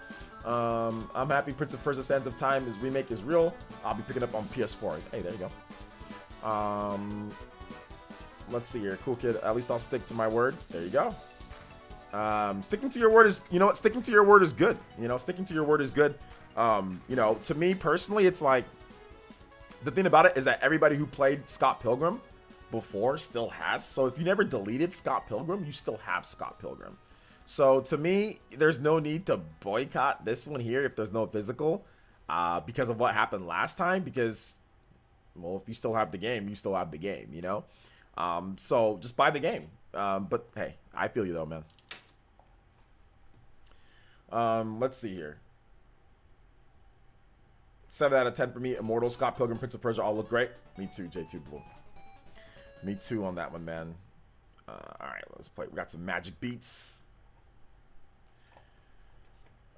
I'm happy Prince of Persia: Sands of Time remake is real. I'll be picking up on PS4. Hey, there you go. Let's see here. Cool Kid. At least I'll stick to my word. There you go. Sticking to your word is, you know what? Sticking to your word is good. You know, sticking to your word is good. You know, to me personally, it's like, the thing about it is that everybody who played Scott Pilgrim before still has. So if you never deleted Scott Pilgrim, you still have Scott Pilgrim. So to me, there's no need to boycott this one here if there's no physical. because of what happened last time. Because, well, if you still have the game, you still have the game, you know? So just buy the game. But hey, I feel you though, man. Let's see here. 7 out of 10 for me. Immortals, Scott Pilgrim, Prince of Persia all look great. Me too, J2 Blue. Me too on that one, man. Alright, let's play. We got some magic beats.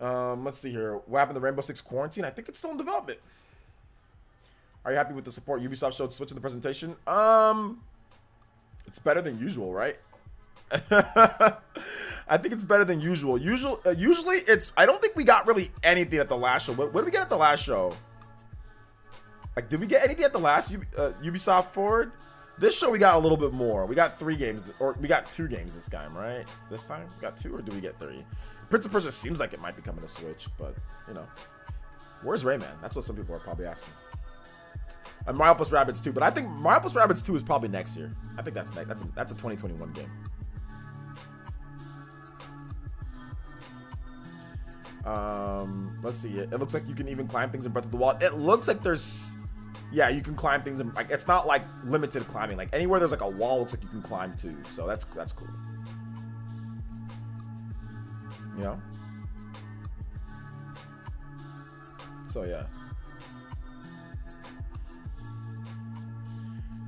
Let's see here. What happened to Rainbow Six Quarantine? I think it's still in development. Are you happy with the support Ubisoft showed Switch in the presentation? It's better than usual, right? I think it's better than usual. Usually it's... I don't think we got really anything at the last show. What did we get at the last show? Like, did we get anything at the last Ubisoft Forward? This show we got a little bit more. We got 3 games, or we got 2 games this time, right? This time? We got 2, or do we get 3? Prince of Persia seems like it might be coming to Switch, but, you know. Where's Rayman? That's what some people are probably asking. And Mario plus Rabbids 2, but I think Mario plus Rabbids 2 is probably next year. I think that's a 2021 game. Let's see. It looks like you can even climb things in Breath of the Wild. It looks like there's... Yeah, you can climb things and like it's not like limited climbing. Like anywhere there's like a wall, looks like you can climb too. So that's cool. You know. So yeah.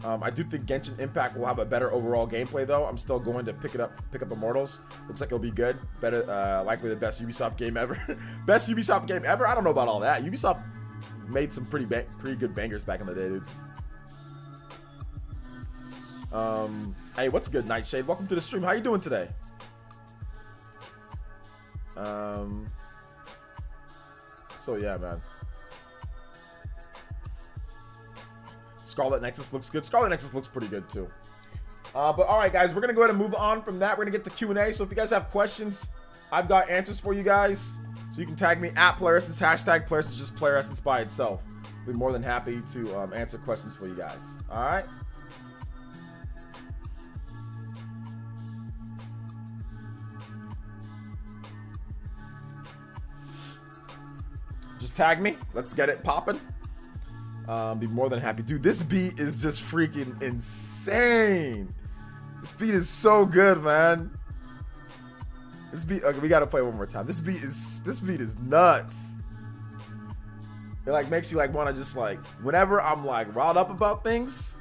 I do think Genshin Impact will have a better overall gameplay though. I'm still going to pick up Immortals. Looks like it'll be good. Better, likely the best Ubisoft game ever. Best Ubisoft game ever. I don't know about all that. Ubisoft made some pretty good bangers back in the day, dude. Hey, what's good, Nightshade? Welcome to the stream. How you doing today? So yeah, man. Scarlet Nexus looks good. Scarlet Nexus looks pretty good too. But all right, guys, we're gonna go ahead and move on from that. We're gonna get to Q&A. So if you guys have questions, I've got answers for you guys. So you can tag me at PlayerEssence, hashtag PlayerEssence, just PlayerEssence by itself. I'll be more than happy to answer questions for you guys. All right. Just tag me. Let's get it popping. Be more than happy. Dude, this beat is just freaking insane. This beat is so good, man. This beat, okay, we gotta play it one more time. This beat is nuts. It like makes you like wanna just like, whenever I'm like riled up about things,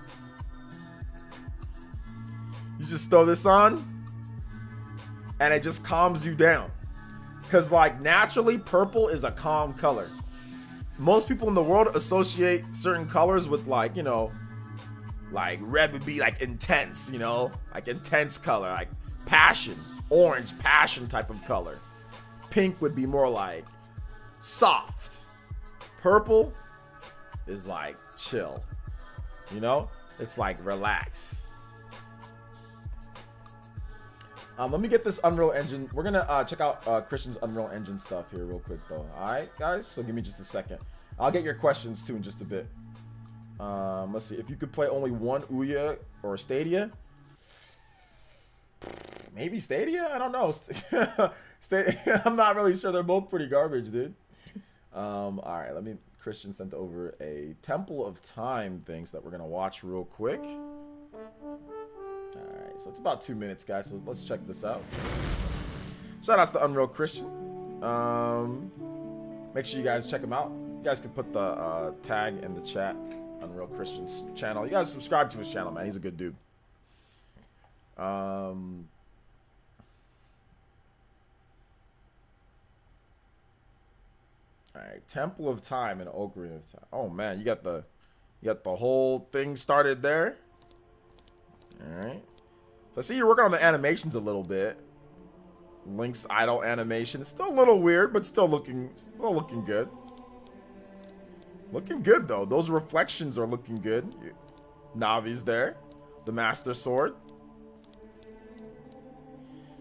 you just throw this on and it just calms you down. Cause like naturally purple is a calm color. Most people in the world associate certain colors with like, you know, like red would be like intense, you know, like intense color, like passion, orange, passion type of color. Pink would be more like soft. Purple is like chill, you know, it's like relax. Let me get this Unreal Engine. We're gonna check out Christian's Unreal Engine stuff here real quick though. All right, guys, so give me just a second. I'll get your questions too in just a bit. Let's see. If you could play only one Ouya or Stadia, maybe Stadia. I don't know. I'm not really sure. They're both pretty garbage, dude. All right. Let me. Christian sent over a Temple of Time thing so that we're gonna watch real quick. Alright, so it's about 2 minutes, guys, so let's check this out. Shout outs to Unreal Christian. Make sure you guys check him out. You guys can put the tag in the chat. Unreal Christian's channel. You guys subscribe to his channel, man. He's a good dude. Alright, Temple of Time and Ocarina of Time. Oh man, you got the whole thing started there. Alright. So I see you're working on the animations a little bit. Link's idle animation. Still a little weird, but still looking good. Looking good though. Those reflections are looking good. Navi's there. The Master Sword.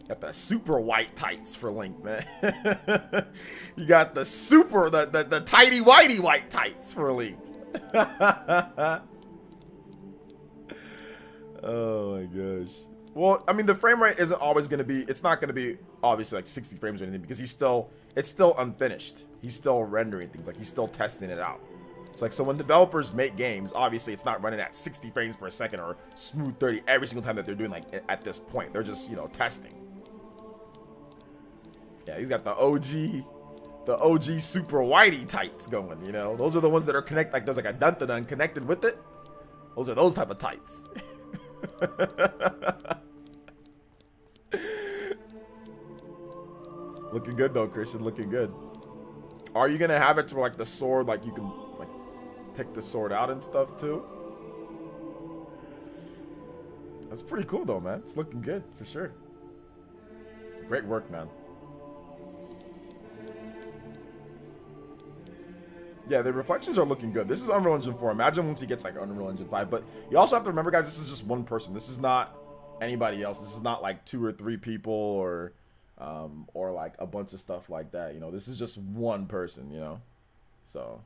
Got the super white tights for Link, man. You got the super the tighty whitey white tights for Link. Oh my gosh. Well, I mean, the frame rate isn't always going to be, it's not going to be obviously like 60 frames or anything because it's still unfinished. He's still rendering things, like he's still testing it out. It's like, so when developers make games, obviously it's not running at 60 frames per second or smooth 30 every single time that they're doing like at this point. They're just, you know, testing. Yeah, he's got the OG super whitey tights going, you know. Those are the ones that are connected, like there's like a dun-dun-dun connected with it. Those are those type of tights. Looking good though, Christian, looking good. Are you gonna have it to where like the sword, like you can like take the sword out and stuff too? That's pretty cool though, man. It's looking good for sure. Great work, man. Yeah, the reflections are looking good. This is Unreal Engine 4. Imagine once he gets like Unreal Engine 5. But you also have to remember, guys, this is just one person. This is not anybody else. This is not like 2 or 3 people or like a bunch of stuff like that. You know, this is just one person, you know? So,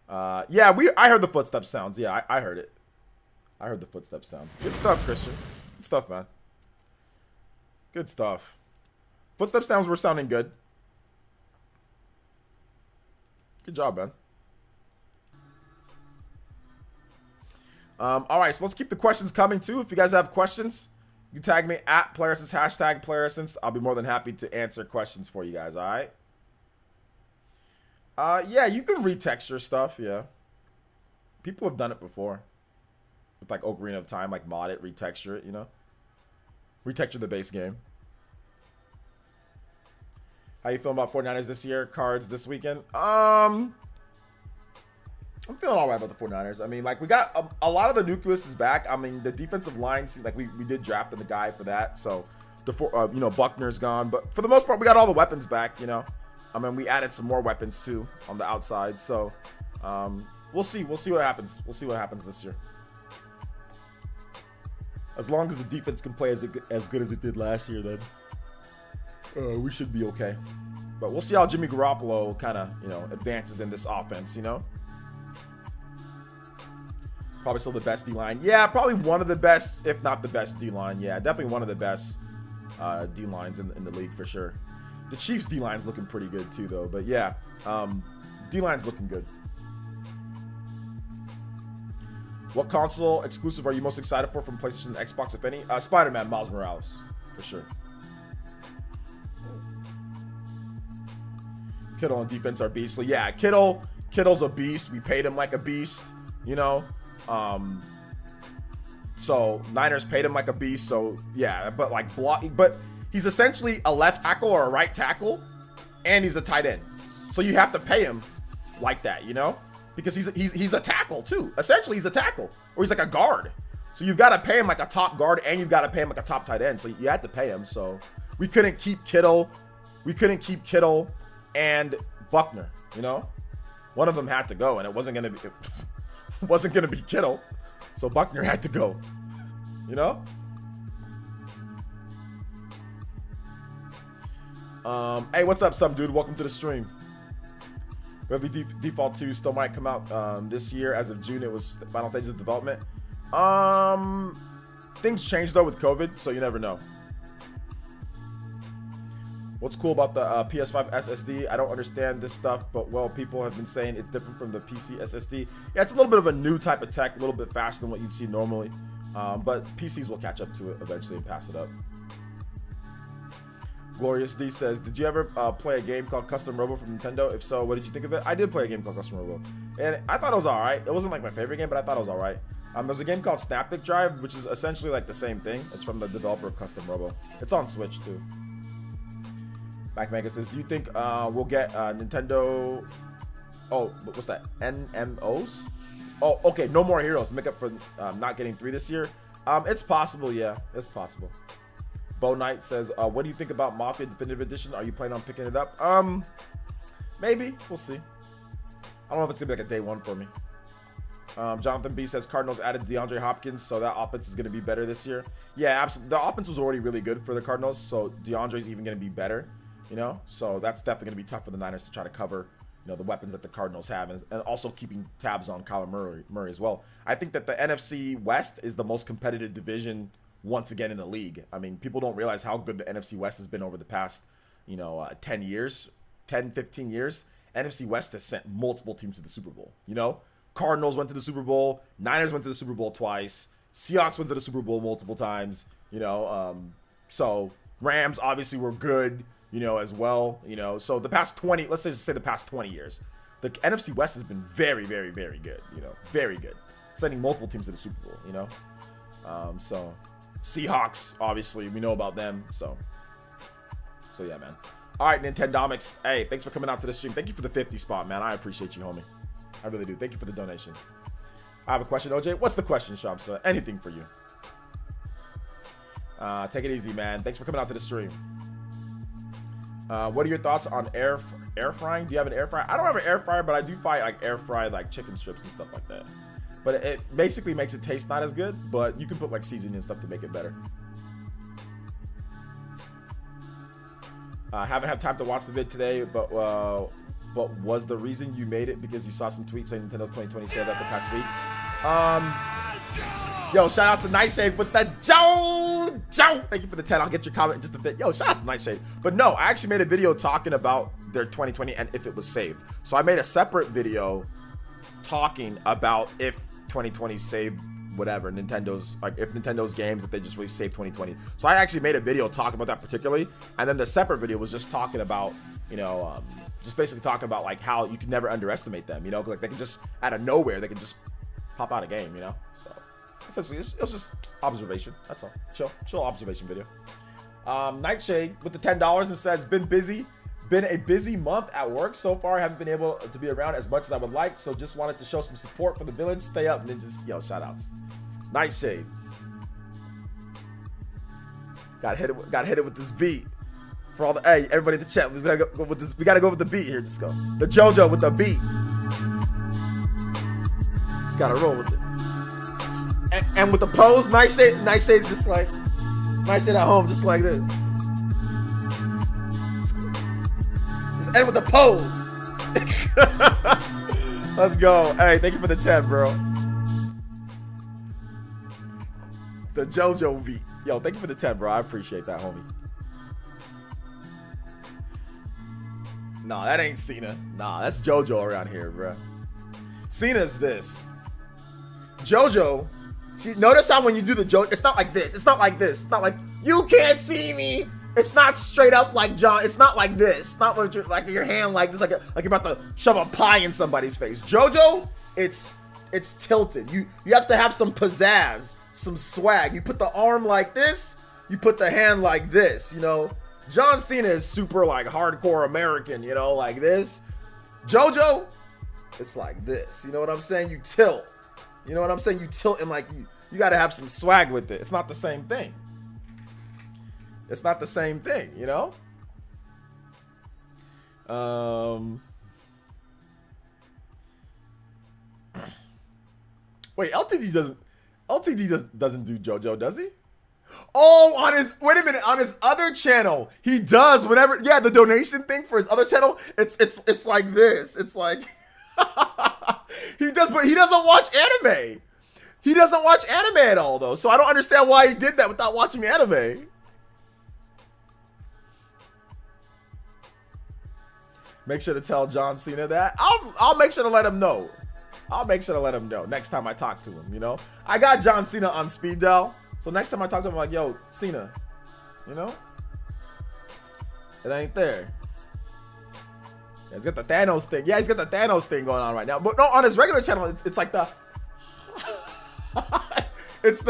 yeah, I heard the footstep sounds. Yeah, I heard it. I heard the footstep sounds. Good stuff, Christian. Good stuff, man. Good stuff. Footstep sounds were sounding good. Good job, man. All right, so let's keep the questions coming, too. If you guys have questions, you can tag me at PlayerEssence, hashtag PlayerEssence. I'll be more than happy to answer questions for you guys, all right? Yeah, you can retexture stuff, yeah. People have done it before. With, like, Ocarina of Time, like, mod it, retexture it, you know? Retexture the base game. How you feeling about 49ers this year? Cards this weekend? I'm feeling all right about the 49ers. I mean, like, we got a lot of the nucleus is back. I mean, the defensive line, like, we did draft in the guy for that. So, you know, Buckner's gone. But for the most part, we got all the weapons back, you know. I mean, we added some more weapons, too, on the outside. So, we'll see. We'll see what happens. We'll see what happens this year. As long as the defense can play as good as it did last year, then we should be okay. But we'll see how Jimmy Garoppolo kind of, you know, advances in this offense, you know. Probably still the best D-line. Yeah, probably one of the best, if not the best D-line. Yeah, definitely one of the best D-lines in the league for sure. The Chiefs D-line's looking pretty good too, though. But yeah, D-line's looking good. What console exclusive are you most excited for from PlayStation and Xbox, if any? Spider-Man Miles Morales, for sure. Kittle on defense are beastly. Yeah, Kittle's a beast. We paid him like a beast, you know. So Niners paid him like a beast. So yeah, but like but he's essentially a left tackle or a right tackle, and he's a tight end. So you have to pay him like that, you know, because he's a tackle too. Essentially, he's a tackle, or he's like a guard. So you've got to pay him like a top guard, and you've got to pay him like a top tight end. So you had to pay him. So we couldn't keep Kittle. We couldn't keep Kittle and Buckner, you know. One of them had to go, and it wasn't gonna be Kittle, so Buckner had to go, you know. Hey, what's up, some dude? Welcome to the stream. Gravity Default 2 still might come out this year. As of June, it was the final stages of development. Things changed though with COVID, so you never know. What's cool about the PS5 SSD? I don't understand this stuff, but well, people have been saying it's different from the PC SSD. Yeah, it's a little bit of a new type of tech, a little bit faster than what you'd see normally. But PCs will catch up to it eventually and pass it up. Glorious D says, did you ever play a game called Custom Robo from Nintendo? If so, what did you think of it? I did play a game called Custom Robo, and I thought it was alright. It wasn't like my favorite game, but I thought it was alright. There's a game called Snapdic Drive, which is essentially like the same thing. It's from the developer of Custom Robo. It's on Switch too. Mac Mega says, do you think we'll get Nintendo... Oh, what's that? NMOs? Oh, okay, No More Heroes to make up for not getting 3 this year. It's possible, yeah. It's possible. Bo Knight says, what do you think about Mafia Definitive Edition? Are you planning on picking it up? Maybe. We'll see. I don't know if it's going to be like a day one for me. Jonathan B says, Cardinals added DeAndre Hopkins, so that offense is going to be better this year. Yeah, absolutely. The offense was already really good for the Cardinals, so DeAndre's even going to be better. You know, so that's definitely going to be tough for the Niners to try to cover, you know, the weapons that the Cardinals have, and also keeping tabs on Kyler Murray as well. I think that the NFC West is the most competitive division once again in the league. I mean, people don't realize how good the NFC West has been over the past, 10 years, 10, 15 years. NFC West has sent multiple teams to the Super Bowl. Cardinals went to the Super Bowl. Niners went to the Super Bowl twice. Seahawks went to the Super Bowl multiple times. So Rams obviously were good, as well. So the past 20, let's just say the past 20 years, the NFC West has been very, very, very good. Very good, sending multiple teams to the Super Bowl. So Seahawks, obviously, we know about them. So yeah, man. All right, Nintendomics. Hey, thanks for coming out to the stream. Thank you for the 50 spot, man. I appreciate you, homie. I really do. Thank you for the donation. I have a question, OJ. What's the question, Shamsa? Anything for you. Take it easy, man. Thanks for coming out to the stream. What are your thoughts on air frying? Do you have an air fryer? I don't have an air fryer, but I do air fry like chicken strips and stuff like that. But it basically makes it taste not as good, but you can put like seasoning and stuff to make it better. Haven't had time to watch the vid today, but was the reason you made it because you saw some tweets saying Nintendo's 2020 sale that the past week? Yo, shout outs to Nightshade with the Joe. Thank you for the 10. I'll get your comment in just a bit. Yo, shout outs to Nightshade. But no, I actually made a video talking about their 2020 and if it was saved. So I made a separate video talking about if 2020 saved whatever Nintendo's, like if Nintendo's games, if they just really saved 2020. So I actually made a video talking about that particularly, and then the separate video was just talking about just basically talking about like how you can never underestimate them, like they can just out of nowhere they can just pop out a game, so essentially it was just observation. That's all. Chill observation video. Nightshade with the $10 and says been a busy month at work so far. I haven't been able to be around as much as I would like, so just wanted to show some support for the village. Stay up, ninjas. Yo, shout outs. Nightshade. Got hit it with this beat. For all the everybody in the chat, we gotta go with this. We gotta go with the beat here. Just go. The JoJo with the beat. Just gotta roll with it. And with the pose, Nightshade's just like Nightshade at home, just like this. Just end with the pose. Let's go. Hey, thank you for the 10, bro. The JoJo beat. Yo, thank you for the 10, bro. I appreciate that, homie. Nah, that ain't Cena. Nah, that's JoJo around here, bro. Cena's this. JoJo. See, notice how when you do the JoJo, it's not like this. It's not like this. It's not like, you can't see me. It's not straight up like John. It's not like this. It's not like your hand like this, like you're about to shove a pie in somebody's face. JoJo, it's tilted. You have to have some pizzazz, some swag. You put the arm like this. You put the hand like this. John Cena is super like hardcore American. Like this. JoJo, it's like this. You know what I'm saying? You tilt. You know what I'm saying? You tilt and like you got to have some swag with it. It's not the same thing. It's not the same thing, Wait, LTD doesn't do JoJo, does he? Oh, wait a minute, on his other channel, he does whenever, yeah, the donation thing for his other channel, it's like this. It's like he does, but he doesn't watch anime. He doesn't watch anime at all though. So I don't understand why he did that without watching anime. Make sure to tell John Cena that. I'll make sure to let him know. I'll make sure to let him know next time I talk to him, I got John Cena on speed dial. So next time I talk to him, I'm like, yo, Cena, it ain't there. Yeah, he's got the Thanos thing. Yeah, he's got the Thanos thing going on right now. But no, on his regular channel, it's like the it's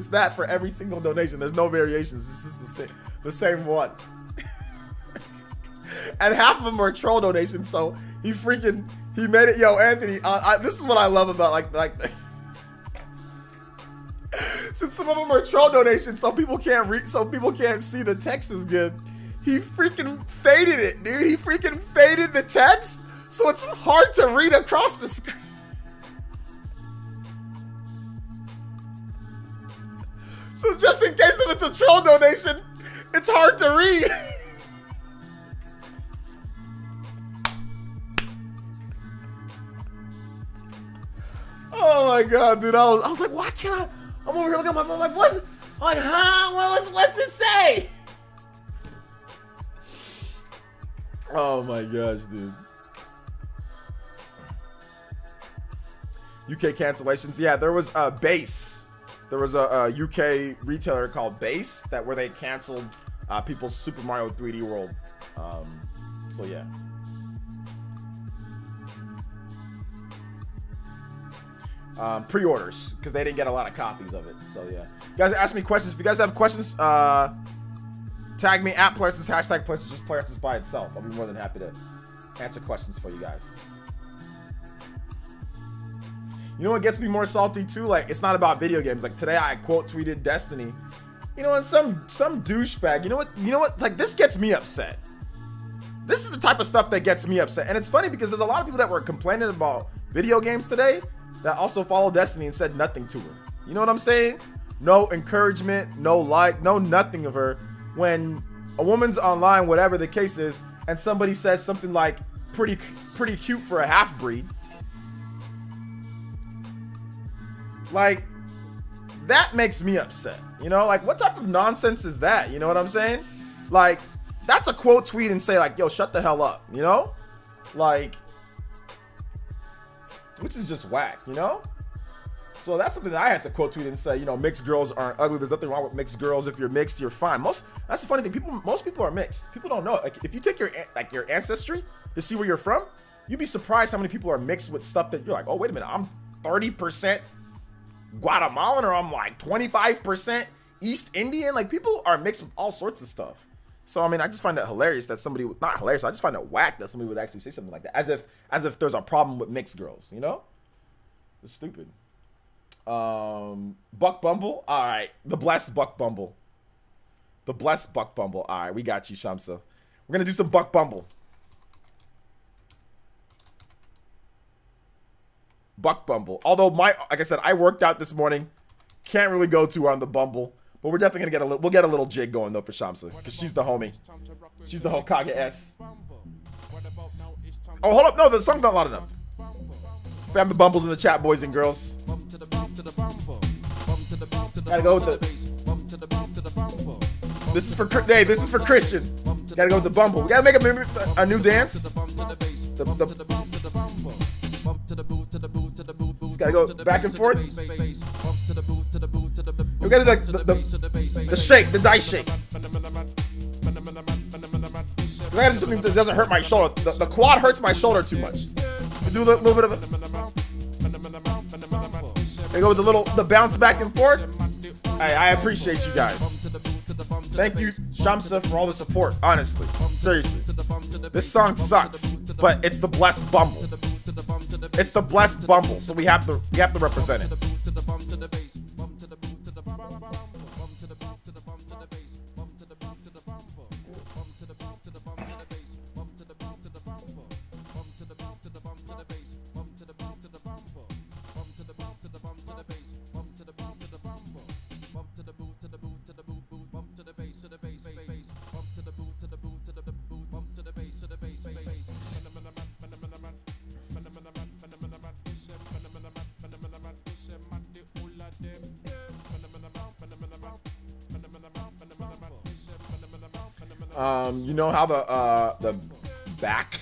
that for every single donation. There's no variations. This is the same one. And half of them are troll donations, so he made it. Yo, Anthony, this is what I love about like since some of them are troll donations, so people can't read, so people can't see the text is good. He freaking faded it, dude. He freaking faded the text, so it's hard to read across the screen. So just in case if it's a troll donation, it's hard to read. Oh my my god, dude! I was like, why can't I? I'm over here looking at my phone, like, what? I'm like, huh? What's it say? Oh my gosh, dude. UK cancellations. Yeah, there was a Base. There was a UK retailer called Base where they canceled people's Super Mario 3D World. So yeah. Pre-orders because they didn't get a lot of copies of it. So yeah. You guys ask me questions. If you guys have questions, tag me at PlayerEssence, hashtag PlayerEssence, just PlayerEssence by itself. I'll be more than happy to answer questions for you guys. You know what gets me more salty too? Like, it's not about video games. Like today I quote tweeted Destiny. You know, and some douchebag, you know what? Like, this gets me upset. This is the type of stuff that gets me upset. And it's funny because there's a lot of people that were complaining about video games today that also followed Destiny and said nothing to her. You know what I'm saying? No encouragement, no like, no nothing of her. When a woman's online, whatever the case is, and somebody says something like pretty cute for a half-breed, like, that makes me upset. You know, like, what type of nonsense is that? You know what I'm saying? Like, that's a quote tweet and say like, yo, shut the hell up, you know? Like, which is just whack, you know? So that's something that I had to quote tweet and say, you know, mixed girls aren't ugly. There's nothing wrong with mixed girls. If you're mixed, you're fine. That's the funny thing. Most people are mixed. People don't know. Like, if you take your ancestry to see where you're from, you'd be surprised how many people are mixed with stuff that you're like, oh, wait a minute, I'm 30% Guatemalan, or I'm like 25% East Indian. Like, people are mixed with all sorts of stuff. So I mean, I just find it hilarious that somebody, not hilarious, I just find it whack that somebody would actually say something like that, as if there's a problem with mixed girls, you know? It's stupid. Buck Bumble, all right, the blessed Buck Bumble, all right, we got you, Shamsa. We're gonna do some Buck Bumble. Although like I said, I worked out this morning, can't really go to her on the Bumble, but we're definitely gonna get a little jig going though for Shamsa, because she's the homie. She's the Hokage S. Oh, hold up, no, the song's not loud enough. Spam the bumbles in the chat, boys and girls. Gotta go with the. This is for Christian. Gotta go with the bumble. We gotta make a new dance. Just gotta go back and forth. We gotta do like the shake, the dice shake. I gotta do something that doesn't hurt my shoulder. The quad hurts my shoulder too much. We do a little bit of it. They go with the bounce back and forth. I appreciate you guys. Thank you, Shamsa, for all the support. Honestly, seriously, this song sucks, but it's the blessed Bumble. It's the blessed Bumble, so we have to represent it. You know how the back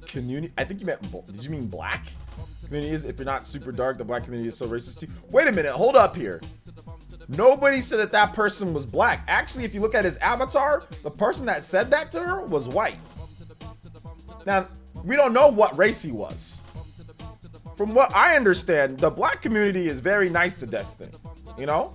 community, I think you meant, did you mean black community is? If you're not super dark, the black community is so racist too. Wait a minute, hold up here. Nobody said that person was black. Actually, if you look at his avatar, the person that said that to her was white. Now, we don't know what race he was. From what I understand, the black community is very nice to Destiny. You know,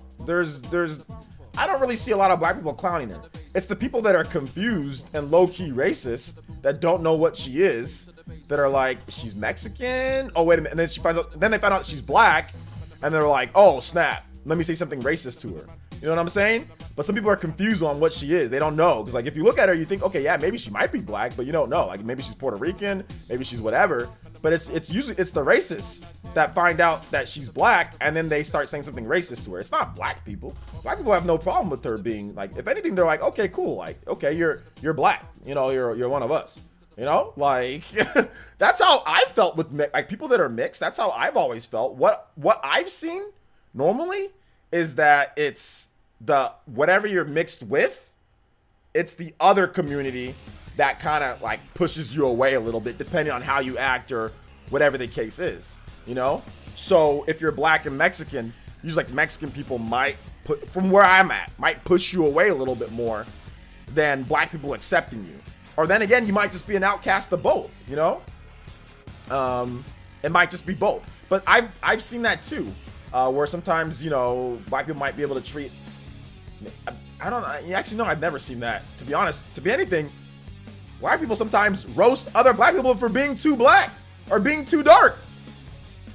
I don't really see a lot of black people clowning her. It's the people that are confused and low-key racist that don't know what she is, that are like, she's Mexican? Oh, wait a minute. And then they find out she's black, and they're like, oh, snap. Let me say something racist to her. You know what I'm saying? But some people are confused on what she is. They don't know. Because, like, if you look at her, you think, okay, yeah, maybe she might be black, but you don't know. Like, maybe she's Puerto Rican, maybe she's whatever. But it's usually the racists that find out that she's black, and then they start saying something racist to her. It's not black people. Black people have no problem with her being, like, if anything, they're like, okay, cool. Like, okay, you're black. You know, you're one of us. You know, like that's how I felt with like people that are mixed. That's how I've always felt. What I've seen normally is that it's the whatever you're mixed with, it's the other community that kind of like pushes you away a little bit depending on how you act or whatever the case is, you know? So if you're black and Mexican, usually like Mexican people might put, from where I'm at, might push you away a little bit more than black people accepting you. Or then again, you might just be an outcast of both, you know? It might just be both. But I've seen that too, where sometimes, you know, black people might be able to treat, I don't know, actually no, I've never seen that. To be honest, to be anything, black people sometimes roast other black people for being too black or being too dark.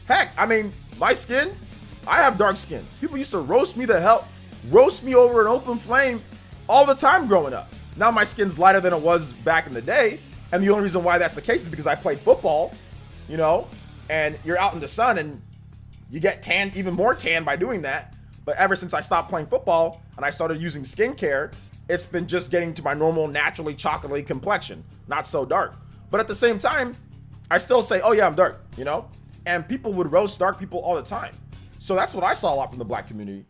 Heck, I mean, my skin, I have dark skin. People used to roast me over an open flame all the time growing up. Now my skin's lighter than it was back in the day. And the only reason why that's the case is because I played football, you know, and you're out in the sun and you get tanned, even more tan by doing that. But ever since I stopped playing football and I started using skincare, it's been just getting to my normal, naturally chocolatey complexion, not so dark. But at the same time, I still say, oh yeah, I'm dark, you know? And people would roast dark people all the time. So that's what I saw a lot from the black community.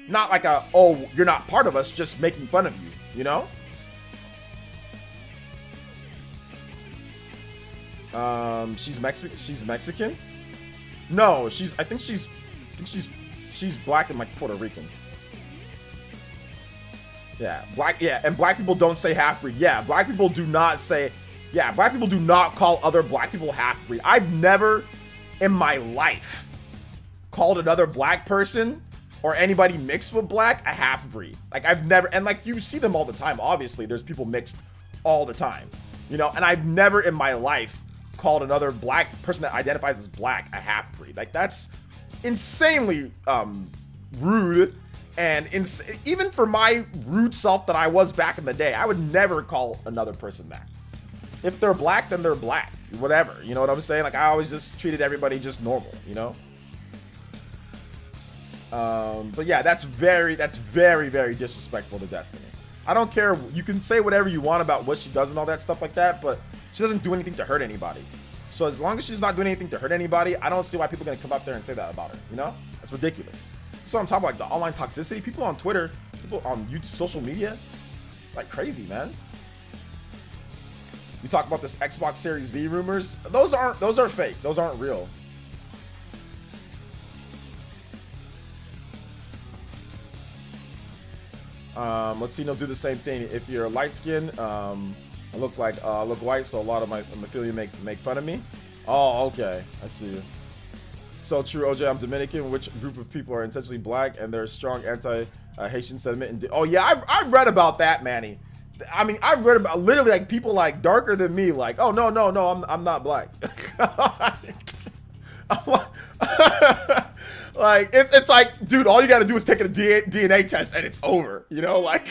Not like a, oh, you're not part of us, just making fun of you, you know? She's Mexican? No, I think she's black and like Puerto Rican. Yeah, and black people don't say half-breed. Yeah, black people do not call other black people half-breed. I've never in my life called another black person or anybody mixed with black a half-breed. Like I've never, and like you see them all the time, obviously, there's people mixed all the time, you know, and I've never in my life called another black person that identifies as black a half-breed. Like that's insanely rude. And even for my rude self that I was back in the day, I would never call another person that. If they're black, then they're black. Whatever. You know what I'm saying? Like, I always just treated everybody just normal, you know? But yeah, that's very, very disrespectful to Destiny. I don't care. You can say whatever you want about what she does and all that stuff like that, but she doesn't do anything to hurt anybody. So as long as she's not doing anything to hurt anybody, I don't see why people are going to come up there and say that about her, you know? That's ridiculous. That's what I'm talking about, like the online toxicity. People on Twitter, people on YouTube, social media, it's like crazy, man. You talk about this Xbox Series V rumors. Those are fake. Those aren't real. Latinos do the same thing. If you're light skinned, I look white, so a lot of my affiliate make fun of me. Oh, okay, I see you. So true, OJ. I'm Dominican. Which group of people are intentionally black and there's strong anti-Haitian sentiment? Oh yeah, I've read about that, Manny. I mean, I've read about literally like people like darker than me. Like, oh no, I'm not black. Like it's like, dude, all you got to do is take a DNA test and it's over. You know, like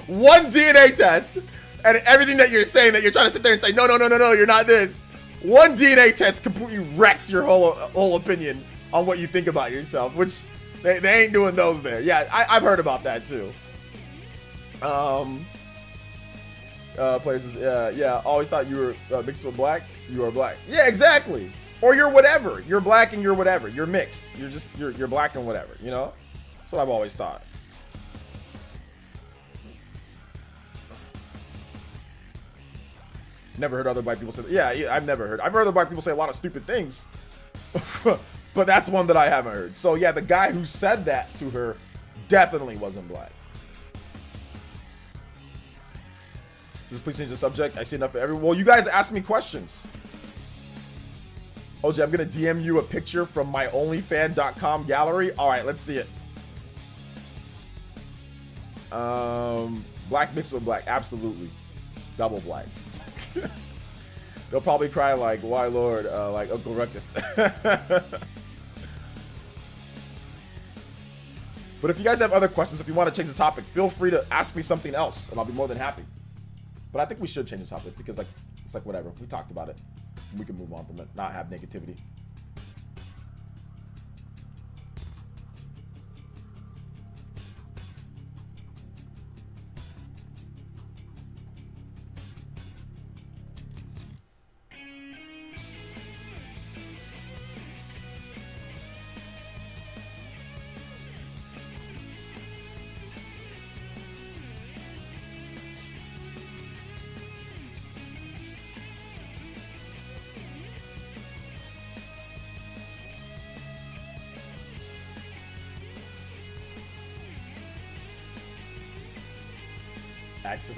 one DNA test and everything that you're saying that you're trying to sit there and say no, you're not this. One DNA test completely wrecks your whole opinion on what you think about yourself, which they ain't doing those there. Yeah, I've heard about that too. Places, yeah, always thought you were mixed with black. You are black. Yeah, exactly. Or you're whatever. You're black and you're whatever. You're mixed. You're black and whatever. You know, that's what I've always thought. Never heard other black people say that. Yeah, I've heard other black people say a lot of stupid things, but that's one that I haven't heard. So yeah, the guy who said that to her definitely wasn't black. Just please change the subject. I see enough for everyone. Well, you guys ask me questions. OJ, I'm gonna DM you a picture from my onlyfan.com gallery. All right, let's see it. Black mixed with black, absolutely, double black. They'll probably cry like, why Lord, like Uncle Ruckus. But if you guys have other questions, if you want to change the topic, feel free to ask me something else and I'll be more than happy. But I think we should change the topic because like it's like whatever, we talked about it, we can move on from it, not have negativity. Accent.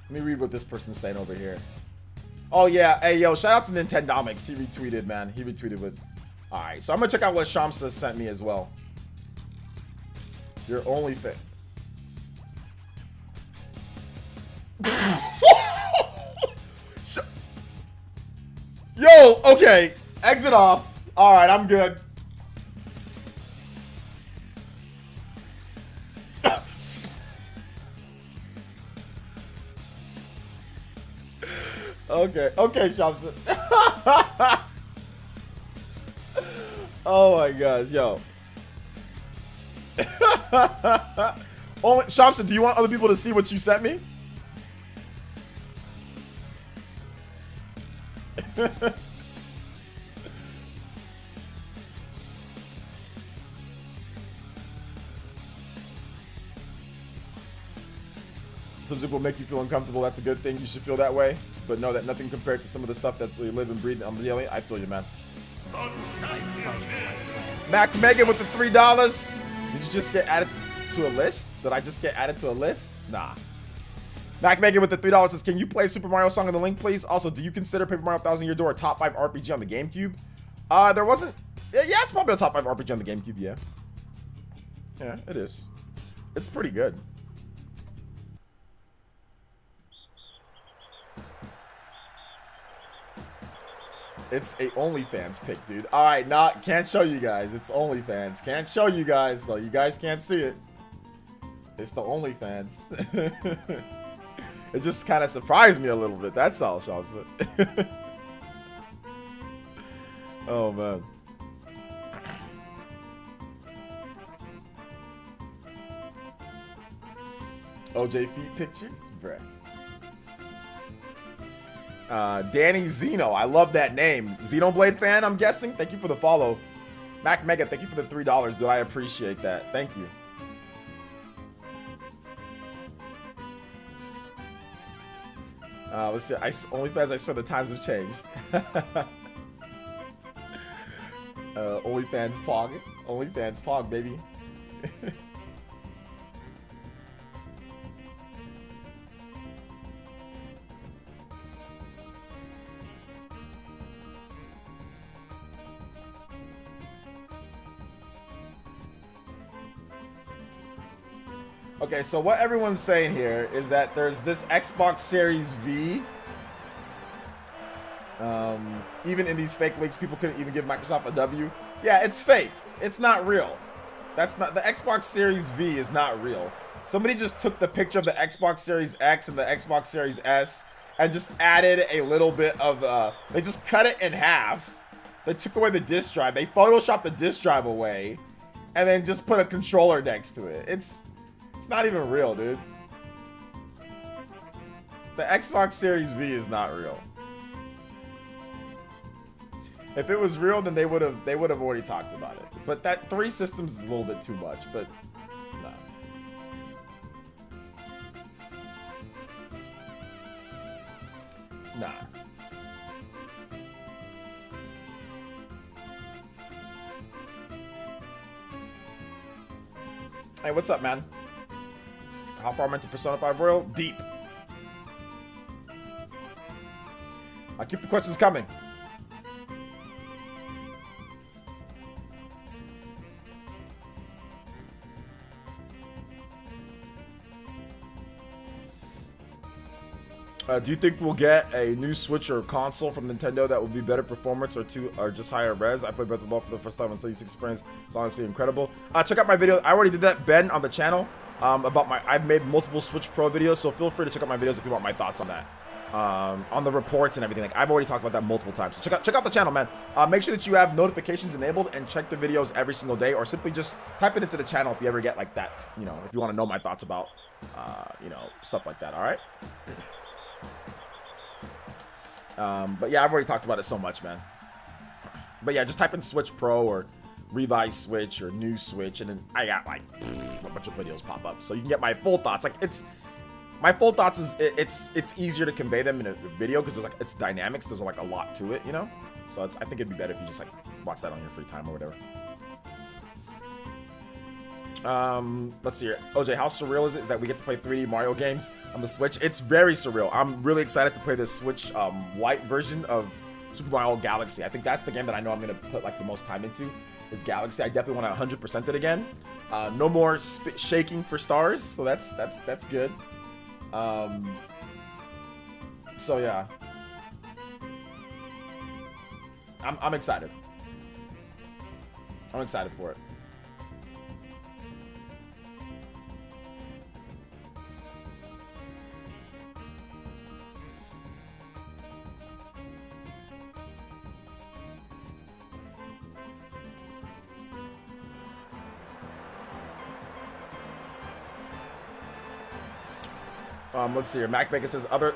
Let me read what this person's saying over here. Oh yeah, hey yo, shout out to Nintendomics. He retweeted, man. He retweeted with. All right, so I'm gonna check out what Shamsa sent me as well. Your only fit. Yo, okay, exit off. All right, I'm good. Okay, Shamsa. Oh my gosh, yo. Only Shamsa, do you want other people to see what you sent me? Some people make you feel uncomfortable. That's a good thing. You should feel that way. But know that nothing compared to some of the stuff that we live and breathe. I'm yelling. I feel you, man. Mac Megan with the $3. Did you just get added to a list? Did I just get added to a list? Nah. Mac Megan with the $3 says, can you play Super Mario song in the link, please? Also, do you consider Paper Mario Thousand Year Door a top 5 RPG on the GameCube? There wasn't. Yeah, it's probably a top 5 RPG on the GameCube, yeah. Yeah, it is. It's pretty good. It's a OnlyFans pic, dude. All right, can't show you guys. It's OnlyFans. Can't show you guys, so you guys can't see it. It's the OnlyFans. It just kind of surprised me a little bit. That's all, Sean said. Oh man. OJ feet pictures, bruh. Danny Zeno, I love that name. Xenoblade fan, I'm guessing. Thank you for the follow. Mac Mega, thank you for the $3, dude. I appreciate that. Thank you. Let's see. OnlyFans, I swear the times have changed. OnlyFans Pog. OnlyFans Pog, baby. Okay, so what everyone's saying here is that there's this Xbox Series V. Even in these fake leaks, people couldn't even give Microsoft a W. Yeah, it's fake. It's not real. That's not the Xbox Series V is not real. Somebody just took the picture of the Xbox Series X and the Xbox Series S and just added a little bit of they just cut it in half. They took away the disk drive. They photoshopped the disk drive away and then just put a controller next to it. It's not even real, dude. The Xbox Series V is not real. If it was real, then they would have already talked about it. But that 3 systems is a little bit too much, but no. Nah. Hey, what's up, man? How far am I into Persona 5 Royal? Deep. I'll keep the questions coming. Do you think we'll get a new Switch or console from Nintendo that will be better performance or just higher res? I played Breath of the Wild for the first time on 60 frames. It's honestly incredible. Check out my video. I already did that, Ben, on the channel. I've made multiple Switch Pro videos, so feel free to check out my videos if you want my thoughts on that. On the reports and everything. Like, I've already talked about that multiple times. So check out the channel, man. Make sure that you have notifications enabled and check the videos every single day, or simply just type it into the channel if you ever get like that. You know, if you want to know my thoughts about, you know, stuff like that. All right. But yeah, I've already talked about it so much, man. But yeah, just type in Switch Pro or revised Switch or new Switch, and then I got like a bunch of videos pop up, so you can get my full thoughts. Like, my full thoughts is it's easier to convey them in a video because there's like it's dynamics. There's like a lot to it, you know. So I think it'd be better if you just like watch that on your free time or whatever. Let's see here. OJ, how surreal is it that we get to play 3D Mario games on the Switch? It's very surreal. I'm really excited to play the Switch Lite version of Super Mario Galaxy. I think that's the game that I know I'm gonna put like the most time into. Is Galaxy. I definitely want to 100% it again. No more shaking for stars, so that's good. So yeah, I'm excited. I'm excited for it. Let's see here. Mac Bacon says other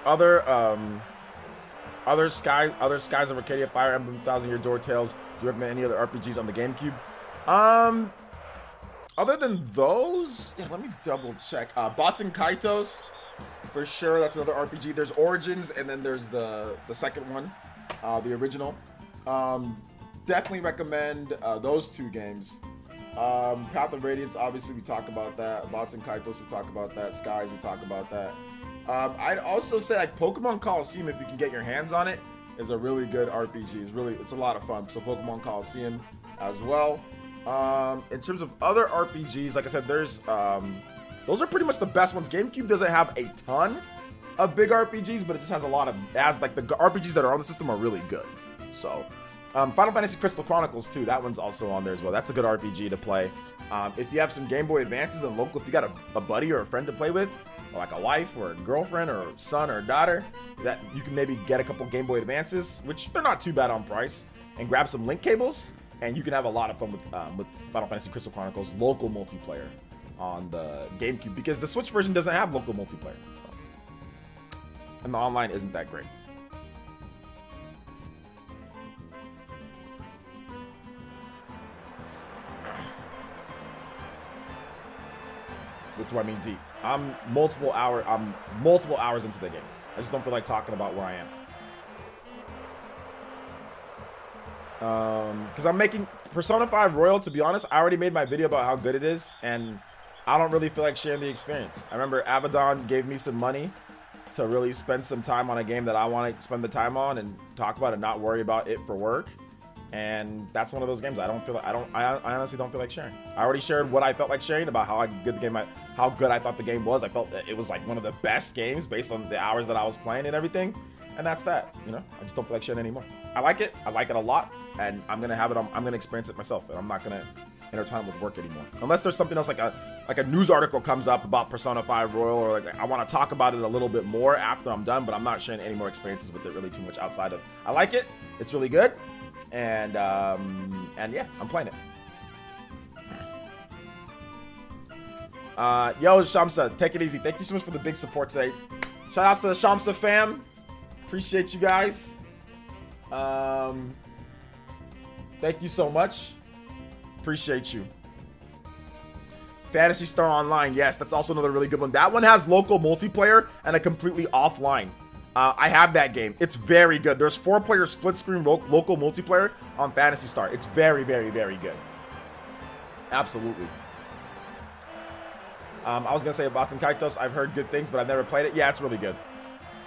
skies of Arcadia, Fire Emblem, 1000 Year Door Tales. Do you recommend any other RPGs on the GameCube? Other than those, yeah, let me double check. Bots and Kaitos, for sure. That's another RPG. There's Origins, and then there's the second one, the original. Definitely recommend those two games. Path of Radiance, obviously we talk about that. Bots and Kaitos, we talk about that. Skies, we talk about that. I'd also say like Pokemon Coliseum, if you can get your hands on it, is a really good RPG. It's a lot of fun. So Pokemon Coliseum as well. In terms of other RPGs, like I said, there's those are pretty much the best ones. GameCube doesn't have a ton of big RPGs, but it just has a lot of, like the RPGs that are on the system are really good. So Final Fantasy Crystal Chronicles 2, that one's also on there as well. That's a good RPG to play. If you have some Game Boy Advances and local, if you got a buddy or a friend to play with, or like a wife or a girlfriend or a son or a daughter, that you can maybe get a couple Game Boy Advances, which they're not too bad on price, and grab some link cables, and you can have a lot of fun with Final Fantasy Crystal Chronicles local multiplayer on the GameCube, because the Switch version doesn't have local multiplayer, so, and the online isn't that great. What do I mean deep? I'm multiple hours into the game. I just don't feel like talking about where I am. Because I'm making Persona 5 Royal, to be honest, I already made my video about how good it is, and I don't really feel like sharing the experience. I remember Abaddon gave me some money to really spend some time on a game that I want to spend the time on and talk about and not worry about it for work. And that's one of those games I honestly don't feel like sharing. I already shared what I felt like sharing about how good I thought the game was. I felt that it was like one of the best games based on the hours that I was playing and everything. And that's that, you know. I just don't feel like sharing anymore. I like it a lot, and I'm gonna have it. I'm gonna experience it myself, and I'm not gonna intertwine with work anymore. Unless there's something else, like a news article comes up about Persona 5 Royal, or like I want to talk about it a little bit more after I'm done. But I'm not sharing any more experiences with it really too much outside of I like it. It's really good. And yeah, I'm playing it. Yo, Shamsa, take it easy. Thank you so much for the big support today. Shout outs to the Shamsa fam. Appreciate you guys. Thank you so much. Appreciate you. Phantasy Star Online, yes, that's also another really good one. That one has local multiplayer and a completely offline. I have that game. It's very good. There's 4-player split screen local multiplayer on Phantasy Star. It's very, very, very good. Absolutely. I was gonna say about some Kaitos. I've heard good things, but I've never played it. Yeah, it's really good.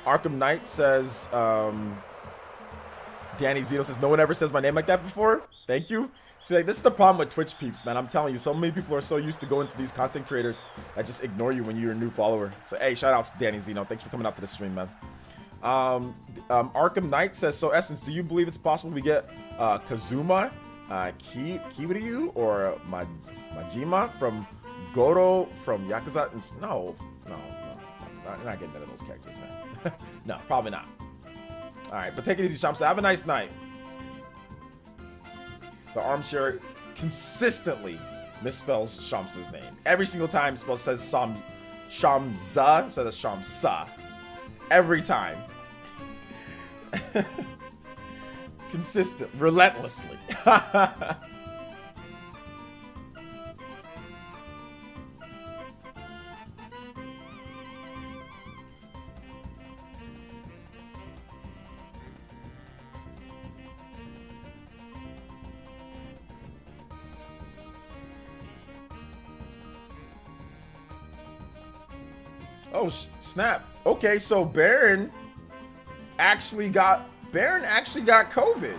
Arkham Knight says, Danny Zito says, no one ever says my name like that before. Thank you. See, like, this is the problem with Twitch peeps, man. I'm telling you, so many people are so used to going to these content creators that just ignore you when you're a new follower. So, hey, shout out to Danny Zeno. Thanks for coming out to the stream, man. Arkham Knight says, so Essence, do you believe it's possible we get Kazuma, Kiryu, or Majima from Goro from Yakuza? No, you're not getting none of those characters, man. No, probably not. All right, but take it easy, Shamsa. Have a nice night. The armchair consistently misspells Shamsa's name. Every single time says Shamsa, so that's Shamsa. Every time. Consistent, relentlessly. Oh, snap. Okay, so Baron actually got COVID.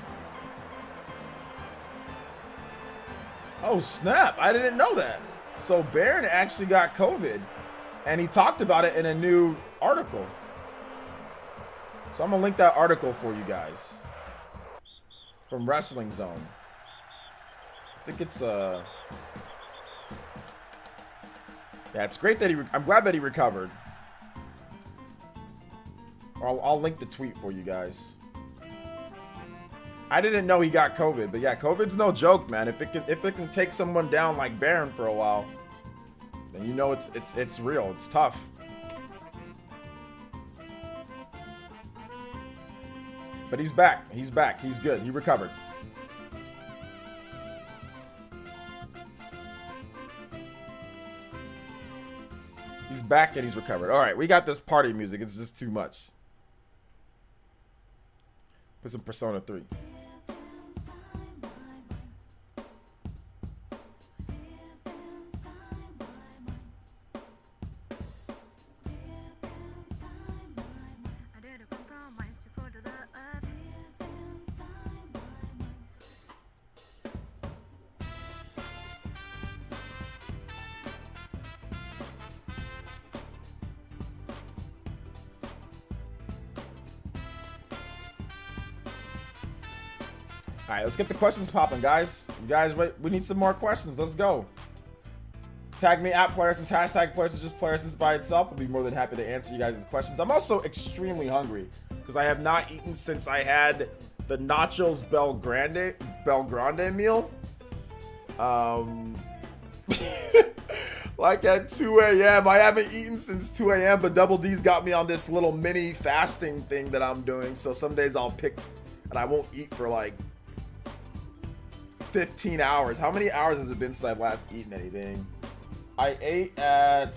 Oh, snap. I didn't know that. So Baron actually got COVID, and he talked about it in a new article. So I'm going to link that article for you guys from Wrestling Zone. I think it's yeah, it's great that I'm glad that he recovered. I'll link the tweet for you guys. I didn't know he got COVID, but yeah, COVID's no joke, man. If it can take someone down like Baron for a while, then you know it's real. It's tough. But he's back. He's back. He's good. He recovered. He's back and he's recovered. All right, we got this party music. It's just too much. Put some Persona 3. All right, let's get the questions popping, guys. You guys, we need some more questions. Let's go. Tag me at PlayerEssence, hashtag PlayerEssence, just PlayerEssence by itself. I'll be more than happy to answer you guys' questions. I'm also extremely hungry because I have not eaten since I had the Nachos Bel Grande meal. Like at 2 a.m. I haven't eaten since 2 a.m. But Double D's got me on this little mini fasting thing that I'm doing. So some days I'll pick and I won't eat for like 15 hours. How many hours has it been since I've last eaten anything? I ate at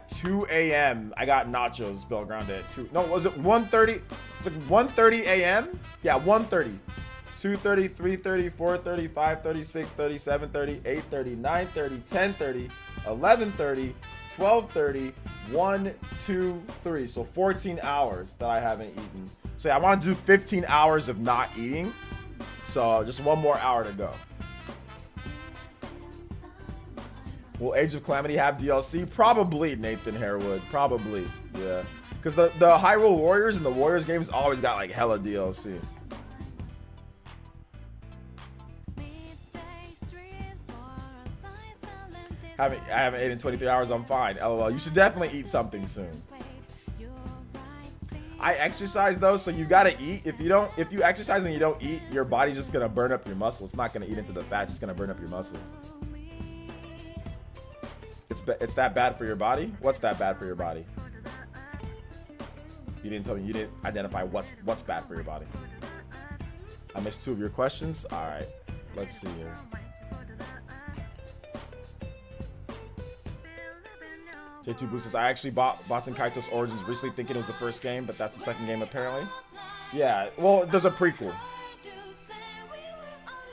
2 a.m. I got nachos Bel Grande at 2. No, was it 1:30? It's like 1:30 a.m. Yeah, 1:30. 2:30, 3:30, 4:30, 5:30, 6:30, 7:30, 8:30, 9:30, 10:30, 11:30, 12:30, 1, 2, 3. So 14 hours that I haven't eaten. So yeah, I want to do 15 hours of not eating. So just one more hour to go. Will Age of Calamity have DLC? Probably, Nathan Harewood. Probably, yeah. Because the Hyrule Warriors and the Warriors games always got like hella DLC. I haven't eaten in 23 hours. I'm fine. LOL. You should definitely eat something soon. I exercise though, so you gotta eat. If you exercise and you don't eat, your body's just gonna burn up your muscle. It's not gonna eat into the fat. It's just gonna burn up your muscle. It's that bad for your body? What's that bad for your body? You didn't tell me. You didn't identify what's bad for your body. I missed 2 of your questions. All right. Let's see here. J2 Blue says, I actually bought Kaito's Origins recently thinking it was the first game, but that's the second game apparently. Yeah, well, there's a prequel.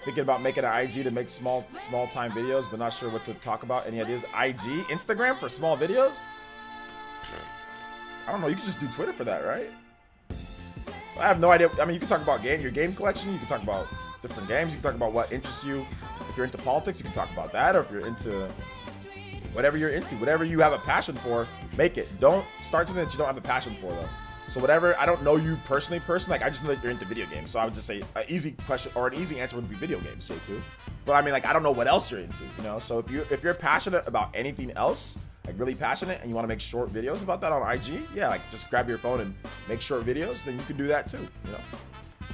Thinking about making an IG to make small time videos, but not sure what to talk about. Any ideas? IG? Instagram for small videos? I don't know. You could just do Twitter for that, right? I have no idea. I mean, you can talk about your game collection. You can talk about different games. You can talk about what interests you. If you're into politics, you can talk about that. Or if you're into whatever you're into, whatever you have a passion for, make it. Don't start something that you don't have a passion for, though. So whatever, I don't know you personally, like I just know that you're into video games. So I would just say an easy question or an easy answer would be video games, J2. But I mean, like, I don't know what else you're into, you know? So if you're passionate about anything else, like really passionate, and you want to make short videos about that on IG, yeah, like just grab your phone and make short videos, then you can do that too, you know?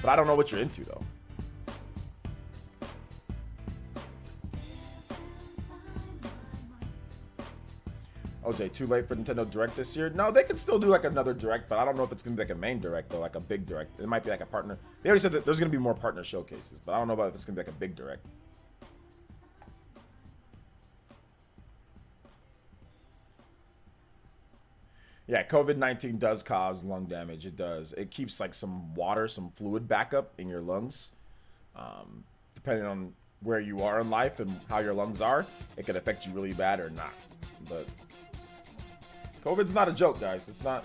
But I don't know what you're into, though. OJ, too late for Nintendo Direct this year? No, they could still do like another Direct, but I don't know if it's gonna be like a main Direct though, like a big Direct. It might be like a partner. They already said that there's gonna be more partner showcases, but I don't know about if it's gonna be like a big Direct. Yeah, COVID-19 does cause lung damage. It does. It keeps like some water, some fluid backup in your lungs. Depending on where you are in life and how your lungs are, it could affect you really bad or not. But COVID's not a joke, guys. It's not.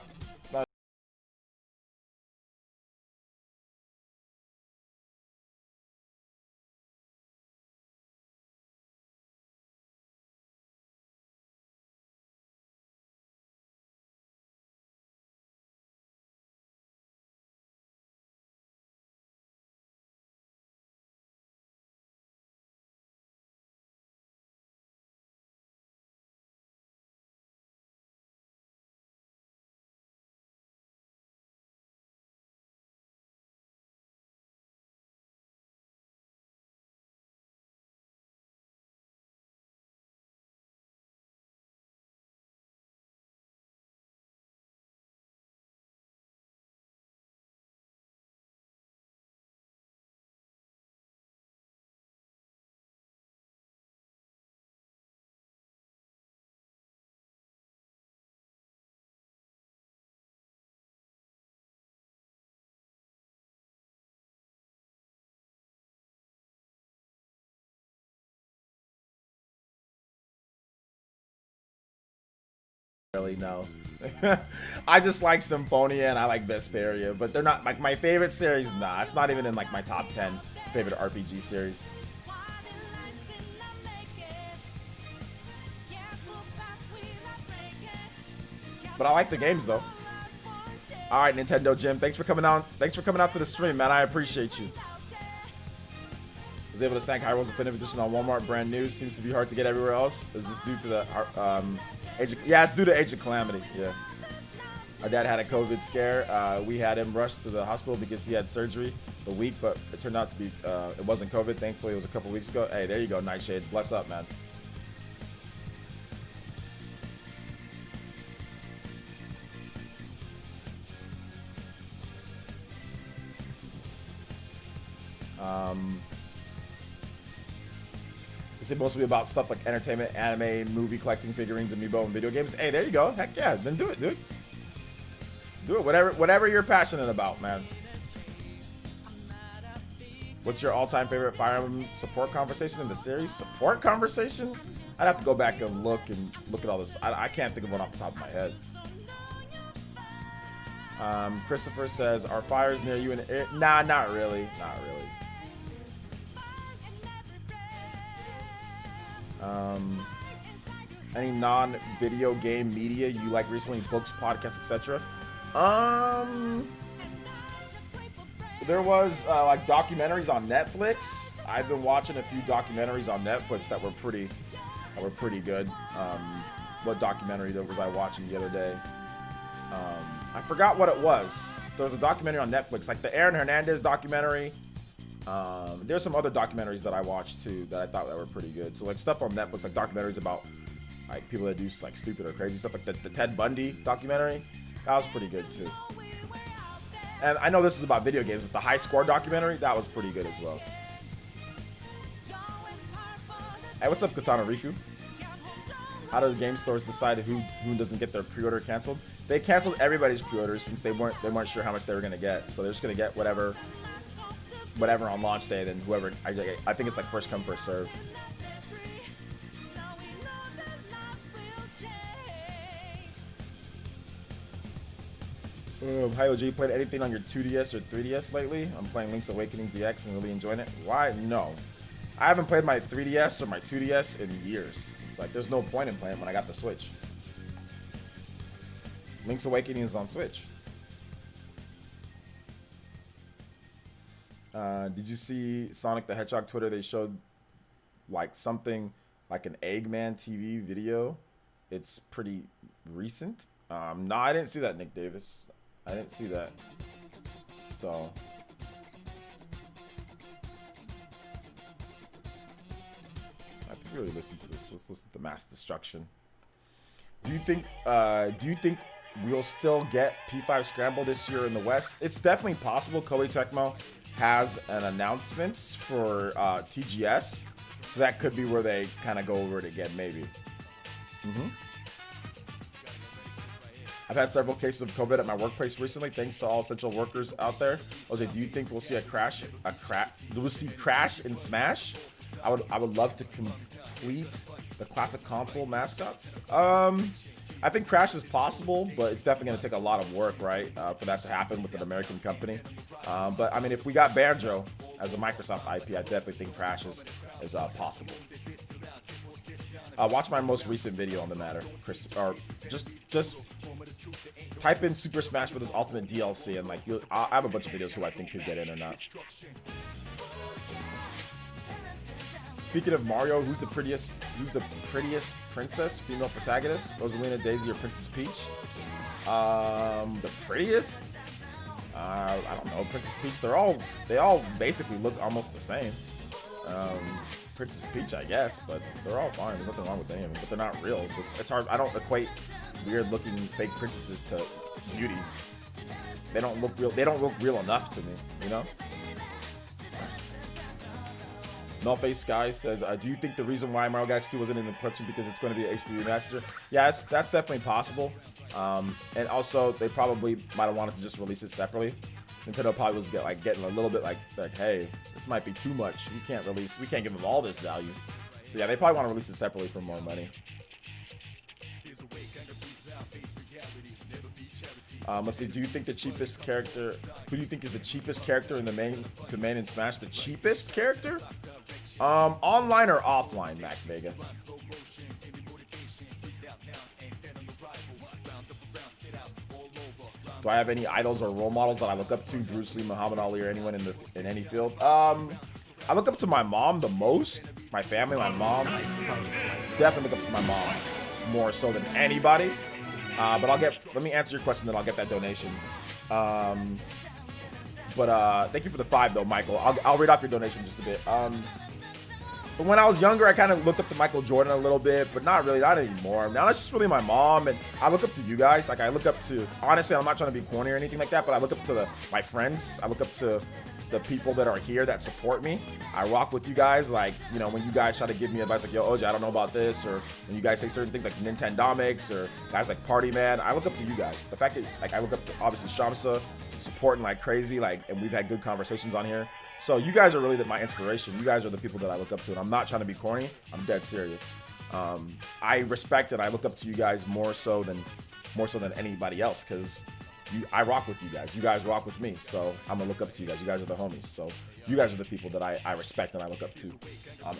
Really, no. I just like Symphonia and I like Vesperia, but they're not like my favorite series. Nah, it's not even in like my top 10 favorite RPG series. But I like the games though. All right, Nintendo Jim, thanks for coming out. Thanks for coming out to the stream, man. I appreciate you. Was able to snag Hyro's Definitive Edition on Walmart, brand new. Seems to be hard to get everywhere else. Is this due to the yeah, it's due to Age of Calamity. Yeah. Our dad had a COVID scare. We had him rushed to the hospital because he had surgery the week, but it turned out to be it wasn't COVID. Thankfully, it was a couple weeks ago. Hey, there you go, Nightshade. Bless up, man. Is it supposed to be about stuff like entertainment, anime, movie collecting, figurines, amiibo, and video games? Hey, there you go. Heck yeah, then do it, dude. Do it. Whatever you're passionate about, man. What's your all-time favorite Fire Emblem support conversation in the series? Support conversation? I'd have to go back and look at all this. I can't think of one off the top of my head. Christopher says, "Are fires near you?" Nah, not really. Not really. Any non-video game media you like recently? Books, podcasts, etc. There was like documentaries on Netflix. I've been watching a few documentaries on Netflix that were pretty good. What documentary was I watching the other day? I forgot what it was. There was a documentary on Netflix, like the Aaron Hernandez documentary. There's some other documentaries that I watched too that I thought that were pretty good. So like stuff on Netflix, like documentaries about like people that do like stupid or crazy stuff, like the Ted Bundy documentary. That was pretty good too. And I know this is about video games, but the High Score documentary, that was pretty good as well. Hey, what's up, Katana Riku? How do the game stores decide who doesn't get their pre-order canceled? They canceled everybody's pre-orders since they weren't sure how much they were gonna get. So they're just gonna get whatever on launch day. Then whoever, I think it's like first come first serve. Hi OG, played anything on your 2DS or 3DS lately? I'm playing Link's Awakening DX and really enjoying it. Why? No. I haven't played my 3DS or my 2DS in years. It's like there's no point in playing when I got the Switch. Link's Awakening is on Switch. Did you see Sonic the Hedgehog Twitter? They showed like something like an Eggman TV video. It's pretty recent. No, I didn't see that, Nick Davis. I didn't see that. So I think we really listen to this. Let's listen to Mass Destruction. Do you think we'll still get P5 Scramble this year in the West? It's definitely possible. Koei Tecmo has an announcement for TGS, so that could be where they kind of go over it again, maybe. I've had several cases of COVID at my workplace recently. Thanks to all essential workers out there. Jose, do you think we'll see crash in Smash? I would love to complete the classic console mascots. I think Crash is possible, but it's definitely going to take a lot of work, right, for that to happen with an American company. But I mean, if we got Banjo as a Microsoft IP, I definitely think Crash is possible. Watch my most recent video on the matter, Chris, or just type in Super Smash Bros. Ultimate DLC, and like I have a bunch of videos who I think could get in or not. Speaking of Mario, who's the prettiest princess, female protagonist? Rosalina, Daisy, or Princess Peach? The prettiest? I don't know. Princess Peach. They all basically look almost the same. Princess Peach, I guess, but they're all fine. There's nothing wrong with them, but they're not real, so it's hard. I don't equate weird-looking fake princesses to beauty. They don't look real. They don't look real enough to me, you know. Nullface Sky says, do you think the reason why Mario Galaxy 2 wasn't in the production because it's going to be an HD remaster? Yeah, that's definitely possible. And also, they probably might have wanted to just release it separately. Nintendo probably was getting a little bit like, hey, this might be too much. We can't give them all this value. So yeah, they probably want to release it separately for more money. Let's see. Do you think the cheapest character? Who do you think is the cheapest character in the main in Smash? The cheapest character? Online or offline, Mac Vega? Do I have any idols or role models that I look up to? Bruce Lee, Muhammad Ali, or anyone in any field? I look up to my mom the most. My family, my mom. Definitely look up to my mom more so than anybody. But let me answer your question, then I'll get that donation. Thank you for the 5 though, Michael. I'll read off your donation just a bit. But when I was younger, I kind of looked up to Michael Jordan a little bit, but not anymore. Now it's just really my mom, and I look up to you guys. Like I look up to, honestly, I'm not trying to be corny or anything like that, but I look up to my friends. I look up to the people that are here that support me. I rock with you guys. Like, you know, when you guys try to give me advice like, yo, OJ, I don't know about this, or when you guys say certain things like Nintendomics or guys like Party Man, I look up to you guys. The fact that like I look up to obviously Shamsa supporting like crazy, like, and we've had good conversations on here. So you guys are really my inspiration. You guys are the people that I look up to, and I'm not trying to be corny. I'm dead serious. I respect and I look up to you guys more so than anybody else, because I rock with you guys. You guys rock with me, so I'm gonna look up to you guys. You guys are the homies. So you guys are the people that I respect and I look up to,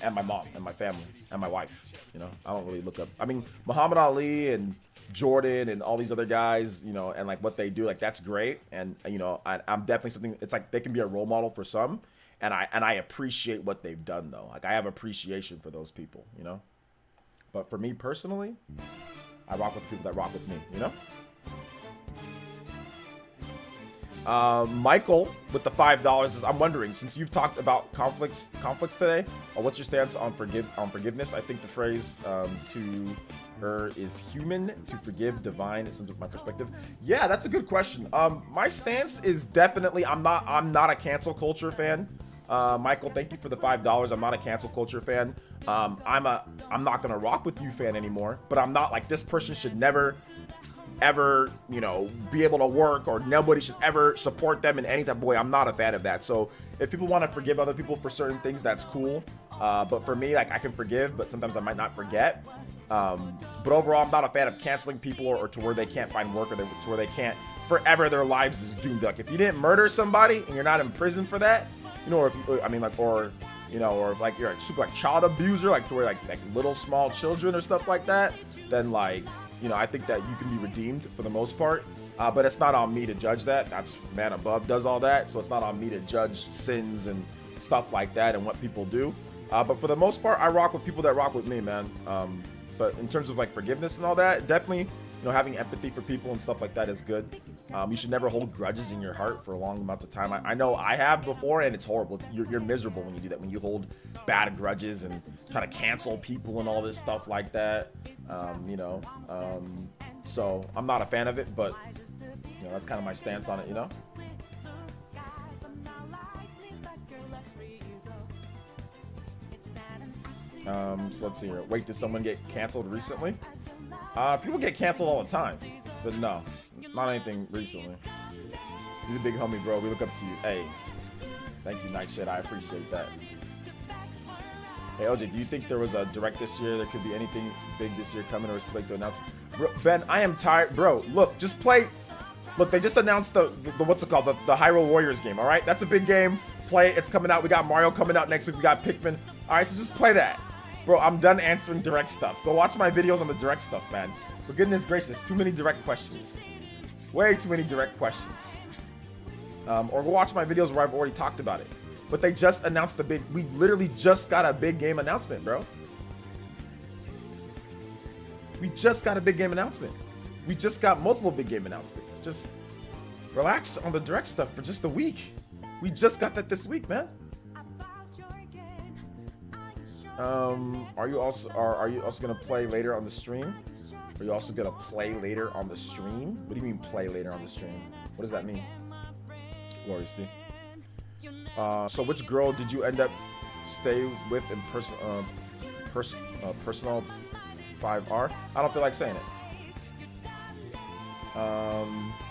and my mom and my family and my wife. You know, I don't really look up. I mean, Muhammad Ali and Jordan and all these other guys, you know, and like what they do, like that's great. And you know, I'm definitely something. It's like they can be a role model for some, and I appreciate what they've done though. Like I have appreciation for those people, you know. But for me personally, I rock with the people that rock with me, you know. Michael with the $5 is, I'm wondering, since you've talked about conflicts today, what's your stance on forgiveness? I think the phrase to her is human, to forgive divine, is my perspective. Yeah, that's a good question. My stance is definitely I'm not a cancel culture fan. Michael, thank you for the $5. I'm not a cancel culture fan. I'm not gonna rock with you fan anymore, but I'm not like this person should never ever, you know, be able to work, or nobody should ever support them in any type of way. I'm not a fan of that. So if people want to forgive other people for certain things, that's cool. But for me, like I can forgive, but sometimes I might not forget. But overall, I'm not a fan of canceling people or to where they can't find work, or to where they can't forever, their lives is doomed. Like if you didn't murder somebody and you're not in prison for that, you know, or if you, I mean, like, or you know, or if like you're a super like child abuser, like to where like little small children or stuff like that, then like, you know, I think that you can be redeemed for the most part, but it's not on me to judge that. That's man above does all that, so it's not on me to judge sins and stuff like that and what people do. But for the most part, I rock with people that rock with me, man. But in terms of like forgiveness and all that, definitely, you know, having empathy for people and stuff like that is good. You should never hold grudges in your heart for a long amount of time. I know I have before, and it's horrible. You're miserable when you do that, when you hold bad grudges and try to cancel people and all this stuff like that. You know, so I'm not a fan of it, but you know, that's kind of my stance on it, you know. So let's see here. Wait, did someone get canceled recently? People get canceled all the time, but no, not anything recently. You're the big homie, bro. We look up to you. Hey, thank you, Nightshade. I appreciate that. Hey, OJ, do you think there was a direct this year? There could be anything big this year coming, or it's too late to announce? Bro, Ben, I am tired. Bro, look, just play. Look, they just announced the what's it called? The Hyrule Warriors game, all right? That's a big game. Play it. It's coming out. We got Mario coming out next week. We got Pikmin. All right, so just play that. Bro, I'm done answering direct stuff. Go watch my videos on the direct stuff, man. For goodness gracious, too many direct questions. Way too many direct questions. Or go watch my videos where I've already talked about it. But they just announced the big, we literally just got a big game announcement, bro. We just got a big game announcement. We just got multiple big game announcements. Just relax on the direct stuff for just a week. We just got that this week, man. Are you also gonna play later on the stream? Are you also gonna play later on the stream? What do you mean play later on the stream? What does that mean? Glory, Steve. So which girl did you end up stay with in personal 5R? I don't feel like saying it.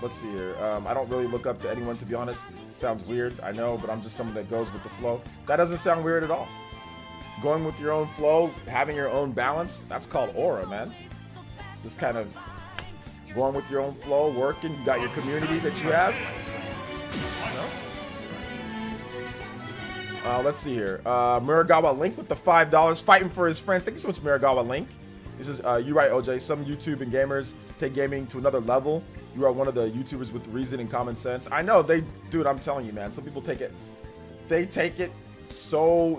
Let's see here. I don't really look up to anyone, to be honest. Sounds weird, I know, but I'm just someone that goes with the flow. That doesn't sound weird at all. Going with your own flow, having your own balance, that's called aura, man. Just kind of going with your own flow, working. You got your community that you have. You know? Let's see here. Muragawa Link with the $5, fighting for his friend. Thank you so much, Muragawa Link. This is you right, OJ. Some YouTube and gamers take gaming to another level. You are one of the YouTubers with reason and common sense. I know dude. I'm telling you, man. Some people take it. They get so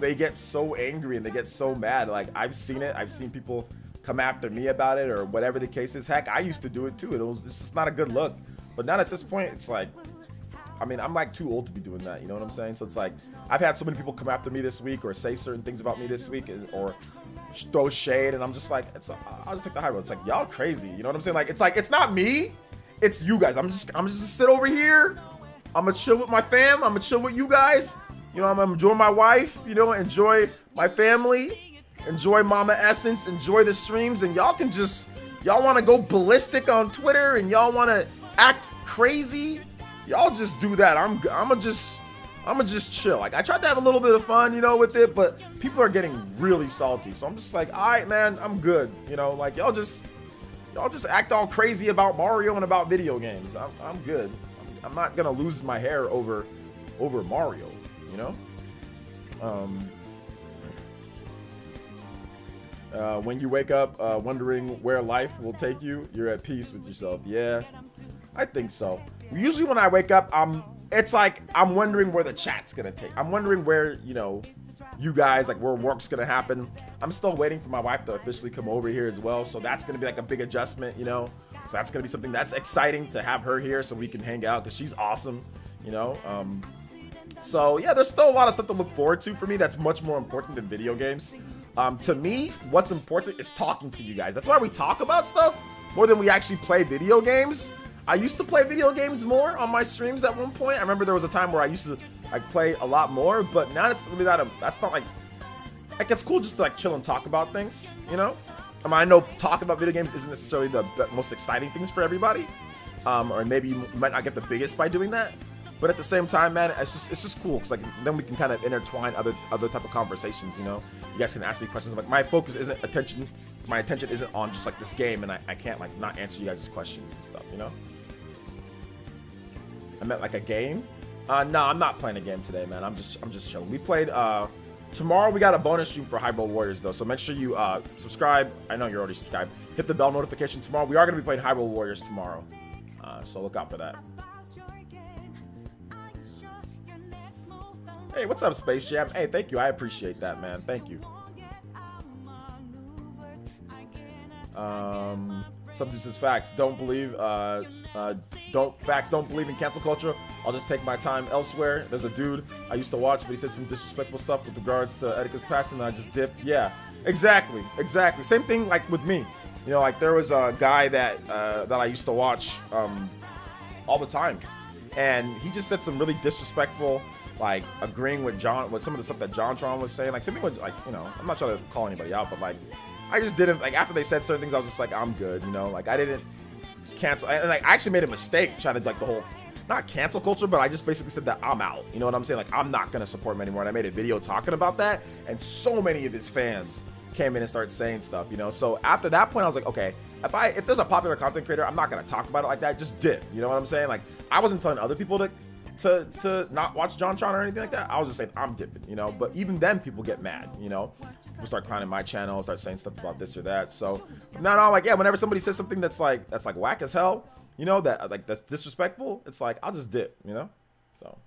angry and they get so mad. Like, I've seen it. I've seen people come after me about it or whatever the case is. Heck, I used to do it too. It's just not a good look. But not at this point. It's like, I mean, I'm like too old to be doing that. You know what I'm saying? So it's like, I've had so many people come after me this week or say certain things about me this week or throw shade, and I'm just like, I'll just take the high road. It's like, y'all crazy. You know what I'm saying? Like, it's not me. It's you guys. I'm just sit over here. I'm gonna chill with my fam. I'm gonna chill with you guys. You know, I'm gonna enjoy my wife. You know, enjoy my family. Enjoy Mama Essence. Enjoy the streams, and y'all want to go ballistic on Twitter, and y'all want to act crazy. Y'all just do that. I'm gonna just chill. Like, I tried to have a little bit of fun, you know, with it, but people are getting really salty. So I'm just like, all right, man, I'm good. You know, like, y'all just act all crazy about Mario and about video games. I'm good. I'm not gonna lose my hair over Mario, you know. When you wake up wondering where life will take you, you're at peace with yourself. Yeah, I think so. Usually when I wake up, it's like I'm wondering where the chat's gonna take. I'm wondering where, you know, you guys, like, where work's gonna happen. I'm still waiting for my wife to officially come over here as well, so that's gonna be like a big adjustment, you know. So that's gonna be something that's exciting to have her here so we can hang out, because she's awesome, you know. So yeah, there's still a lot of stuff to look forward to for me that's much more important than video games. To me, what's important is talking to you guys. That's why we talk about stuff more than we actually play video games. I used to play video games more on my streams at one point. I remember there was a time where I used to like play a lot more, but now it's really that's not like it's cool just to like chill and talk about things, you know? I mean, I know talking about video games isn't necessarily the most exciting things for everybody, or maybe you might not get the biggest by doing that, but at the same time, man, it's just cool, because like then we can kind of intertwine other type of conversations, you know? You guys can ask me questions. Like, my focus isn't attention. My attention isn't on just like this game, and I can't like not answer you guys' questions and stuff, you know? I meant like a game. No, I'm not playing a game today, man. I'm just chilling. We played tomorrow. We got a bonus stream for Hyrule Warriors though, so make sure you subscribe. I know you're already subscribed. Hit the bell notification tomorrow. We are gonna be playing Hyrule Warriors tomorrow, so look out for that. Hey, what's up, Space Jam? Hey, thank you. I appreciate that, man. Thank you. Something says facts. Don't believe in cancel culture. I'll just take my time elsewhere. There's a dude I used to watch, but he said some disrespectful stuff with regards to Etiquette's passing, and I just dipped. Yeah, exactly. Same thing like with me. You know, like there was a guy that I used to watch all the time, and he just said some really disrespectful, like agreeing with some of the stuff that JonTron was saying. Like something with, like, you know, I'm not trying to call anybody out, but like, I just didn't, like, after they said certain things, I was just like, I'm good, you know, like, I didn't cancel, and like, I actually made a mistake trying to, like, the whole not cancel culture, but I just basically said that I'm out. You know what I'm saying? Like, I'm not gonna support him anymore. And I made a video talking about that, and so many of his fans came in and started saying stuff, you know. So after that point, I was like, okay, if there's a popular content creator, I'm not gonna talk about it like that. Just dip. You know what I'm saying? Like, I wasn't telling other people to not watch John Tron or anything like that. I was just saying I'm dipping, you know. But even then, people get mad, you know. People start clowning my channel, start saying stuff about this or that. So from now on, like, yeah, whenever somebody says something that's like whack as hell, you know, that like that's disrespectful, it's like I'll just dip, you know. So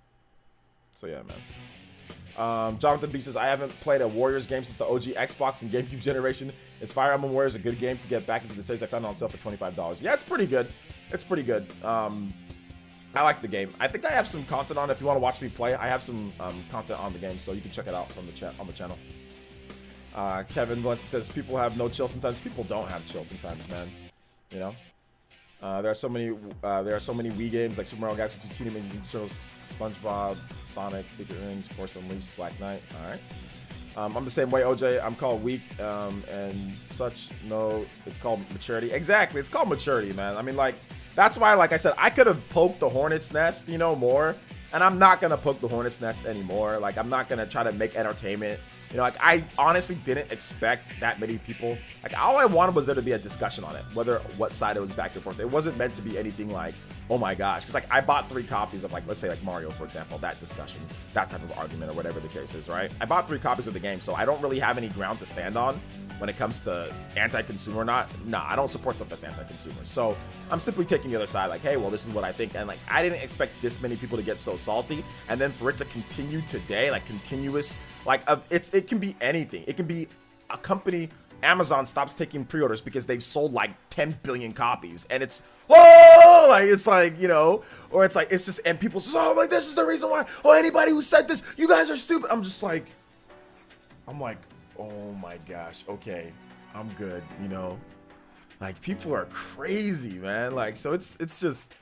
yeah, man. Jonathan B says, I haven't played a Warriors game since the OG Xbox and GameCube generation. Is Fire Emblem Warriors a good game to get back into the series? I found it on sale for $25. Yeah, it's pretty good. It's pretty good. I like the game. I think I have some content on it. If you want to watch me play, I have some content on the game, so you can check it out from the chat on the channel. Kevin Valencia says, people have no chill sometimes. People don't have chill sometimes, man. You know? There are so many Wii games like Super Mario Galaxy 2, Teenage Mutant Ninja Turtles, SpongeBob, Sonic, Secret Rings, Force Unleashed, Black Knight. All right. I'm the same way, OJ. I'm called weak and such. No, it's called maturity. Exactly. It's called maturity, man. I mean, like, that's why, like I said, I could have poked the hornet's nest, you know, more. And I'm not going to poke the hornet's nest anymore. Like, I'm not going to try to make entertainment. You know, like, I honestly didn't expect that many people. Like, all I wanted was there to be a discussion on it, what side it was back and forth. It wasn't meant to be anything like, oh my gosh. Because, like, I bought 3 copies of, like, let's say, like, Mario, for example, that discussion, that type of argument or whatever the case is, right? I bought 3 copies of the game, so I don't really have any ground to stand on when it comes to anti-consumer or not. Nah, I don't support stuff that's anti-consumer. So I'm simply taking the other side, like, hey, well, this is what I think. And, like, I didn't expect this many people to get so salty. And then for it to continue today, like, continuous, like, it can be anything. It can be a company, Amazon stops taking pre-orders because they've sold like 10 billion copies, and it's, oh, like, it's like, you know, or it's like, it's just, and people say, oh, like, this is the reason why, oh, anybody who said this, you guys are stupid. I'm like, oh my gosh, okay, I'm good, you know. Like, people are crazy, man. Like, so it's just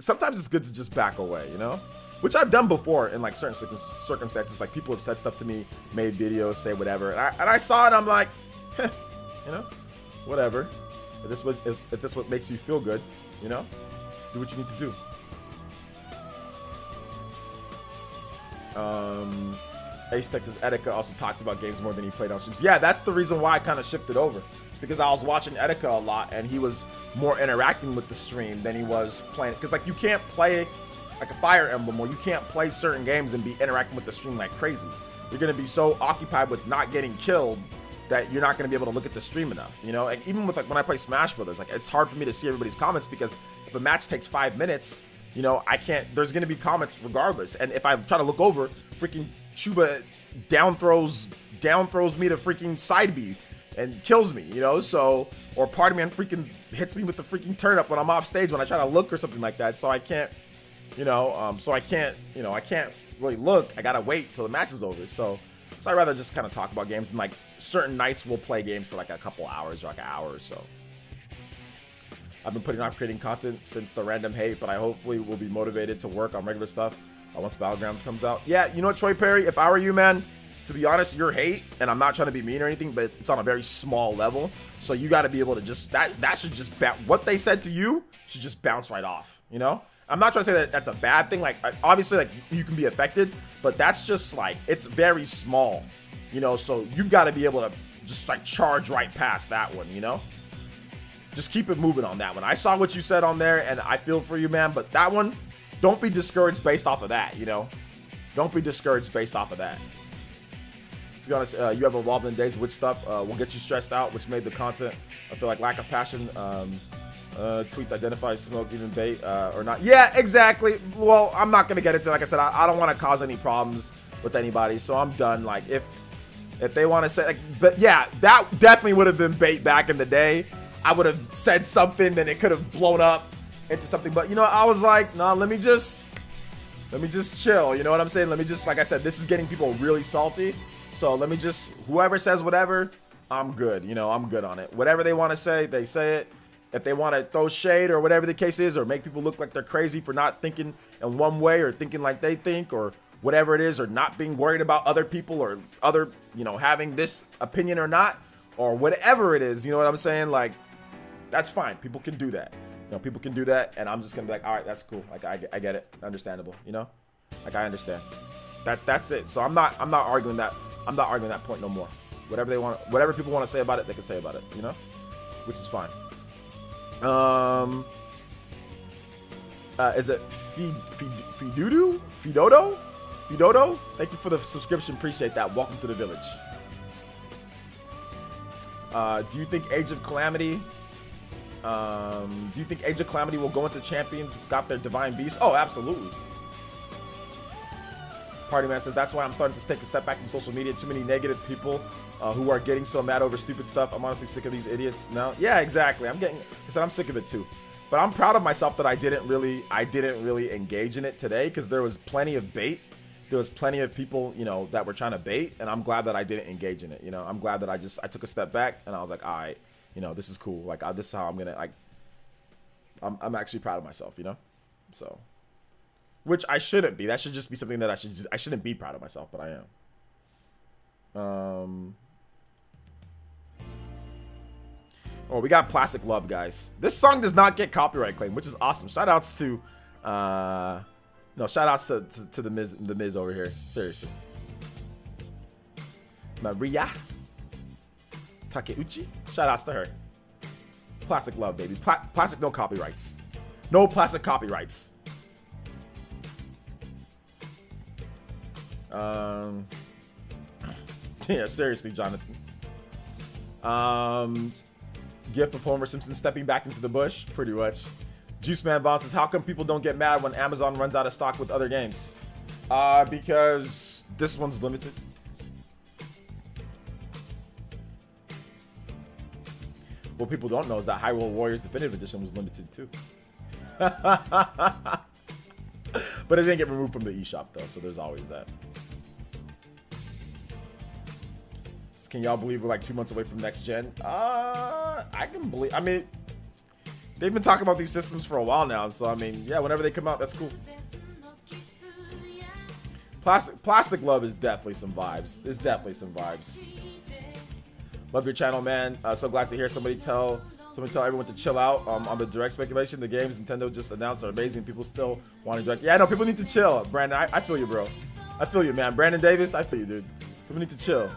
sometimes it's good to just back away, you know. Which I've done before in, like, certain circumstances. Like, people have said stuff to me, made videos, say whatever, and I saw it. I'm like, you know, whatever. If this what makes you feel good, you know, do what you need to do. Ace Texas Etika also talked about games more than he played on streams. Yeah, that's the reason why I kind of shifted over, because I was watching Etika a lot, and he was more interacting with the stream than he was playing. Because, like, you can't play like a Fire Emblem, or you can't play certain games and be interacting with the stream like crazy. You're gonna be so occupied with not getting killed that you're not gonna be able to look at the stream enough, you know. Like, even with, like, when I play Smash Brothers, like, it's hard for me to see everybody's comments, because if a match takes 5 minutes, you know, I can't, there's gonna be comments regardless. And if I try to look over, freaking Chuba down throws me to freaking side B and kills me, you know. So, or part of me freaking hits me with the freaking turnip when I'm off stage when I try to look or something like that. So I can't, you know, I can't really look. I gotta wait till the match is over. So I'd rather just kind of talk about games, and, like, certain nights we'll play games for like a couple hours or like an hour or so. I've been putting off creating content since the random hate, but I hopefully will be motivated to work on regular stuff once Battlegrounds comes out. Yeah, you know what, Troy Perry, if I were you, man, to be honest, your hate, and I'm not trying to be mean or anything, but it's on a very small level. So you got to be able to just, that should just, what they said to you should just bounce right off, you know? I'm not trying to say that that's a bad thing. Like, obviously, like, you can be affected, but that's just, like, it's very small, you know? So you've got to be able to just, like, charge right past that one, you know? Just keep it moving on that one. I saw what you said on there, and I feel for you, man. But that one, don't be discouraged based off of that, you know? Don't be discouraged based off of that. To be honest, you have evolved in days with stuff will get you stressed out, which made the content, I feel like, lack of passion. Tweets identify smoke, even bait, or not. Yeah, exactly. Well, I'm not going to get into it. Like I said, I don't want to cause any problems with anybody, so I'm done. Like, if they want to say, like, but yeah, that definitely would have been bait back in the day. I would have said something, then it could have blown up into something. But, you know, I was like, no, let me just chill. You know what I'm saying? Let me just, like I said, this is getting people really salty. So let me just, whoever says whatever, I'm good. You know, I'm good on it. Whatever they want to say, they say it. If they want to throw shade or whatever the case is, or make people look like they're crazy for not thinking in one way or thinking like they think, or whatever it is, or not being worried about other people or other, you know, having this opinion or not, or whatever it is, you know what I'm saying? Like, that's fine. People can do that. You know, people can do that, and I'm just gonna be like, all right, that's cool. Like I get it, understandable. You know, like I understand. That's it. So I'm not arguing that. I'm not arguing that point no more. Whatever they want, whatever people want to say about it, they can say about it. You know, which is fine. Is it Fidodo? Thank you for the subscription. Appreciate that. Welcome to the village. Do you think Age of Calamity? Do you think Age of Calamity will go into Champions? Got their Divine Beast? Oh, absolutely. Party Man says that's why I'm starting to take a step back from social media. Too many negative people who are getting so mad over stupid stuff. I'm honestly sick of these idiots. No, yeah, exactly. I'm sick of it too. But I'm proud of myself that I didn't really engage in it today, because there was plenty of bait. There was plenty of people, you know, that were trying to bait, and I'm glad that I didn't engage in it. You know, I'm glad that I took a step back and I was like, all right, you know, this is cool. Like this is how I'm gonna like. I'm actually proud of myself, you know. So, which I shouldn't be. That should just be something that I shouldn't be proud of myself, but I am. Oh, we got Plastic Love, guys. This song does not get copyright claim, which is awesome. Shout outs to, shout outs to the Miz over here. Seriously. Maria Takeuchi. Shout outs to her. Plastic Love, baby. Plastic, no copyrights. No plastic copyrights. Yeah, seriously, Jonathan. Gift of Homer Simpson stepping back into the bush, pretty much. Juice Man Bond says, how come people don't get mad when Amazon runs out of stock with other games? Because this one's limited. What people don't know is that Hyrule Warriors Definitive Edition was limited too. But it didn't get removed from the eShop though, so there's always that. Can y'all believe we're like 2 months away from next gen? I can believe. I mean, they've been talking about these systems for a while now, so I mean, yeah, whenever they come out, that's cool. Plastic Love is definitely some vibes. It's definitely some vibes. Love your channel, man. So glad to hear somebody tell everyone to chill out on the direct speculation. The games Nintendo just announced are amazing. People still want to direct. Yeah, I know people need to chill. Brandon, I feel you, bro. I feel you, man. Brandon Davis, I feel you, dude. People need to chill.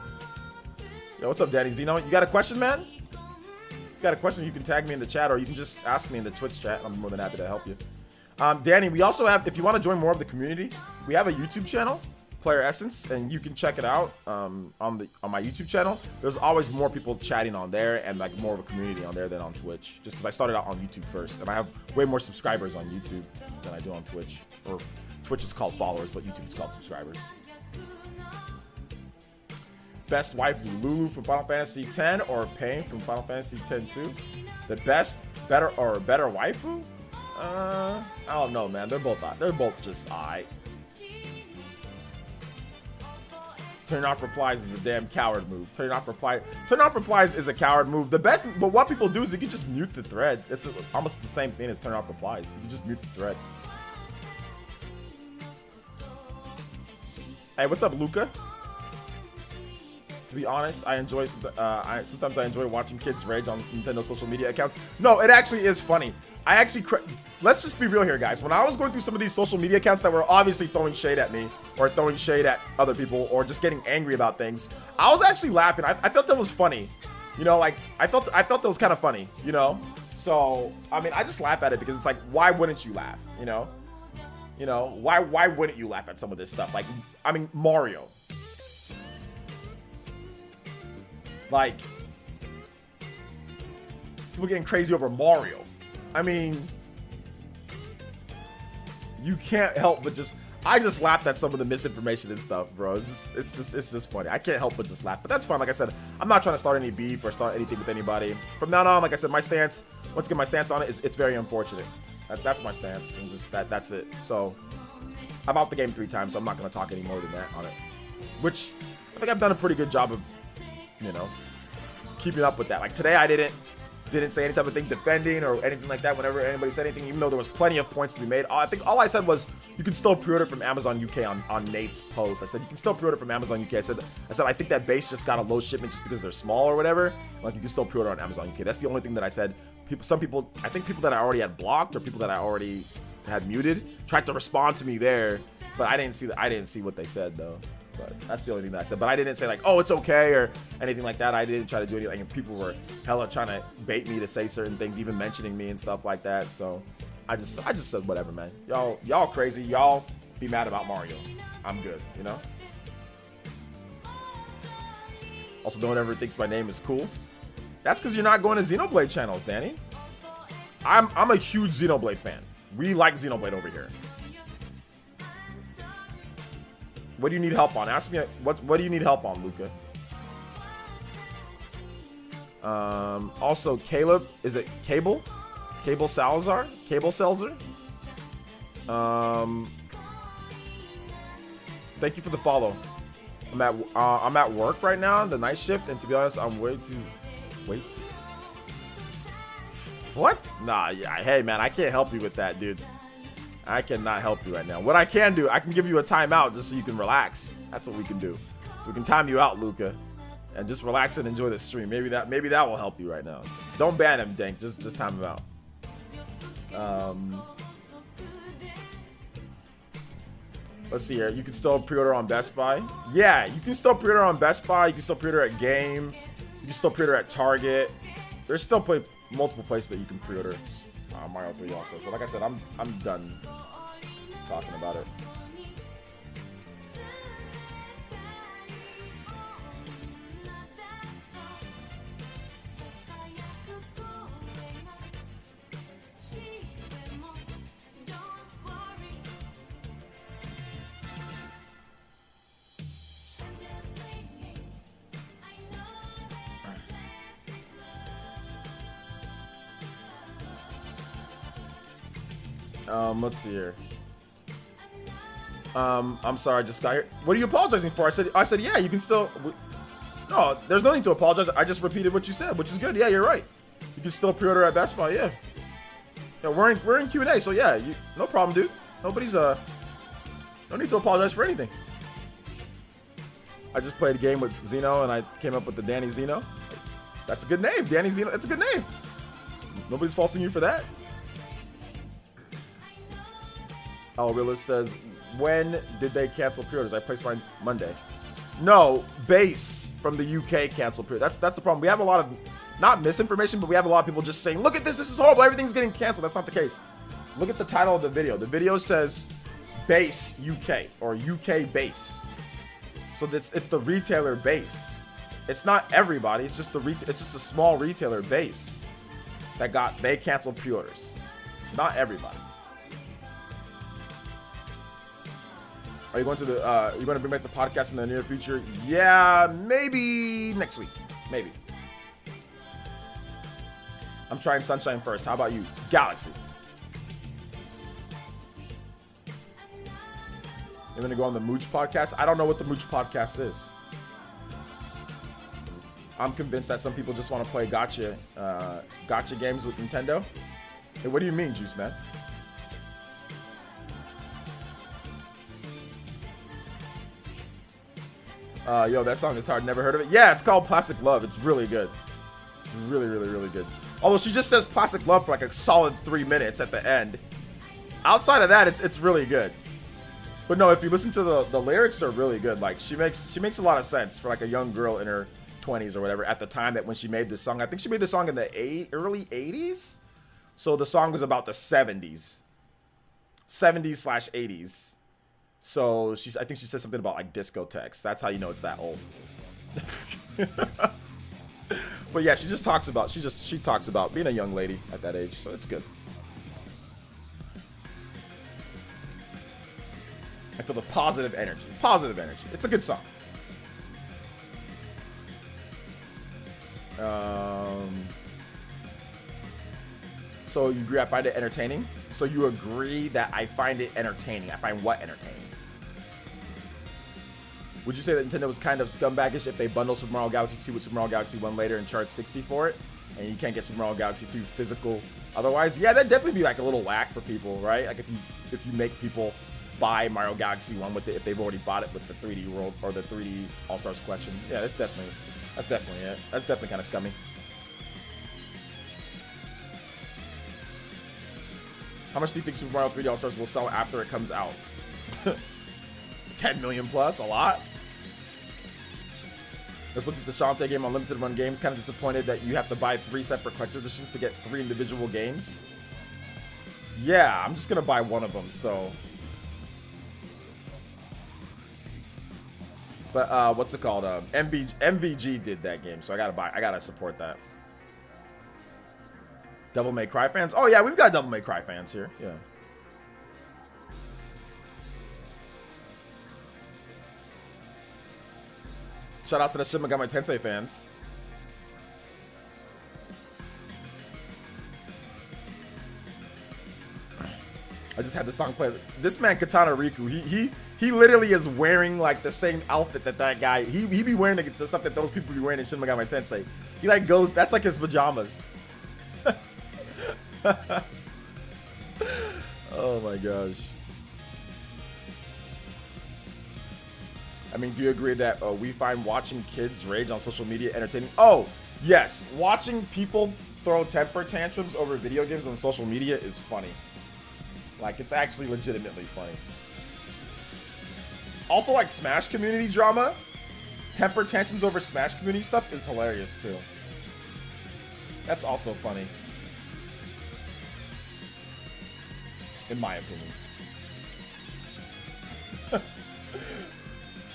Yo, what's up, Danny Zeno? You got a question, man? If you got a question, you can tag me in the chat, or you can just ask me in the Twitch chat. I'm more than happy to help you. Danny, we also have, if you want to join more of the community, we have a YouTube channel, PlayerEssence, and you can check it out on my YouTube channel. There's always more people chatting on there, and like more of a community on there than on Twitch. Just because I started out on YouTube first, and I have way more subscribers on YouTube than I do on Twitch. Or Twitch is called followers, but YouTube is called subscribers. Best waifu, Lulu from Final Fantasy X or Pain from Final Fantasy X-2? The best, better waifu? I don't know, man. They're both just alright. Turn off replies is a damn coward move. Turn off replies is a coward move. The best, but what people do is they can just mute the thread. It's almost the same thing as turn off replies. You can just mute the thread. Hey, what's up, Luca? To be honest, I enjoy. Sometimes I enjoy watching kids rage on Nintendo social media accounts. No, it actually is funny. Let's just be real here, guys. When I was going through some of these social media accounts that were obviously throwing shade at me, or throwing shade at other people, or just getting angry about things, I was actually laughing. I thought that was funny. You know, like I thought that was kind of funny. You know, so I mean, I just laugh at it because it's like, why wouldn't you laugh? You know, why wouldn't you laugh at some of this stuff? Like, I mean, Mario. Like, people getting crazy over Mario. I mean, you can't help but I just laughed at some of the misinformation and stuff, bro. It's just funny. I can't help but just laugh. But that's fine. Like I said, I'm not trying to start any beef or start anything with anybody. From now on, like I said, my stance on it is it's very unfortunate. That's my stance. It's just that's it. So I'm out the game 3 times, so I'm not gonna talk any more than that on it. Which I think I've done a pretty good job of, you know, keeping up with that. Like today, I didn't say any type of thing defending or anything like that whenever anybody said anything, even though there was plenty of points to be made. I think all I said was you can still pre-order from Amazon UK on Nate's post. I said you can still pre-order from Amazon UK. I said I think that base just got a low shipment just because they're small or whatever. Like you can still pre-order on Amazon UK. That's the only thing that I said. some people, I think people that I already had blocked or people that I already had muted tried to respond to me there, but I didn't see what they said though. But that's the only thing that I said. But I didn't say like, oh, it's okay or anything like that. I didn't try to do anything. And people were hella trying to bait me to say certain things, even mentioning me and stuff like that. So I just said whatever, man. Y'all crazy. Y'all be mad about Mario. I'm good, you know. Also, no one ever thinks my name is cool. That's because you're not going to Xenoblade channels, Danny. I'm a huge Xenoblade fan. We like Xenoblade over here. What do you need help on? Ask me. What do you need help on, Luca? Also, Caleb, is it Cable? Cable Salazar? Cable Selzer? Thank you for the follow. I'm at work right now, the night shift, and to be honest, I'm way too. What? Nah, yeah. Hey, man, I can't help you with that, dude. I cannot help you right now. What I can do, I can give you a timeout just so you can relax. That's what we can do. So we can time you out, Luca, and just relax and enjoy the stream. Maybe that will help you right now. Don't ban him, Dank. Just time him out. Let's see here. You can still pre-order on Best Buy. Yeah, you can still pre-order on Best Buy. You can still pre-order at Game. You can still pre-order at Target. There's still multiple places that you can pre-order Mario 3 also. So like I said, I'm done talking about it. Let's see here. I'm sorry, I just got here. What are you apologizing for? I said, yeah, you can still. No, there's no need to apologize. I just repeated what you said, which is good. Yeah, you're right. You can still pre-order at Best Buy. Yeah. Yeah, we're in Q&A, so yeah, no problem, dude. Nobody's no need to apologize for anything. I just played a game with Zeno, and I came up with the Danny Zeno. That's a good name, Danny Zeno. That's a good name. Nobody's faulting you for that. Realist says, when did they cancel pre-orders? I placed mine Monday. No, Base from the UK canceled pre-orders. That's the problem. We have a lot of, not misinformation, but we have a lot of people just saying, look at this is horrible, everything's getting canceled. That's not the case. Look at the title of the video. The video says Base UK or UK Base. So it's the retailer Base. It's not everybody. It's just it's just a small retailer Base they canceled pre-orders. Not everybody. Are you going to you going to bring back the podcast in the near future? Yeah, maybe next week. Maybe. I'm trying Sunshine first. How about you? Galaxy. You're going to go on the Mooch podcast? I don't know what the Mooch podcast is. I'm convinced that some people just want to play gotcha games with Nintendo. Hey, what do you mean, Juice Man? Yo, that song is hard. Never heard of it. Yeah, it's called Plastic Love. It's really good. It's really, really, really good. Although she just says Plastic Love for like a solid 3 minutes at the end. Outside of that, it's really good. But no, if you listen to the lyrics are really good. Like she makes a lot of sense for like a young girl in her 20s or whatever at the time that when she made this song. I think she made the song in the early 80s. So the song was about the 70s. 70s/80s. So I think she said something about like discotheques. That's how you know it's that old. But yeah, she talks about being a young lady at that age, so it's good. I feel the positive energy. Positive energy. It's a good song. So you agree I find it entertaining? So you agree that I find it entertaining. I find what entertaining? Would you say that Nintendo was kind of scumbagish if they bundle Super Mario Galaxy 2 with Super Mario Galaxy 1 later and charge $60 for it? And you can't get Super Mario Galaxy 2 physical otherwise? Yeah, that'd definitely be like a little whack for people, right? Like if you make people buy Mario Galaxy 1 with it if they've already bought it with the 3D World or the 3D All-Stars collection. Yeah, that's definitely it. That's definitely kind of scummy. How much do you think Super Mario 3D All-Stars will sell after it comes out? 10 million plus, a lot. Let's look at the Shantae game on limited run games. Kind of disappointed that you have to buy 3 separate collector editions to get 3 individual games. Yeah, I'm just gonna buy one of them, so. But what's it called? MVG did that game, so I gotta support that. Devil May Cry fans? Oh yeah, we've got Devil May Cry fans here. Yeah. Shout outs to the Shin Megami Tensei fans. I just had the song play. This man Katana Riku, he literally is wearing like the same outfit that guy. He be wearing the stuff that those people be wearing in Shin Megami Tensei. He like goes. That's like his pajamas. Oh my gosh. I mean, do you agree that we find watching kids rage on social media entertaining? Oh, yes. Watching people throw temper tantrums over video games on social media is funny. Like, it's actually legitimately funny. Also, like, Smash community drama. Temper tantrums over Smash community stuff is hilarious, too. That's also funny. In my opinion.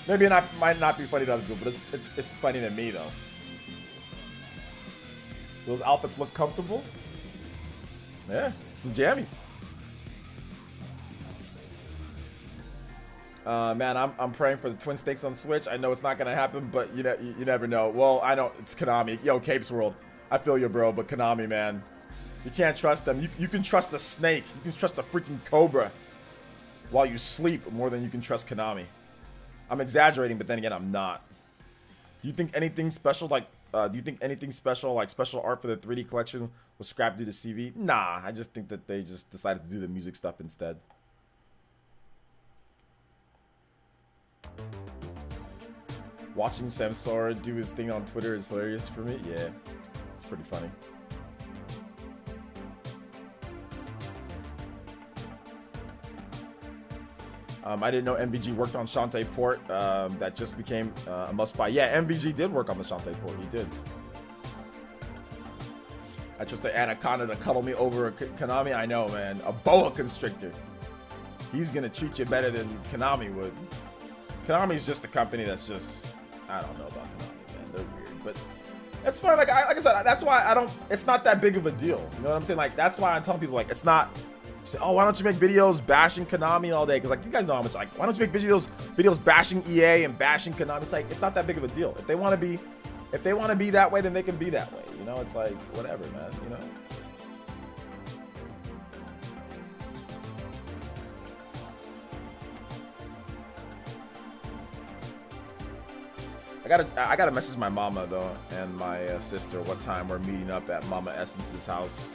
Maybe it might not be funny to other people, but it's funny to me though. Those outfits look comfortable. Yeah, some jammies. Man, I'm praying for the Twin Stakes on Switch. I know it's not gonna happen, but you never know. Well, I know it's Konami. Yo, Capes World. I feel you, bro, but Konami, man. You can't trust them. You can trust a snake. You can trust a freaking cobra while you sleep more than you can trust Konami. I'm exaggerating, but then again, I'm not. Do you think anything special like special art for the 3D collection was scrapped due to CV? Nah, I just think that they just decided to do the music stuff instead. Watching Samsara do his thing on Twitter is hilarious for me. Yeah, it's pretty funny. I didn't know MVG worked on Shantae port. That just became a must-buy. Yeah, MVG did work on the Shantae port. He did. I trust the Anaconda to cuddle me over a Konami. I know, man. A boa constrictor. He's gonna treat you better than Konami would. Konami's just a company that's just, I don't know about Konami, man. They're weird, but it's fine. Like I said, that's why I don't. It's not that big of a deal. You know what I'm saying? Like that's why I'm telling people like it's not. Say, oh, why don't you make videos bashing Konami all day? Because like you guys know how much like why don't you make videos bashing EA and bashing Konami? It's like it's not that big of a deal. If they want to be that way, then they can be that way. You know, it's like whatever, man. You know. I gotta message my mama though and my sister what time we're meeting up at Mama Essence's house.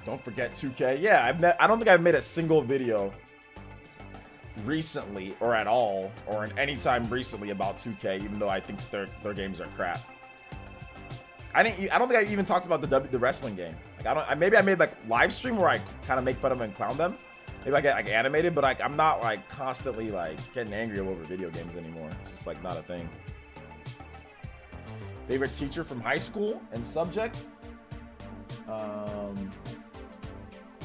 Don't forget 2K. Yeah, I don't think I've made a single video recently or at all or in any time recently about 2K, even though I think their games are crap. I don't think I even talked about the wrestling game. Like maybe I made like live stream where I kind of make fun of them and clown them. Maybe I get like animated, but like I'm not like constantly like getting angry over video games anymore. It's just like not a thing. Favorite teacher from high school and subject?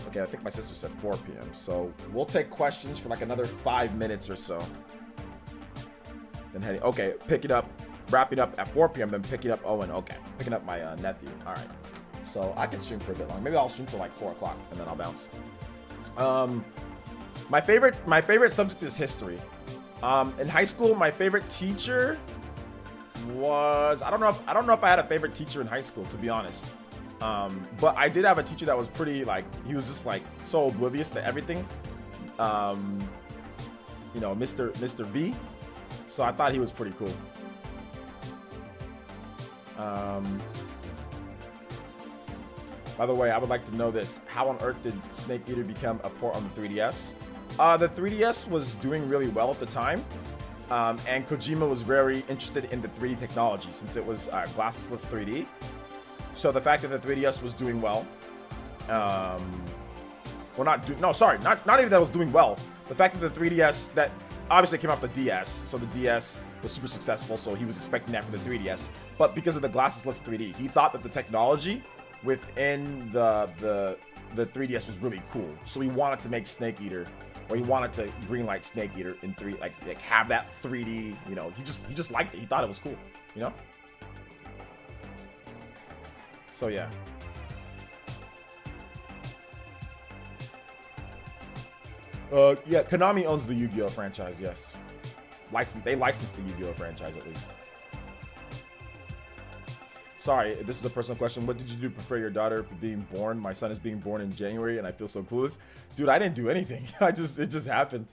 Okay, I think my sister said 4 p.m. So we'll take questions for like another 5 minutes or so. Then heading, okay, wrapping up at 4 p.m. Then picking up Owen. Okay, picking up my nephew. All right, so I can stream for a bit long. Maybe I'll stream for like 4 o'clock and then I'll bounce. My favorite subject is history. In high school, my favorite teacher was I don't know if I had a favorite teacher in high school, to be honest. But I did have a teacher that was pretty like he was just like so oblivious to everything. You know, Mr. V. So I thought he was pretty cool. By the way, I would like to know this. How on earth did Snake Eater become a port on the 3DS? The 3DS was doing really well at the time. And Kojima was very interested in the 3D technology since it was glassesless 3D. So the fact that the 3DS was doing well, not even that it was doing well. The fact that the 3DS, that obviously came off the DS, so the DS was super successful, so he was expecting that for the 3DS. But because of the glassesless 3D, he thought that the technology within the 3DS was really cool. So he wanted to make Snake Eater, or he wanted to greenlight Snake Eater in like have that 3D, you know, he just liked it. He thought it was cool, you know? So yeah. Yeah, Konami owns the Yu-Gi-Oh franchise, yes. They licensed the Yu-Gi-Oh franchise at least. Sorry, this is a personal question. What did you do to prepare your daughter for being born? My son is being born in January and I feel so clueless. Dude, I didn't do anything. It just happened.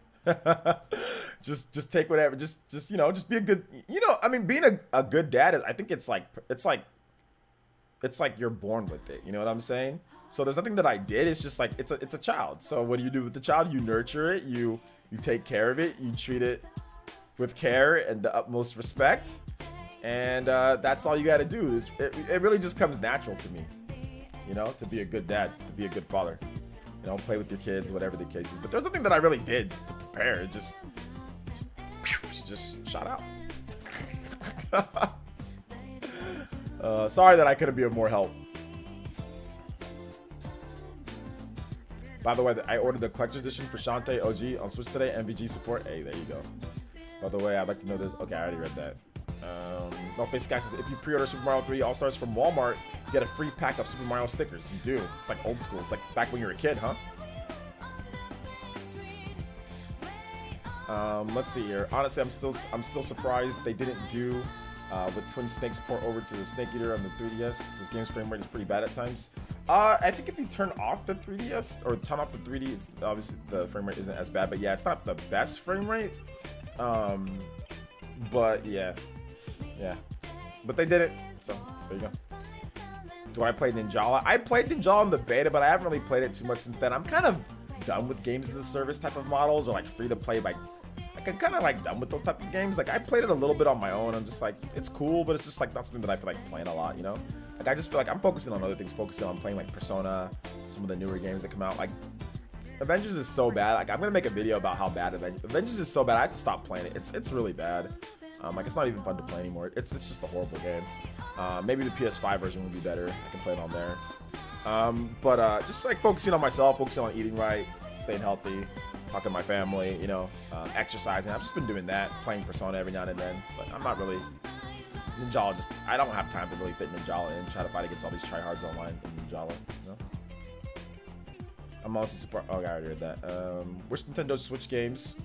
just take whatever. Just you know, just be a good, you know, I mean, being a good dad, I think it's like you're born with it. You know what I'm saying? So there's nothing that I did. It's just like it's a child. So what do you do with the child? You nurture it. You take care of it. You treat it with care and the utmost respect. And that's all you got to do. It really just comes natural to me, you know, to be a good dad, to be a good father. You know, play with your kids, whatever the case is. But there's nothing that I really did to prepare. It just shot out. Sorry that I couldn't be of more help. By the way, I ordered the collector's edition for Shantae OG on Switch today. MVG support. Hey, there you go. By the way, I'd like to know this. Okay, I already read that. No Face Guy says, if you pre-order Super Mario 3 All-Stars from Walmart, you get a free pack of Super Mario stickers. You do. It's like old school. It's like back when you were a kid, huh? Let's see here. Honestly, I'm still surprised they didn't do with Twin Snakes port over to the Snake Eater on the 3DS. This game's frame rate is pretty bad at times. I think if you turn off the 3DS or turn off the 3D, it's obviously the frame rate isn't as bad. But yeah, it's not the best frame rate. But yeah. But they did it. So there you go. Do I play Ninjala? I played Ninjala in the beta, but I haven't really played it too much since then. I'm kind of done with games as a service type of models, or like free to play by. Like, I'm kind of like done with those type of games. Like I played it a little bit on my own. I'm just like, it's cool, but it's just like not something that I feel like playing a lot, you know? Like I just feel like I'm focusing on other things, focusing on playing like Persona, some of the newer games that come out. Like Avengers is so bad. Like I'm gonna make a video about how bad Avengers is so bad. I had to stop playing it. It's really bad. Like it's not even fun to play anymore. It's just a horrible game. Maybe the PS5 version would be better. I can play it on there. But just like focusing on myself, focusing on eating right, staying healthy, talking to my family, you know, exercising. I've just been doing that, playing Persona every now and then. But I'm not really Ninjala. I don't have time to really fit Ninjala and try to fight against all these tryhards online in Ninjala. You know? I'm also surprised. Oh, I already read that. Which Nintendo Switch games,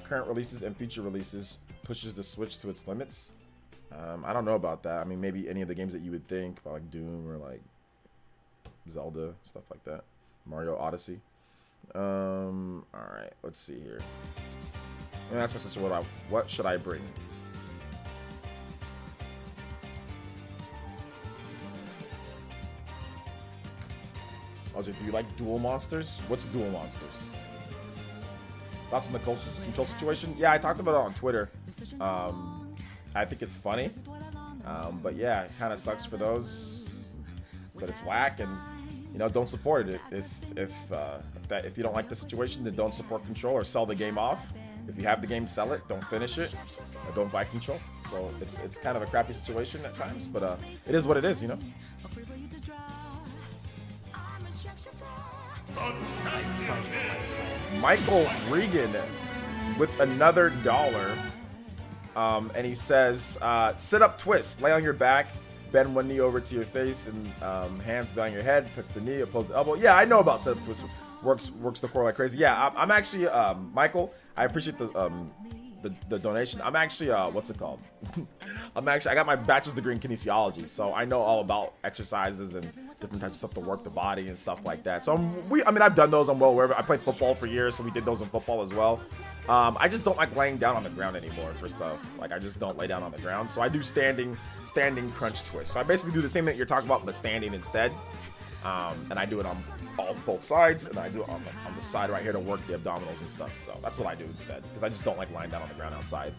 current releases and future releases, pushes the Switch to its limits? I don't know about that. I mean, maybe any of the games that you would think about, like Doom or like Zelda, stuff like that. Mario Odyssey. All right, let's see here. I'm gonna ask my sister what should I bring? Also, do you like Duel Monsters? What's Duel Monsters? Thoughts on the control situation? Yeah, I talked about it on Twitter. I think it's funny. But yeah, it kind of sucks for those. But it's whack, and you know, don't support it. If you don't like the situation, then don't support control or sell the game off. If you have the game, sell it. Don't finish it, or don't buy control. So it's kind of a crappy situation at times, but it is what it is, you know. Michael Regan with another $1. And he says, sit up twist, lay on your back, bend one knee over to your face, and hands behind your head, touch the knee, oppose the elbow. Yeah, I know about sit up twist. Works the core like crazy. Yeah, I'm actually, Michael, I appreciate the donation. I'm actually, what's it called? I got my bachelor's degree in kinesiology, so I know all about exercises and different types of stuff to work the body and stuff like that. So I've done those. I'm well aware of it. I played football for years, so we did those in football as well. I just don't like laying down on the ground anymore for stuff. Like I just don't lay down on the ground. So I do standing crunch twist. So I basically do the same thing you're talking about, but standing instead. And I do it on both sides, and I do it on the side right here to work the abdominals and stuff. So that's what I do instead, because I just don't like lying down on the ground outside.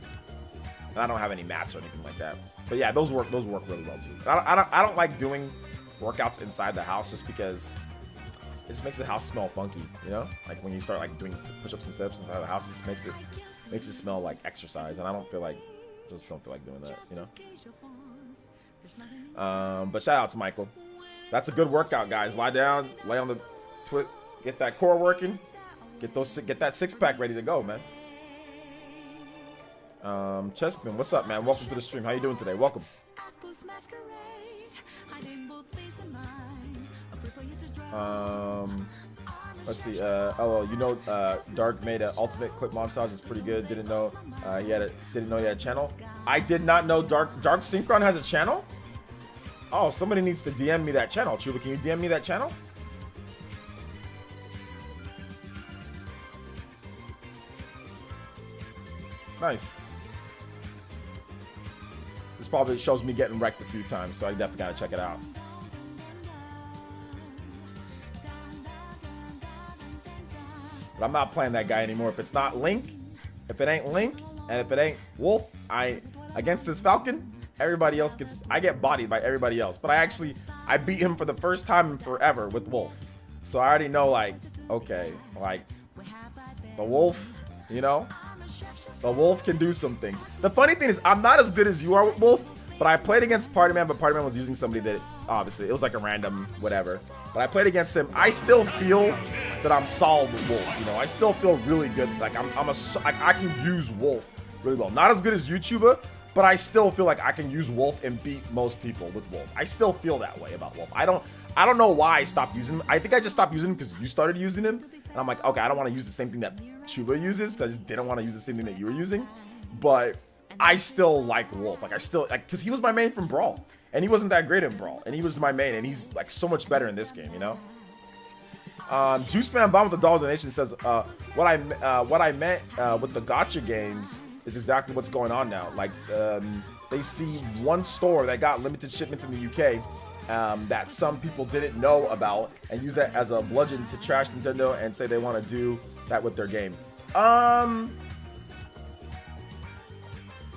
And I don't have any mats or anything like that. But yeah, those work really well too. I don't like doing workouts inside the house just because it just makes the house smell funky, you know? Like when you start like doing push-ups and sit-ups inside the house, it just makes it smell like exercise, and I don't feel like doing that, you know? But shout out to Michael. That's a good workout, guys. Lie down, lay on the twist, get that core working, get that six-pack ready to go, man. Chessman, what's up, man? Welcome to the stream. How you doing today? Welcome. Let's see. Oh, you know, Dark made an ultimate clip montage. It's pretty good. Didn't know he had a channel. I did not know Dark Synchron has a channel. Oh, somebody needs to DM me that channel. Chuba, can you DM me that channel? Nice. This probably shows me getting wrecked a few times, so I definitely gotta check it out. But I'm not playing that guy anymore. If it's not Link, if it ain't Link, and if it ain't Wolf, against this Falcon, everybody else I get bodied by everybody else. But I beat him for the first time in forever with Wolf. So I already know, like, okay, like, the Wolf, you know? The Wolf can do some things. The funny thing is, I'm not as good as you are with Wolf, but I played against Party Man, but Party Man was using somebody that, obviously, it was like a random whatever. But I played against him. I still feel that I'm solid with Wolf, you know? I still feel really good. Like, I can use Wolf really well. Not as good as YouTuber, but I still feel like I can use Wolf and beat most people with Wolf. I still feel that way about Wolf. I don't know why I stopped using him. I think I just stopped using him because you started using him. And I'm like, okay, I don't want to use the same thing that Chuba uses, because I just didn't want to use the same thing that you were using. But I still like Wolf. Like, because he was my main from Brawl. And he wasn't that great in Brawl. And he was my main, and he's like so much better in this game, you know? Juice Man Bomb with the dollar donation says, what I meant with the gacha games is exactly what's going on now. Like, they see one store that got limited shipments in the UK that some people didn't know about, and use that as a bludgeon to trash Nintendo and say they want to do that with their game.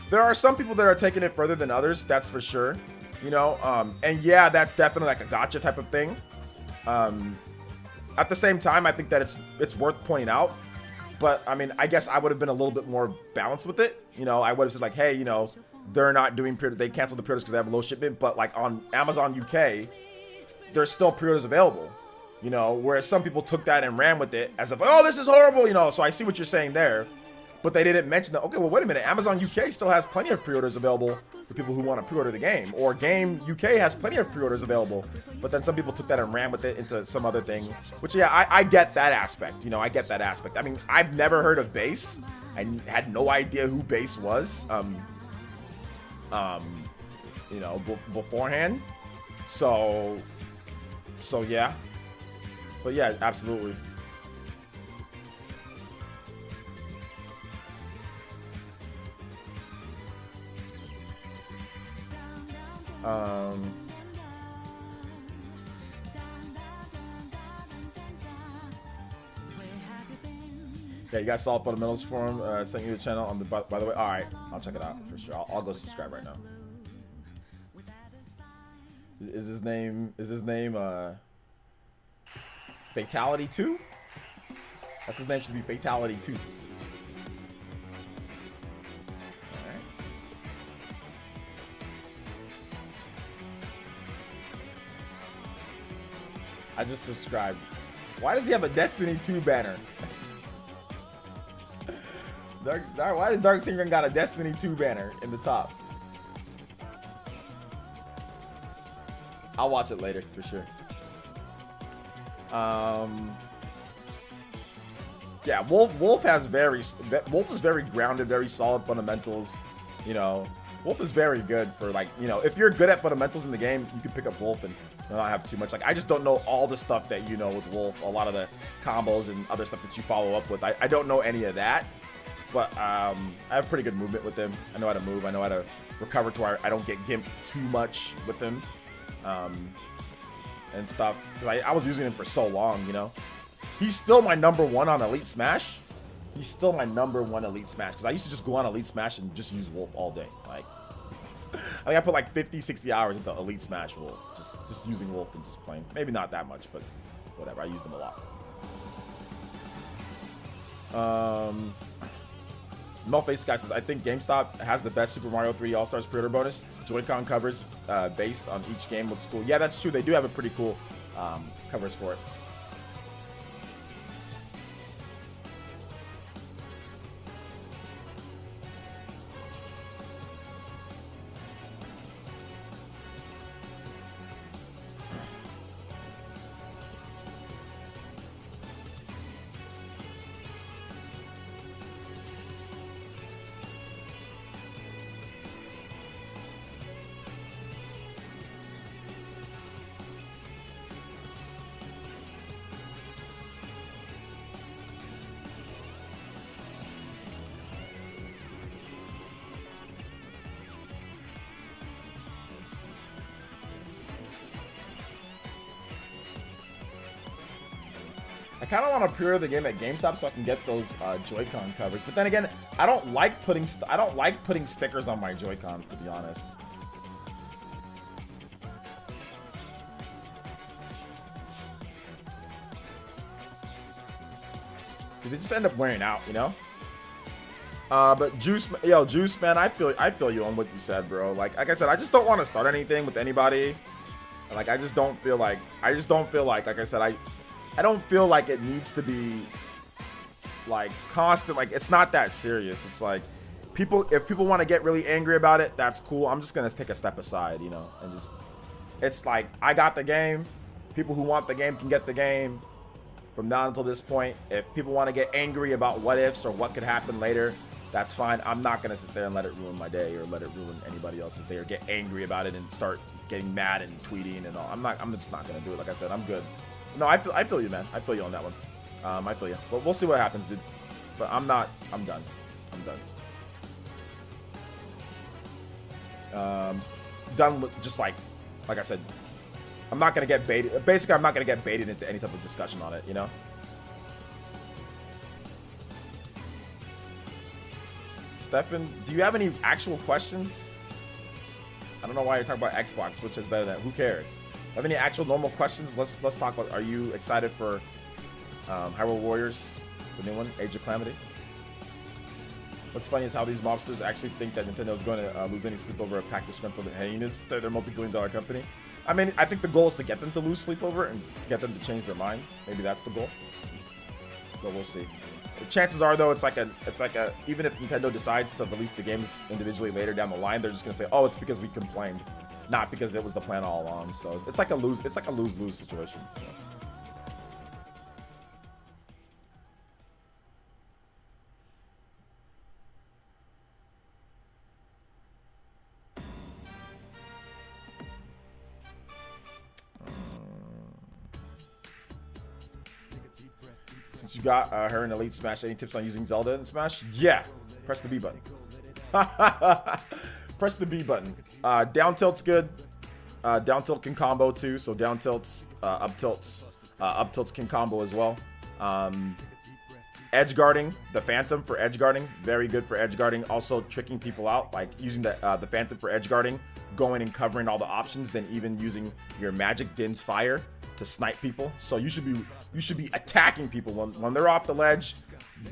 There are some people that are taking it further than others, that's for sure. You know, and yeah, that's definitely like a gotcha type of thing. At the same time, I think that it's worth pointing out. But I mean, I guess I would have been a little bit more balanced with it. You know, I would have said like, hey, you know, they're not doing they canceled the pre-orders because they have a low shipment. But like on Amazon UK, there's still pre-orders available. You know, whereas some people took that and ran with it as if, oh, this is horrible. You know, so I see what you're saying there. But they didn't mention that, okay, well, wait a minute. Amazon UK still has plenty of pre-orders available for people who want to pre-order the game. Or Game UK has plenty of pre-orders available. But then some people took that and ran with it into some other thing. Which, yeah, I get that aspect. You know, I get that aspect. I mean, I've never heard of Base. I had no idea who Base was, you know, beforehand. So yeah. But yeah, absolutely. Yeah, you guys saw fundamentals for him. Sent you the channel on the by the way. All right, I'll check it out for sure. I'll go subscribe right now. Is his name Fatality 2? That's his name. Should be Fatality 2. I just subscribed. Why does he have a Destiny 2 banner? Why does Dark Synchron got a Destiny 2 banner in the top? I'll watch it later for sure. Yeah, Wolf is very grounded, very solid fundamentals. You know, Wolf is very good for, like, you know, if you're good at fundamentals in the game, you can pick up Wolf and not have too much. Like, I just don't know all the stuff that you know with Wolf, a lot of the combos and other stuff that you follow up with. I don't know any of that, but I have pretty good movement with him. I know how to move. I know how to recover to where I don't get gimped too much with him. and stuff. Cause I was using him for so long, you know. He's still my #1 on Elite Smash. He's still my #1 Elite Smash. Because I used to just go on Elite Smash and just use Wolf all day. Like, I think I put like 50, 60 hours into Elite Smash Wolf. Just using Wolf and just playing. Maybe not that much, but whatever. I used him a lot. Melface Guy says, I think GameStop has the best Super Mario 3 All-Stars pre-order bonus. Joy-Con covers based on each game looks cool. Yeah, that's true. They do have a pretty cool covers for it. I kind of want to pre-order the game at GameStop so I can get those Joy-Con covers. But then again, I don't like putting stickers on my Joy-Cons, to be honest. They just end up wearing out, you know. But Juice, man, I feel you on what you said, bro. Like I said, I just don't want to start anything with anybody. Like I just don't feel like I said, I don't feel like it needs to be like constant. Like it's not that serious. It's like if people want to get really angry about it, that's cool. I'm just gonna take a step aside, you know, and just it's like I got the game. People who want the game can get the game. From now until this point, if people want to get angry about what ifs or what could happen later, that's fine. I'm not gonna sit there and let it ruin my day or let it ruin anybody else's day or get angry about it and start getting mad and tweeting and all. I'm just not gonna do it. Like I said, I'm good. No, I feel you, man. I feel you on that one. I feel you. But we'll see what happens, dude. But I'm done. I'm done. Done with just like I said, I'm not gonna get baited. Basically, I'm not gonna get baited into any type of discussion on it, you know? Stefan, do you have any actual questions? I don't know why you're talking about Xbox, which is better than. Who cares? Have any actual normal questions? Let's talk about. Are you excited for Hyrule Warriors, the new one, Age of Calamity? What's funny is how these mobsters actually think that Nintendo is going to lose any sleep over a pack disgruntled hyenas. They're a multi-billion-dollar company. I mean, I think the goal is to get them to lose sleep over it and get them to change their mind. Maybe that's the goal. But we'll see. Chances are, though, it's like a even if Nintendo decides to release the games individually later down the line, they're just gonna say, "Oh, it's because we complained." Not because it was the plan all along. So it's like a lose-lose situation. Yeah. Since you got her in Elite Smash, any tips on using Zelda in Smash? Yeah, press the B button. Press the B button. Down tilt's good. Down tilt can combo too, so down tilts, up tilts can combo as well. Edge guarding, the Phantom for edge guarding, very good for edge guarding. Also tricking people out, like using the Phantom for edge guarding, going and covering all the options, then even using your Magic Din's Fire to snipe people. So you should be attacking people when they're off the ledge.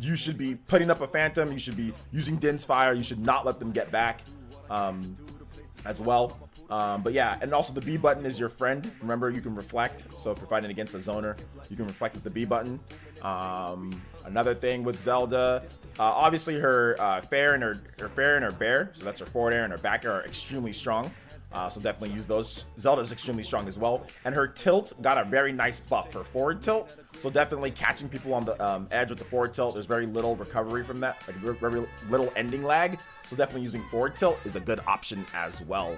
You should be putting up a Phantom. You should be using Din's Fire. You should not let them get back as well. But yeah, and also the B button is your friend. Remember, you can reflect. So if you're fighting against a zoner, you can reflect with the B button. Another thing with Zelda, obviously her fair and her bear, so that's her forward air and her back air, are extremely strong. So definitely use those. Zelda's extremely strong as well. And her tilt got a very nice buff for forward tilt. So definitely catching people on the edge with the forward tilt. There's very little recovery from that, like very little ending lag. So definitely using forward tilt is a good option as well,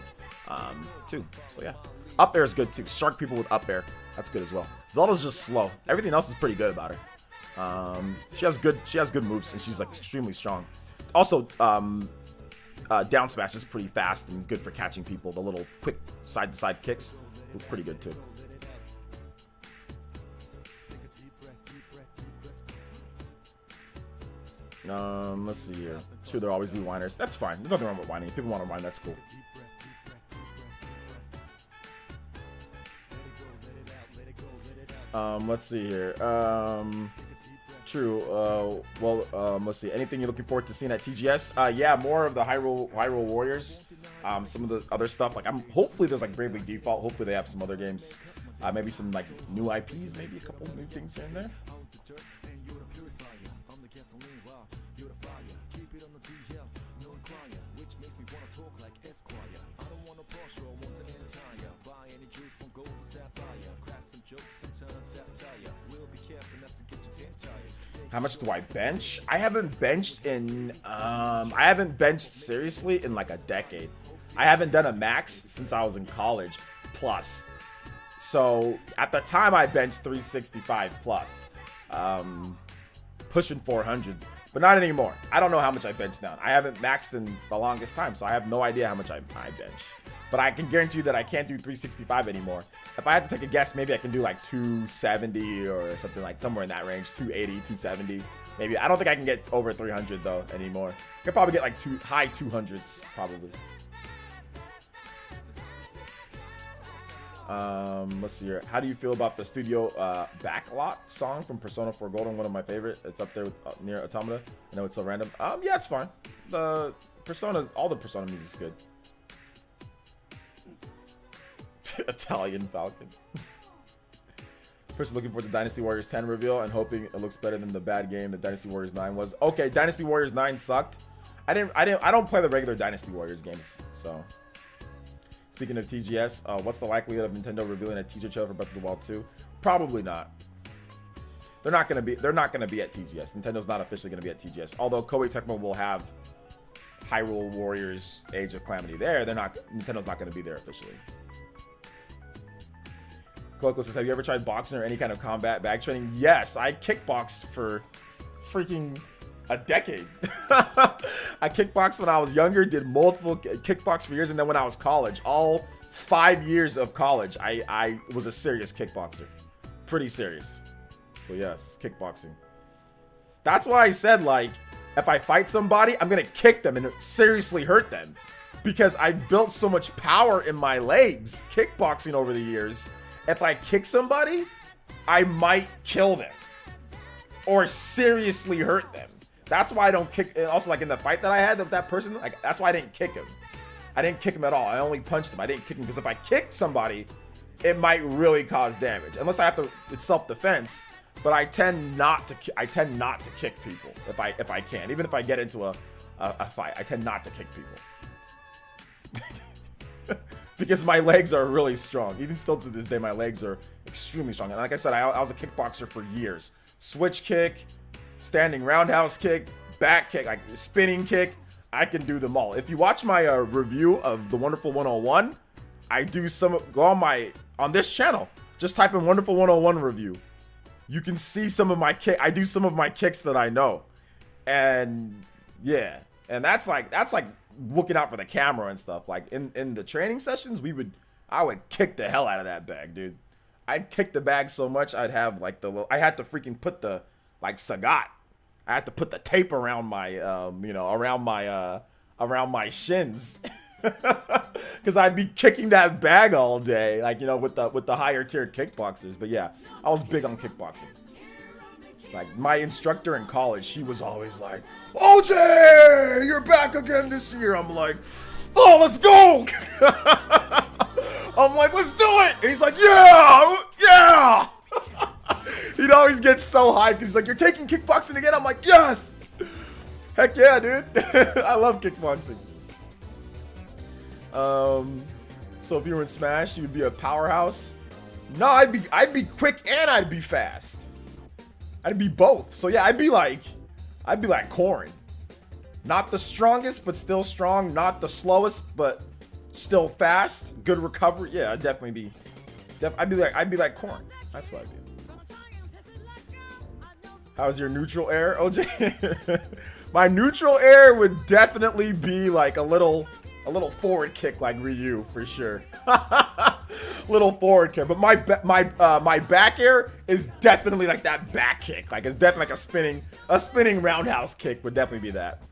too. So yeah, up air is good too. Shark people with up air, that's good as well. Zelda's just slow. Everything else is pretty good about her. She has good moves and she's like extremely strong. Also, down smash is pretty fast and good for catching people. The little quick side to side kicks, pretty good too. Let's see here. Sure, there'll always be whiners. That's fine. There's nothing wrong with whining. If people want to whine, that's cool. Let's see here. True. Let's see. Anything you're looking forward to seeing at TGS? Yeah, more of the Hyrule Warriors. Some of the other stuff. Like, hopefully there's like Bravely Default. Hopefully they have some other games. Maybe some like new IPs. Maybe a couple new things here and there. How much do I bench? I haven't benched seriously in like a decade. I haven't done a max since I was in college plus. So at the time I benched 365 plus, pushing 400, but not anymore. I don't know how much I bench now. I haven't maxed in the longest time, so I have no idea how much I bench. But I can guarantee you that I can't do 365 anymore. If I had to take a guess, maybe I can do like 270 or something, like somewhere in that range, 280, 270. Maybe. I don't think I can get over 300 though anymore. I could probably get like high 200s probably. Let's see here. How do you feel about the studio backlot song from Persona 4 Golden? One of my favorite. It's up there with, near Automata. I know it's so random. Yeah, it's fine. All the Persona music is good. Italian Falcon. Person looking for the Dynasty Warriors 10 reveal and hoping it looks better than the bad game that Dynasty Warriors 9 was. Okay, Dynasty Warriors 9 sucked. I don't play the regular Dynasty Warriors games, so. Speaking of TGS, what's the likelihood of Nintendo revealing a teaser trailer for Breath of the Wild 2? Probably not. They're not gonna be at TGS. Nintendo's not officially gonna be at TGS. Although Koei Tecmo will have Hyrule Warriors Age of Calamity there, Nintendo's not gonna be there officially. Coco says, have you ever tried boxing or any kind of combat bag training? Yes, I kickboxed for freaking a decade. I kickboxed when I was younger, did multiple kickbox for years, and then when I was college, all 5 years of college, I was a serious kickboxer. Pretty serious. So yes, kickboxing. That's why I said, like, if I fight somebody, I'm gonna kick them and seriously hurt them. Because I built so much power in my legs kickboxing over the years. If I kick somebody, I might kill them or seriously hurt them. That's why I don't kick. And also, like in the fight that I had with that person, like that's why I didn't kick him. I didn't kick him at all. I only punched him. I didn't kick him because if I kicked somebody, it might really cause damage. Unless I have to, it's self-defense. But I tend not to. I tend not to kick people if I can. Even if I get into a fight, I tend not to kick people. Because my legs are really strong. Even still to this day, my legs are extremely strong. And like I said, I was a kickboxer for years. Switch kick, standing roundhouse kick, back kick, like spinning kick. I can do them all. If you watch my review of the Wonderful 101, I do on this channel. Just type in Wonderful 101 review. You can see some of my I do some of my kicks that I know. And yeah, and that's like looking out for the camera and stuff. Like in the training sessions, I would kick the hell out of that bag, dude. I'd kick the bag so much I had to freaking put the like Sagat. I had to put the tape around my around my shins. Cuz I'd be kicking that bag all day, like, you know, with the higher tier kickboxers. But yeah, I was big on kickboxing. Like my instructor in college, she was always like, OJ, you're back again this year. I'm like, oh, let's go. I'm like, let's do it. And he's like, yeah. He'd always get so hyped because he's like, you're taking kickboxing again? I'm like, yes. Heck yeah, dude. I love kickboxing. So if you were in Smash, you'd be a powerhouse. No, I'd be quick and I'd be fast. I'd be both. So yeah, I'd be like Corrin. Not the strongest, but still strong. Not the slowest, but still fast. Good recovery. Yeah, I'd definitely be. I'd be like Corrin. That's what I'd be. How's your neutral air, OJ? My neutral air would definitely be like a little forward kick like Ryu for sure. little forward kick. But my back air is definitely like that back kick. Like it's definitely like a spinning roundhouse kick would definitely be that.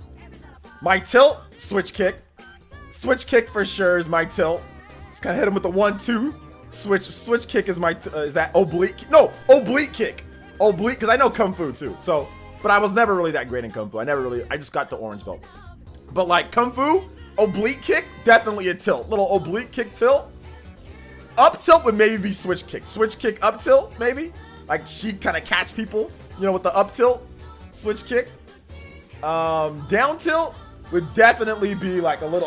My tilt, switch kick. Switch kick for sure is my tilt. Just kind of hit him with the 1-2. Switch kick is my, is that oblique? No, oblique kick. Oblique, because I know Kung Fu too. So, but I was never really that great in Kung Fu. I just got the orange belt. But like Kung Fu, oblique kick, definitely a tilt. Little oblique kick tilt. Up tilt would maybe be switch kick. Switch kick up tilt, maybe. Like she kind of catch people, you know, with the up tilt. Switch kick. Down tilt would definitely be like a little,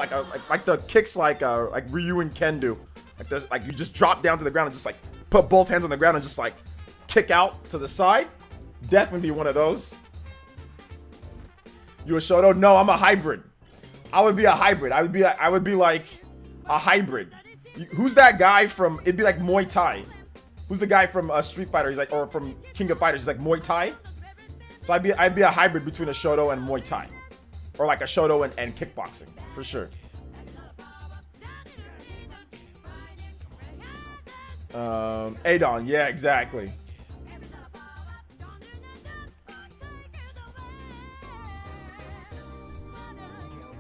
like the kicks like Ryu and Ken do. Like there's like you just drop down to the ground and just like put both hands on the ground and just like kick out to the side. Definitely be one of those. You a Shoto? No, I'm a hybrid. I would be a hybrid. I would be like a hybrid. Who's that guy from? It'd be like Muay Thai. Who's the guy from Street Fighter? He's like, or from King of Fighters. He's like Muay Thai. So I'd be a hybrid between a Shoto and Muay Thai, or like a Shoto and kickboxing for sure. Adon, yeah, exactly.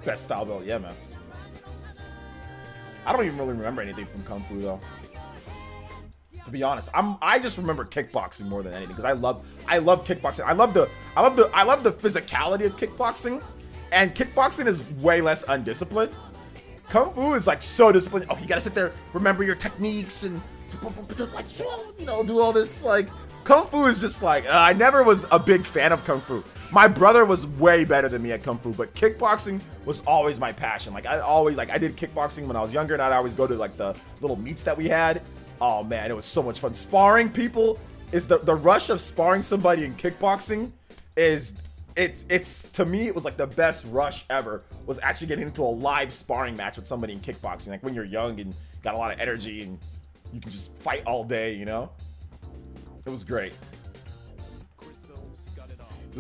Best style build, yeah, man. I don't even really remember anything from Kung Fu though. To be honest, I just remember kickboxing more than anything because I love kickboxing. I love the physicality of kickboxing, and kickboxing is way less undisciplined. Kung Fu is like so disciplined. Oh, you gotta sit there, remember your techniques, and like, you know, do all this. Like Kung Fu is just like I never was a big fan of Kung Fu. My brother was way better than me at Kung Fu, but kickboxing was always my passion. Like I did kickboxing when I was younger, and I'd always go to like the little meets that we had. Oh man, it was so much fun. Sparring people is the rush of sparring somebody in kickboxing is it's to me it was like the best rush ever, was actually getting into a live sparring match with somebody in kickboxing. Like when you're young and got a lot of energy and you can just fight all day, you know? It was great.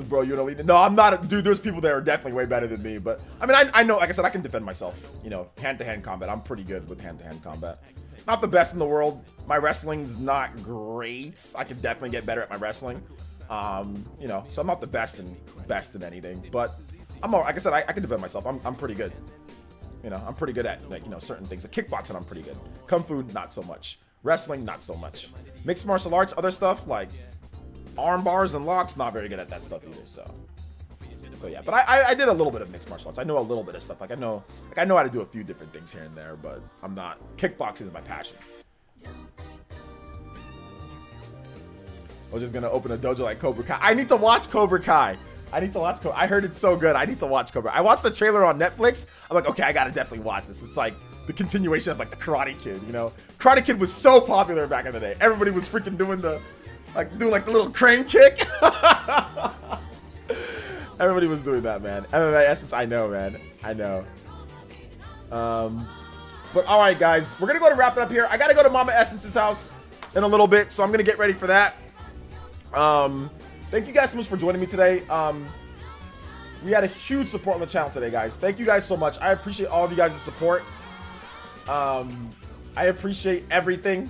Bro, you're an elite. No, I'm not. Dude, there's people that are definitely way better than me. But I mean, I know, like I said, I can defend myself. You know, hand-to-hand combat. I'm pretty good with hand-to-hand combat. Not the best in the world. My wrestling's not great. I can definitely get better at my wrestling. You know, so I'm not the best in anything. But I'm all, like I said, I can defend myself. I'm pretty good. You know, I'm pretty good at, like, you know, certain things. Like kickboxing, I'm pretty good. Kung Fu, not so much. Wrestling, not so much. Mixed martial arts, other stuff like arm bars and locks, not very good at that stuff either. So yeah, but I did a little bit of mixed martial arts. I know a little bit of stuff. Like I know how to do a few different things here and there, but I'm not. Kickboxing is my passion. I was just gonna open a dojo like Cobra Kai. I need to watch Cobra Kai. I heard it's so good. I need to watch Cobra. I watched the trailer on Netflix. I'm like, okay, I gotta definitely watch this. It's like the continuation of like the Karate Kid. You know, Karate Kid was so popular back in the day. Everybody was freaking doing the the little crane kick. Everybody was doing that, man. PlayerEssence, I know, man. I know. But all right, guys, we're gonna go to wrap it up here. I gotta go to Mama Essence's house in a little bit, so I'm gonna get ready for that. Thank you guys so much for joining me today. We had a huge support on the channel today, guys. Thank you guys so much. I appreciate all of you guys' support. I appreciate everything.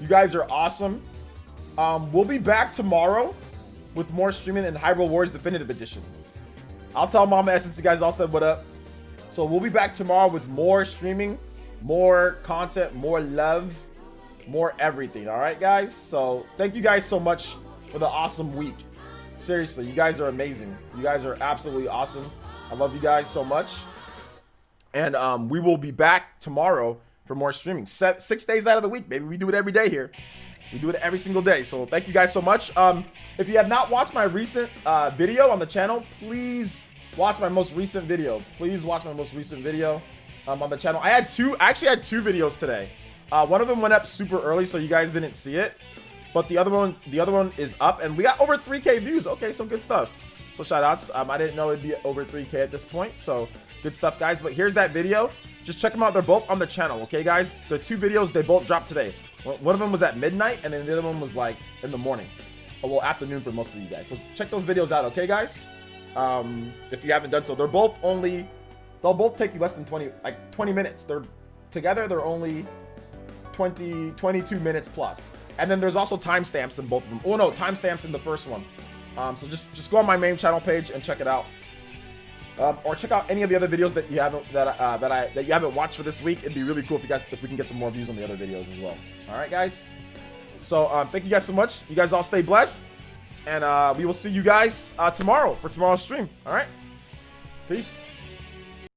You guys are awesome. We'll be back tomorrow with more streaming in Hyrule Warriors Definitive Edition. I'll tell Mama Essence you guys all said what up. So we'll be back tomorrow with more streaming, more content, more love, more everything. All right, guys? So thank you guys so much for the awesome week. Seriously, you guys are amazing. You guys are absolutely awesome. I love you guys so much. And we will be back tomorrow for more streaming. 6 days out of the week, baby. We do it every day here. We do it every single day. So thank you guys so much. If you have not watched my recent video on the channel, please watch my most recent video. Please watch my most recent video on the channel. I actually had two videos today. One of them went up super early, so you guys didn't see it. But the other one is up, and we got over 3K views. Okay, so good stuff. So shout outs. I didn't know it'd be over 3K at this point. So good stuff, guys. But here's that video. Just check them out. They're both on the channel. Okay, guys. The two videos, they both dropped today. One of them was at midnight, and then the other one was like in the morning. Well, afternoon for most of you guys. So check those videos out, okay, guys? If you haven't done so. They'll both take you less than 20 minutes. They're together, they're only 22 minutes plus. And then there's also timestamps in both of them. Oh no, timestamps in the first one. So just go on my main channel page and check it out. Or check out any of the other videos that you haven't watched for this week. It'd be really cool if we can get some more views on the other videos as well. All right, guys. So thank you guys so much. You guys all stay blessed, and we will see you guys tomorrow for tomorrow's stream. All right. Peace.